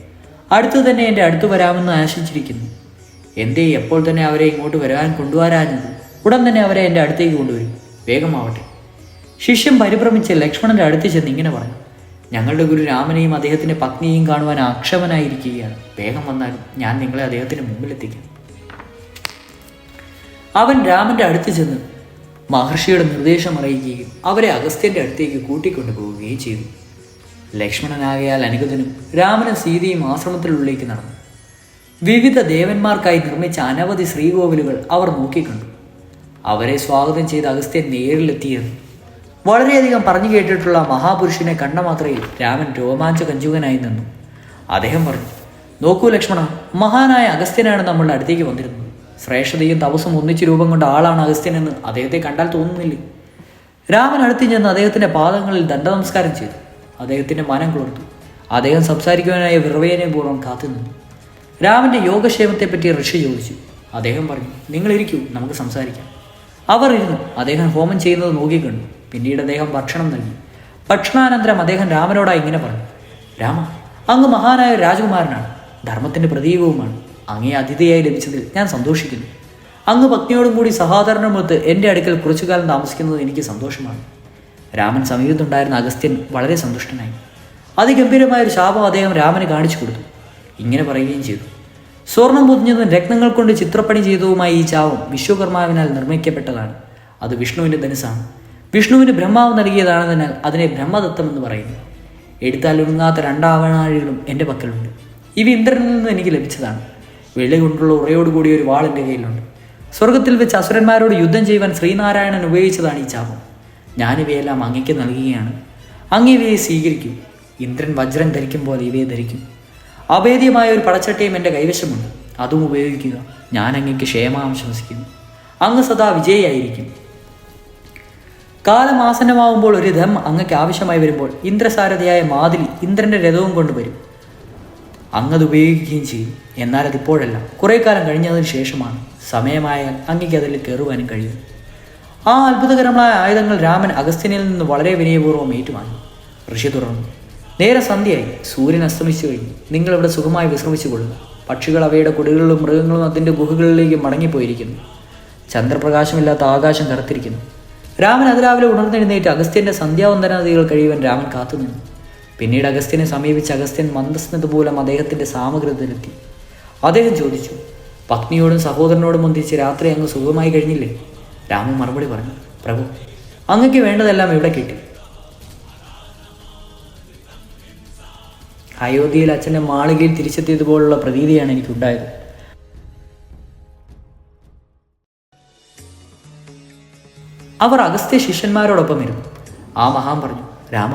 അടുത്തു തന്നെ എൻ്റെ അടുത്ത് വരാമെന്ന് ആശിച്ചിരിക്കുന്നു. എന്തേ എപ്പോൾ തന്നെ അവരെ ഇങ്ങോട്ട് കൊണ്ടുവരാഞ്ഞത്? ഉടൻ തന്നെ അവരെ എൻ്റെ അടുത്തേക്ക് കൊണ്ടുവരും. വേഗമാവട്ടെ. ശിഷ്യൻ പരിഭ്രമിച്ച് ലക്ഷ്മണന്റെ അടുത്ത് ചെന്ന് ഇങ്ങനെ പറഞ്ഞു, ഞങ്ങളുടെ ഗുരു രാമനെയും അദ്ദേഹത്തിൻ്റെ പത്നിയെയും കാണുവാൻ അക്ഷമനായിരിക്കുകയാണ്. വേഗം വന്നാലും ഞാൻ നിങ്ങളെ അദ്ദേഹത്തിന് മുമ്പിലെത്തിക്കാം. അവൻ രാമന്റെ അടുത്ത് ചെന്ന് മഹർഷിയുടെ നിർദ്ദേശം അറിയിക്കുകയും അവരെ അഗസ്ത്യന്റെ അടുത്തേക്ക് കൂട്ടിക്കൊണ്ടു പോവുകയും ചെയ്തു. ലക്ഷ്മണനാകയാൽ അനുഗതനും രാമനും സീതയും ആശ്രമത്തിനുള്ളിലേക്ക് നടന്നു. വിവിധ ദേവന്മാർക്കായി നിർമ്മിച്ച അനവധി ശ്രീകോവിലുകൾ അവർ നോക്കിക്കണ്ടു. അവരെ സ്വാഗതം ചെയ്ത് അഗസ്ത്യൻ നേരിലെത്തിയെന്ന് വളരെയധികം പറഞ്ഞു കേട്ടിട്ടുള്ള മഹാപുരുഷനെ കണ്ട മാത്രയിൽ രാമൻ രോമാഞ്ചകഞ്ചുകനായി നിന്നു. അദ്ദേഹം പറഞ്ഞു, നോക്കൂ ലക്ഷ്മണ, മഹാനായ അഗസ്ത്യനാണ് നമ്മളുടെ അടുത്തേക്ക് വന്നിരുന്നത്. ശ്രേഷ്ഠതയും തപസ്സും ഒന്നിച്ച് രൂപം കൊണ്ട ആളാണ് അഗസ്ത്യനെന്ന് അദ്ദേഹത്തെ കണ്ടാൽ തോന്നുന്നില്ലേ? രാമൻ അടുത്ത് ചെന്ന് അദ്ദേഹത്തിൻ്റെ പാദങ്ങളിൽ ദണ്ഡനമസ്കാരം ചെയ്തു. അദ്ദേഹത്തിൻ്റെ മനം കുളിർത്തു. അദ്ദേഹം സംസാരിക്കുവാനായ വിർവയനപൂർവ്വം കാത്തുനിന്നു. രാമൻ്റെ യോഗക്ഷേമത്തെപ്പറ്റി ഋഷി ചോദിച്ചു. അദ്ദേഹം പറഞ്ഞു, നിങ്ങളിരിക്കൂ, നമുക്ക് സംസാരിക്കാം. അവർ ഇരുന്നു. അദ്ദേഹം ഹോമം ചെയ്യുന്നത് നോക്കിക്കണ്ടു. പിന്നീട് അദ്ദേഹം ഭക്ഷണം നൽകി. ഭക്ഷണാനന്തരം അദ്ദേഹം രാമനോടായി ഇങ്ങനെ പറഞ്ഞു, രാമ, അങ്ങ് മഹാനായ രാജകുമാരനാണ്. ധർമ്മത്തിൻ്റെ പ്രതീകവുമാണ്. അങ്ങേ അതിഥിയായി ലഭിച്ചതിൽ ഞാൻ സന്തോഷിക്കുന്നു. അങ്ങ് പത്നിയോടും കൂടി സഹോദരനുമൊത്ത് എൻ്റെ അടുക്കൽ കുറച്ചു കാലം താമസിക്കുന്നത് എനിക്ക് സന്തോഷമാണ്. രാമൻ സമീപത്തുണ്ടായിരുന്ന അഗസ്ത്യൻ വളരെ സന്തുഷ്ടനായി. അതിഗംഭീരമായൊരു ശാപം അദ്ദേഹം രാമന് കാണിച്ചു കൊടുത്തു. ഇങ്ങനെ പറയുകയും ചെയ്തു: സ്വർണം പൊതിഞ്ഞതും രത്നങ്ങൾ കൊണ്ട് ചിത്രപ്പണി ചെയ്തതുമായ ഈ ചാവം വിശ്വകർമാവിനാൽ നിർമ്മിക്കപ്പെട്ടതാണ്. അത് വിഷ്ണുവിൻ്റെ ധനുസാണ്. വിഷ്ണുവിന് ബ്രഹ്മാവ് നൽകിയതാണെന്നതിനാൽ അതിനെ ബ്രഹ്മദത്തം എന്ന് പറയുന്നു. എടുത്താൽ ഒടുങ്ങാത്ത 2 ആവനാഴികളും എൻ്റെ പക്കലുണ്ട്. ഇവ ഇന്ദ്രനിൽ നിന്ന് എനിക്ക് ലഭിച്ചതാണ്. വെള്ളി കൊണ്ടുള്ള ഉറയോടുകൂടിയ ഒരു വാൾ എൻ്റെ കയ്യിലുണ്ട്. സ്വർഗത്തിൽ വെച്ച് അസുരന്മാരോട് യുദ്ധം ചെയ്യുവാൻ ശ്രീനാരായണൻ ഉപയോഗിച്ചതാണ് ഈ ചാപം. ഞാനിവയെല്ലാം അങ്ങയ്ക്ക് നൽകുകയാണ്. അങ്ങ് ഇവയെ സ്വീകരിക്കും. ഇന്ദ്രൻ വജ്രം ധരിക്കും പോലെ ഇവയെ ധരിക്കും. അഭേദ്യമായ ഒരു പടച്ചട്ടയും എൻ്റെ കൈവശമുണ്ട്. അതും ഉപയോഗിക്കുക. ഞാൻ അങ്ങയ്ക്ക് ക്ഷേമാശംസിക്കുന്നു. അങ്ങ് സദാ വിജയിയായിരിക്കും. കാലം ആസന്നമാവുമ്പോൾ ഒരു രഥം അങ്ങക്ക് ആവശ്യമായി വരുമ്പോൾ ഇന്ദ്രസാരഥിയായ മാതിലി ഇന്ദ്രൻ്റെ രഥവും കൊണ്ടുവരും. അങ്ങത് ഉപയോഗിക്കുകയും ചെയ്യും. എന്നാൽ അതിപ്പോഴല്ല, കുറേ കാലം കഴിഞ്ഞതിന് ശേഷമാണ്. സമയമായാൽ അങ്ങയ്ക്ക് അതിൽ കയറുവാനും കഴിയും. ആ അത്ഭുതകരമായ ആയുധങ്ങൾ രാമൻ അഗസ്ത്യനിൽ നിന്ന് വളരെ വിനയപൂർവ്വം ഏറ്റുവാങ്ങി. ഋഷി തുടർന്നു: നേരെ സന്ധ്യയായി. സൂര്യൻ അസ്തമിച്ചു കഴിഞ്ഞു. നിങ്ങളിവിടെ സുഖമായി വിശ്രമിച്ചു കൊള്ളുക. പക്ഷികൾ അവയുടെ കുടികളിലും മൃഗങ്ങളും അതിൻ്റെ ഗുഹകളിലേക്ക് മടങ്ങിപ്പോയിരിക്കുന്നു. ചന്ദ്രപ്രകാശമില്ലാത്ത ആകാശം കറുത്തിരിക്കുന്നു. രാമൻ അതിരാവിലെ ഉണർന്നെഴുന്നേറ്റ് അഗസ്ത്യൻ്റെ സന്ധ്യാവന്ദനാദികൾ കഴിയുവാൻ രാമൻ കാത്തുനിന്നു. പിന്നീട് അഗസ്ത്യനെ സമീപിച്ച് അഗസ്ത്യൻ മന്ദസ്മിത മൂലം അദ്ദേഹത്തിൻ്റെ സാമഗ്രതയിലെത്തി. അദ്ദേഹം ചോദിച്ചു: പത്നിയോടും സഹോദരനോടും ഒന്നിച്ച് രാത്രി അങ്ങ് സുഖമായി കഴിഞ്ഞില്ലേ? രാമൻ മറുപടി പറഞ്ഞു: പ്രഭു, അങ്ങക്ക് വേണ്ടതെല്ലാം ഇവിടെ കിട്ടി. അയോധ്യയിൽ അച്ഛൻ്റെ മാളികയിൽ തിരിച്ചെത്തിയതുപോലുള്ള പ്രതീതിയാണ് എനിക്കുണ്ടായത്. അവർ അഗസ്ത്യ ശിഷ്യന്മാരോടൊപ്പം ഇരുന്നു. ആ മഹാൻ പറഞ്ഞു: രാമ,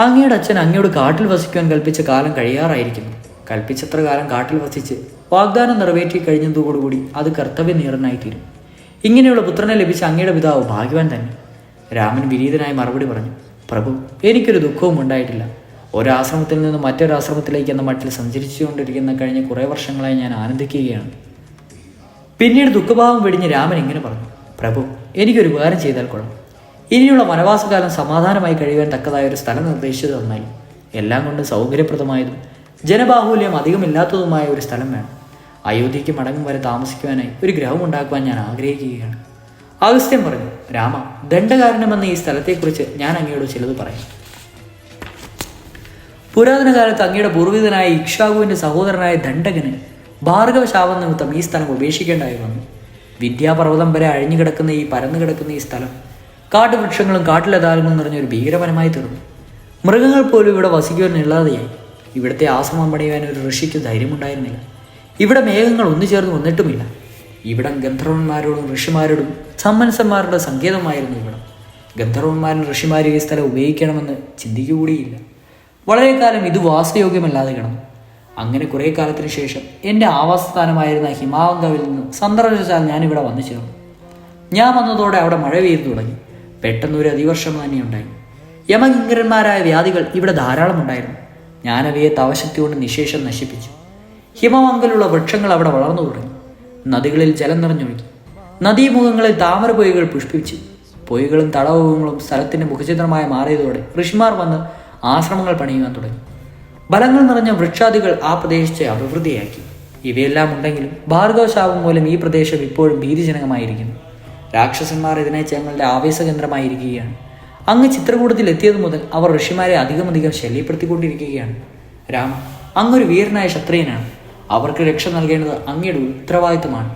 അങ്ങയുടെ അച്ഛൻ അങ്ങയോട് കാട്ടിൽ വസിക്കുവാൻ കൽപ്പിച്ച കാലം കഴിയാറായിരിക്കുന്നു. കൽപ്പിച്ചത്ര കാലം കാട്ടിൽ വസിച്ച് വാഗ്ദാനം നിറവേറ്റി കഴിഞ്ഞതോടുകൂടി അത് കർത്തവ്യനിറനായിത്തീരും. ഇങ്ങനെയുള്ള പുത്രനെ ലഭിച്ച അങ്ങയുടെ പിതാവ് ഭാഗ്യവാൻ തന്നെ. രാമൻ വിനീതനായി മറുപടി പറഞ്ഞു: പ്രഭു, എനിക്കൊരു ദുഃഖവും ഉണ്ടായിട്ടില്ല. ഒരാശ്രമത്തിൽ നിന്ന് മറ്റൊരാശ്രമത്തിലേക്ക് എന്ന മട്ടിൽ സഞ്ചരിച്ചുകൊണ്ടിരിക്കുന്ന കഴിഞ്ഞ കുറേ വർഷങ്ങളായി ഞാൻ ആനന്ദിക്കുകയാണ്. പിന്നീട് ദുഃഖഭാവം വെടിഞ്ഞ് രാമൻ ഇങ്ങനെ പറഞ്ഞു: പ്രഭു, എനിക്കൊരു ഉപകാരം ചെയ്താൽ കൊള്ളാം. ഇനിയുള്ള വനവാസകാലം സമാധാനമായി കഴിയുവാൻ തക്കതായ ഒരു സ്ഥലം നിർദ്ദേശിച്ചു തന്നാൽ. എല്ലാം കൊണ്ട് സൗകര്യപ്രദമായതും ജനബാഹുല്യം അധികമില്ലാത്തതുമായ ഒരു സ്ഥലം വേണം. അയോധ്യയ്ക്ക് മടങ്ങും വരെ താമസിക്കുവാനായി ഒരു ഗ്രഹം ഉണ്ടാക്കുവാൻ ഞാൻ ആഗ്രഹിക്കുകയാണ്. അഗസ്ത്യൻ പറഞ്ഞു: രാമ, ദണ്ഡകാരണമെന്ന ഈ സ്ഥലത്തെക്കുറിച്ച് ഞാൻ അങ്ങയോട് ചിലത് പറയാം. പുരാതന കാലത്ത് അങ്ങയുടെ പൂർവികനായ ഇക്ഷ്വാകുവിൻ്റെ സഹോദരനായ ദണ്ഡകന് ഭാർഗവശാപം നിമിത്തം ഈ സ്ഥലം ഉപേക്ഷിക്കേണ്ടായി വന്നു. വിദ്യാപർവ്വതം വരെ അഴിഞ്ഞുകിടക്കുന്ന ഈ പരന്നു കിടക്കുന്ന ഈ സ്ഥലം കാട്ടുവൃക്ഷങ്ങളും കാട്ടിലതാരങ്ങളും നിറഞ്ഞൊരു ഭീകരവനമായി തീർന്നു. മൃഗങ്ങൾ പോലും ഇവിടെ വസിക്കുവാനില്ലാതെയായി. ഇവിടുത്തെ ആശ്രമം പണിയുവാൻ ഒരു ഋഷിക്ക് ധൈര്യമുണ്ടായിരുന്നില്ല. ഇവിടെ മേഘങ്ങൾ ഒന്നു ചേർന്ന് വന്നിട്ടുമില്ല. ഇവിടം ഗന്ധർവന്മാരോടും ഋഷിമാരോടും സമ്മൻസന്മാരുടെ സങ്കേതമായിരുന്നു ഇവിടം. ഗന്ധർവന്മാരും ഋഷിമാരും ഈ സ്ഥലം ഉപയോഗിക്കണമെന്ന് ചിന്തിക്കുകൂടിയില്ല. വളരെ കാലം ഇത് വാസയോഗ്യമല്ലാതെ കിടന്നു. അങ്ങനെ കുറേ കാലത്തിന് ശേഷം എൻ്റെ ആവാസസ്ഥാനമായിരുന്ന ഹിമാവങ്കവിൽ നിന്ന് സന്ദർശിച്ചാൽ ഞാനിവിടെ വന്നു ചേർന്നു. ഞാൻ വന്നതോടെ അവിടെ മഴ പെയ്തു തുടങ്ങി. പെട്ടെന്നൊരു അതിവർഷം തന്നെയുണ്ടായി. യമകിങ്കരന്മാരായ വ്യാധികൾ ഇവിടെ ധാരാളം ഉണ്ടായിരുന്നു. ഞാനവയെ തവശക്തി കൊണ്ട് നിശേഷം നശിപ്പിച്ചു. ഹിമവങ്കലുള്ള വൃക്ഷങ്ങൾ അവിടെ വളർന്നു തുടങ്ങി. നദികളിൽ ജലം നിറഞ്ഞൊഴുകി. നദീമുഖങ്ങളിൽ താമര പൊയ്കൾ പുഷ്പിച്ചു. പൊയ്കളും തടാകങ്ങളും സ്ഥലത്തിൻ്റെ മുഖചിത്രമായി മാറിയതോടെ ഋഷിമാർ വന്ന് ആശ്രമങ്ങൾ പണിയുവാൻ തുടങ്ങി. ബലങ്ങൾ നിറഞ്ഞ വൃക്ഷാദികൾ ആ പ്രദേശത്തെ അഭിവൃദ്ധിയാക്കി. ഇവയെല്ലാം ഉണ്ടെങ്കിലും ഭാർഗവശാപം മൂലം ഈ പ്രദേശം ഇപ്പോഴും ഭീതിജനകമായിരിക്കുന്നു. രാക്ഷസന്മാർ ഇതിനെ ഞങ്ങളുടെ ആവേശകേന്ദ്രമായിരിക്കുകയാണ്. അങ്ങ് ചിത്രകൂടത്തിൽ എത്തിയത് മുതൽ അവർ ഋഷിമാരെ അധികമധികം ശല്യപ്പെടുത്തിക്കൊണ്ടിരിക്കുകയാണ്. രാമ, അങ്ങൊരു വീരനായ ക്ഷത്രിയനാണ്. അവർക്ക് രക്ഷ നൽകേണ്ടത് അങ്ങയുടെ ഉത്തരവാദിത്തമാണ്.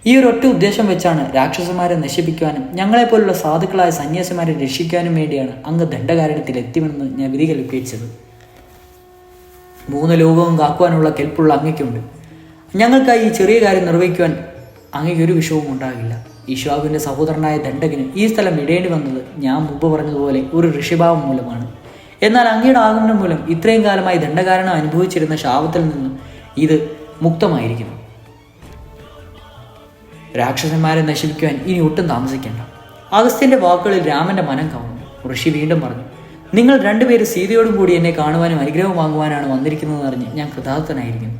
ഈ ഒരൊറ്റ ഉദ്ദേശം വെച്ചാണ് രാക്ഷസന്മാരെ നശിപ്പിക്കുവാനും ഞങ്ങളെപ്പോലുള്ള സാധുക്കളായ സന്യാസിമാരെ രക്ഷിക്കാനും വേണ്ടിയാണ് അങ്ങ് ദണ്ഡകാരണ്യത്തിൽ എത്തിമെന്ന് ഞാൻ വിധി കൽപ്പിച്ചത്. 3 ലോകവും കാക്കുവാനുള്ള കെൽപ്പുള്ള അങ്ങയ്ക്കുണ്ട്. ഞങ്ങൾക്കായി ഈ ചെറിയ കാര്യം നിർവഹിക്കുവാൻ അങ്ങയ്ക്കൊരു വിഷയവും ഉണ്ടാകില്ല. ഇക്ഷ്വാകുവിൻ്റെ സഹോദരനായ ദണ്ഡകന് ഈ സ്ഥലം വിടേണ്ടി വന്നത് ഞാൻ മുമ്പ് പറഞ്ഞതുപോലെ ഒരു ഋഷിഭാവം മൂലമാണ്. എന്നാൽ അങ്ങയുടെ ആഗമനം മൂലം ഇത്രയും കാലമായി ദണ്ഡകാരനം അനുഭവിച്ചിരുന്ന ശാപത്തിൽ നിന്നും ഇത് മുക്തമായിരിക്കുന്നു. രാക്ഷസന്മാരെ നശിപ്പിക്കുവാൻ ഇനി ഒട്ടും താമസിക്കേണ്ട. അഗസ്ത്യൻ്റെ വാക്കുകളിൽ രാമൻ്റെ മനം കവർന്നു. ഋഷി വീണ്ടും പറഞ്ഞു: നിങ്ങൾ 2 പേര് സീതയോടും കൂടി എന്നെ കാണുവാനും അനുഗ്രഹം വാങ്ങുവാനാണ് വന്നിരിക്കുന്നതെന്ന് അറിഞ്ഞ് ഞാൻ കൃതാർത്ഥനായിരിക്കുന്നു.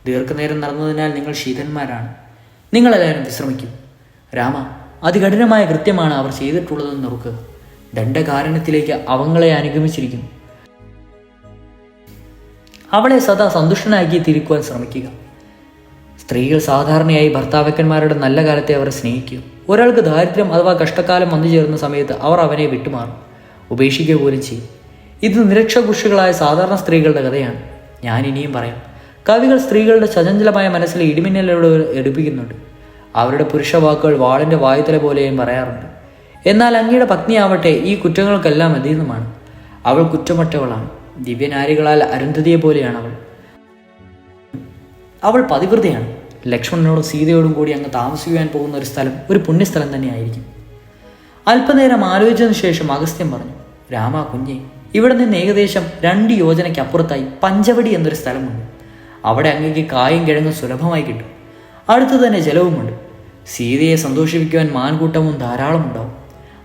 ദീർഘനേരം നടന്നതിനാൽ നിങ്ങൾ ശീതന്മാരാണ്. നിങ്ങളെല്ലാവരും വിശ്രമിക്കും. രാമ, അതികഠിനമായ കൃത്യമാണ് അവർ ചെയ്തിട്ടുള്ളതെന്ന് ഓർക്കുക. ദണ്ഡകാരണ്യത്തിലേക്ക് അവങ്ങളെ അനുഗമിച്ചിരിക്കുന്നു. അവളെ സദാ സന്തുഷ്ടനാക്കി തിരിക്കുവാൻ ശ്രമിക്കുക. സ്ത്രീകൾ സാധാരണയായി ഭർത്താക്കന്മാരുടെ നല്ല കാലത്തെ അവർ സ്നേഹിക്കും. ഒരാൾക്ക് ദാരിദ്ര്യം അഥവാ കഷ്ടകാലം വന്നു ചേരുന്ന സമയത്ത് അവർ അവനെ വിട്ടുമാറും, ഉപേക്ഷിക്കുക പോലും ചെയ്യും. ഇത് നിരക്ഷകുഷികളായ സാധാരണ സ്ത്രീകളുടെ കഥയാണ്. ഞാൻ ഇനിയും പറയാം. കവികൾ സ്ത്രീകളുടെ ചഞ്ചലമായ മനസ്സിലെ ഇടിമിന്നലോട് എടുപ്പിക്കുന്നുണ്ട്. അവരുടെ പുരുഷ വാക്കുകൾ വാളിൻ്റെ വായുതല പോലെയും പറയാറുണ്ട്. എന്നാൽ അങ്ങയുടെ പത്നിയാവട്ടെ ഈ കുറ്റങ്ങൾക്കെല്ലാം അതീതമാണ്. അവൾ കുറ്റമറ്റവളാണ്. ദിവ്യനാരികളാൽ അരുന്ധതിയെ പോലെയാണ് അവൾ. അവൾ പതിവ്രതയാണ്. ലക്ഷ്മണനോടും സീതയോടും കൂടി അങ്ങ് താമസിക്കുവാൻ പോകുന്ന ഒരു സ്ഥലം ഒരു പുണ്യസ്ഥലം തന്നെയായിരിക്കും. അല്പനേരം ആലോചിച്ചതിനു ശേഷം അഗസ്ത്യൻ പറഞ്ഞു, രാമ കുഞ്ഞെ, ഇവിടെ നിന്ന് ഏകദേശം 2 യോജനയ്ക്കപ്പുറത്തായി പഞ്ചവടി എന്നൊരു സ്ഥലമുണ്ട്. അവിടെ അങ്ങേക്ക് കായും കിഴങ്ങും സുലഭമായി കിട്ടും. അടുത്തു തന്നെ ജലവുമുണ്ട്. സീതയെ സന്തോഷിപ്പിക്കുവാൻ മാൻകൂട്ടവും ധാരാളം ഉണ്ടാവും.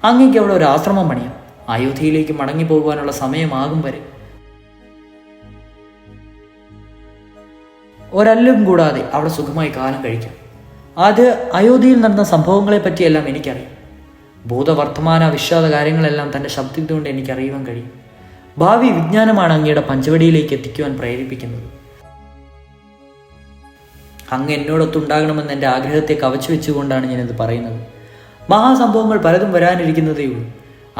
അങ്ങേക്ക് അവിടെ ഒരു ആശ്രമം പണിയാം. അയോധ്യയിലേക്ക് മടങ്ങി പോകുവാനുള്ള സമയമാകും വരെ ഒരല്ലും കൂടാതെ അവിടെ സുഖമായി കാലം കഴിക്കാം. അത് അയോധ്യയിൽ നടന്ന സംഭവങ്ങളെ പറ്റിയെല്ലാം എനിക്കറിയാം. ഭൂതവർത്തമാന വിശ്വാസ കാര്യങ്ങളെല്ലാം തൻ്റെ ശബ്ദത്തിൽ കൊണ്ട് എനിക്കറിയുവാൻ കഴിയും. ഭാവി വിജ്ഞാനമാണ് അങ്ങയുടെ പഞ്ചവടിയിലേക്ക് എത്തിക്കുവാൻ പ്രേരിപ്പിക്കുന്നത്. അങ്ങ് എന്നോടൊത്തുണ്ടാകണമെന്ന് എൻ്റെ ആഗ്രഹത്തെ കവച്ചു വെച്ചുകൊണ്ടാണ് ഞാനിത് പറയുന്നത്. മഹാസംഭവങ്ങൾ പലതും വരാനിരിക്കുന്നതേയുള്ളൂ.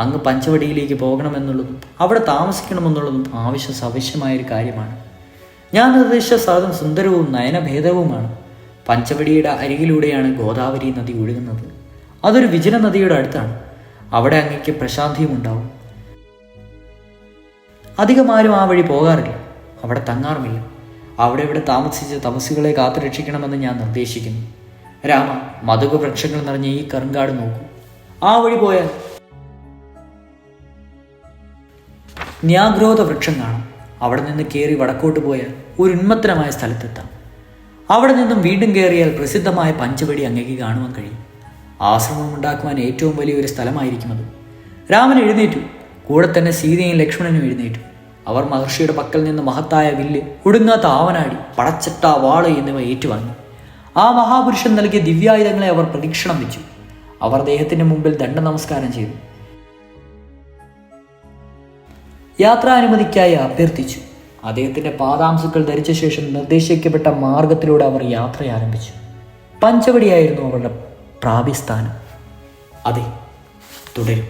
അങ്ങ് പഞ്ചവടിയിലേക്ക് പോകണമെന്നുള്ളതും അവിടെ താമസിക്കണമെന്നുള്ളതും ആവശ്യമായൊരു കാര്യമാണ്. ഞാൻ നിർദ്ദേശിച്ച സ്ഥലം സുന്ദരവും നയനഭേദവുമാണ്. പഞ്ചവടിയുടെ അരികിലൂടെയാണ് ഗോദാവരി നദി ഒഴുകുന്നത്. അതൊരു വിജന നദിയുടെ അടുത്താണ്. അവിടെ അങ്ങയ്ക്ക് പ്രശാന്തിയും ഉണ്ടാവും. അധികമാരും ആ വഴി പോകാറില്ല, അവിടെ തങ്ങാറുമില്ല. അവിടെ ഇവിടെ താമസിച്ച് തപസ്സുകളെ കാത്തുരക്ഷിക്കണമെന്ന് ഞാൻ നിർദ്ദേശിക്കുന്നു. രാമ, മധുക വൃക്ഷങ്ങൾ നിറഞ്ഞ ഈ കറുങ്കാട് നോക്കൂ. ആ വഴി പോയാൽ ന്യാഗ്രോധ വൃക്ഷം കാണാം. അവിടെ നിന്ന് കയറി വടക്കോട്ട് പോയാൽ ഒരു ഉന്മത്തരമായ സ്ഥലത്തെത്താം. അവിടെ നിന്നും വീണ്ടും കയറിയാൽ പ്രസിദ്ധമായ പഞ്ചവടി അങ്ങേക്ക് കാണുവാൻ കഴിയും. ആശ്രമം ഉണ്ടാക്കുവാൻ ഏറ്റവും വലിയൊരു സ്ഥലമായിരിക്കും അത്. രാമൻ എഴുന്നേറ്റു. കൂടെ തന്നെ സീതയും ലക്ഷ്മണനും എഴുന്നേറ്റു. അവർ മഹർഷിയുടെ പക്കൽ നിന്ന് മഹത്തായ വില്ല്, ഒടുങ്ങാത്ത ആവനാടി, പടച്ചട്ട, വാള് എന്നിവ ഏറ്റുവാങ്ങി. ആ മഹാപുരുഷൻ നൽകിയ ദിവ്യായുധങ്ങളെ അവർ പ്രദക്ഷിണം വെച്ചു. അവർ അദ്ദേഹത്തിന്റെ മുമ്പിൽ ദണ്ഡ നമസ്കാരം ചെയ്തു. യാത്രാനുമതിക്കായി അഭ്യർത്ഥിച്ചു. അദ്ദേഹത്തിന്റെ പാദാംശുക്കൾ ധരിച്ച ശേഷം നിർദ്ദേശിക്കപ്പെട്ട മാർഗത്തിലൂടെ അവർ യാത്ര ആരംഭിച്ചു. പഞ്ചവടിയായിരുന്നു അവരുടെ പ്രാപിസ്ഥാനം. അതെ, തുടരും.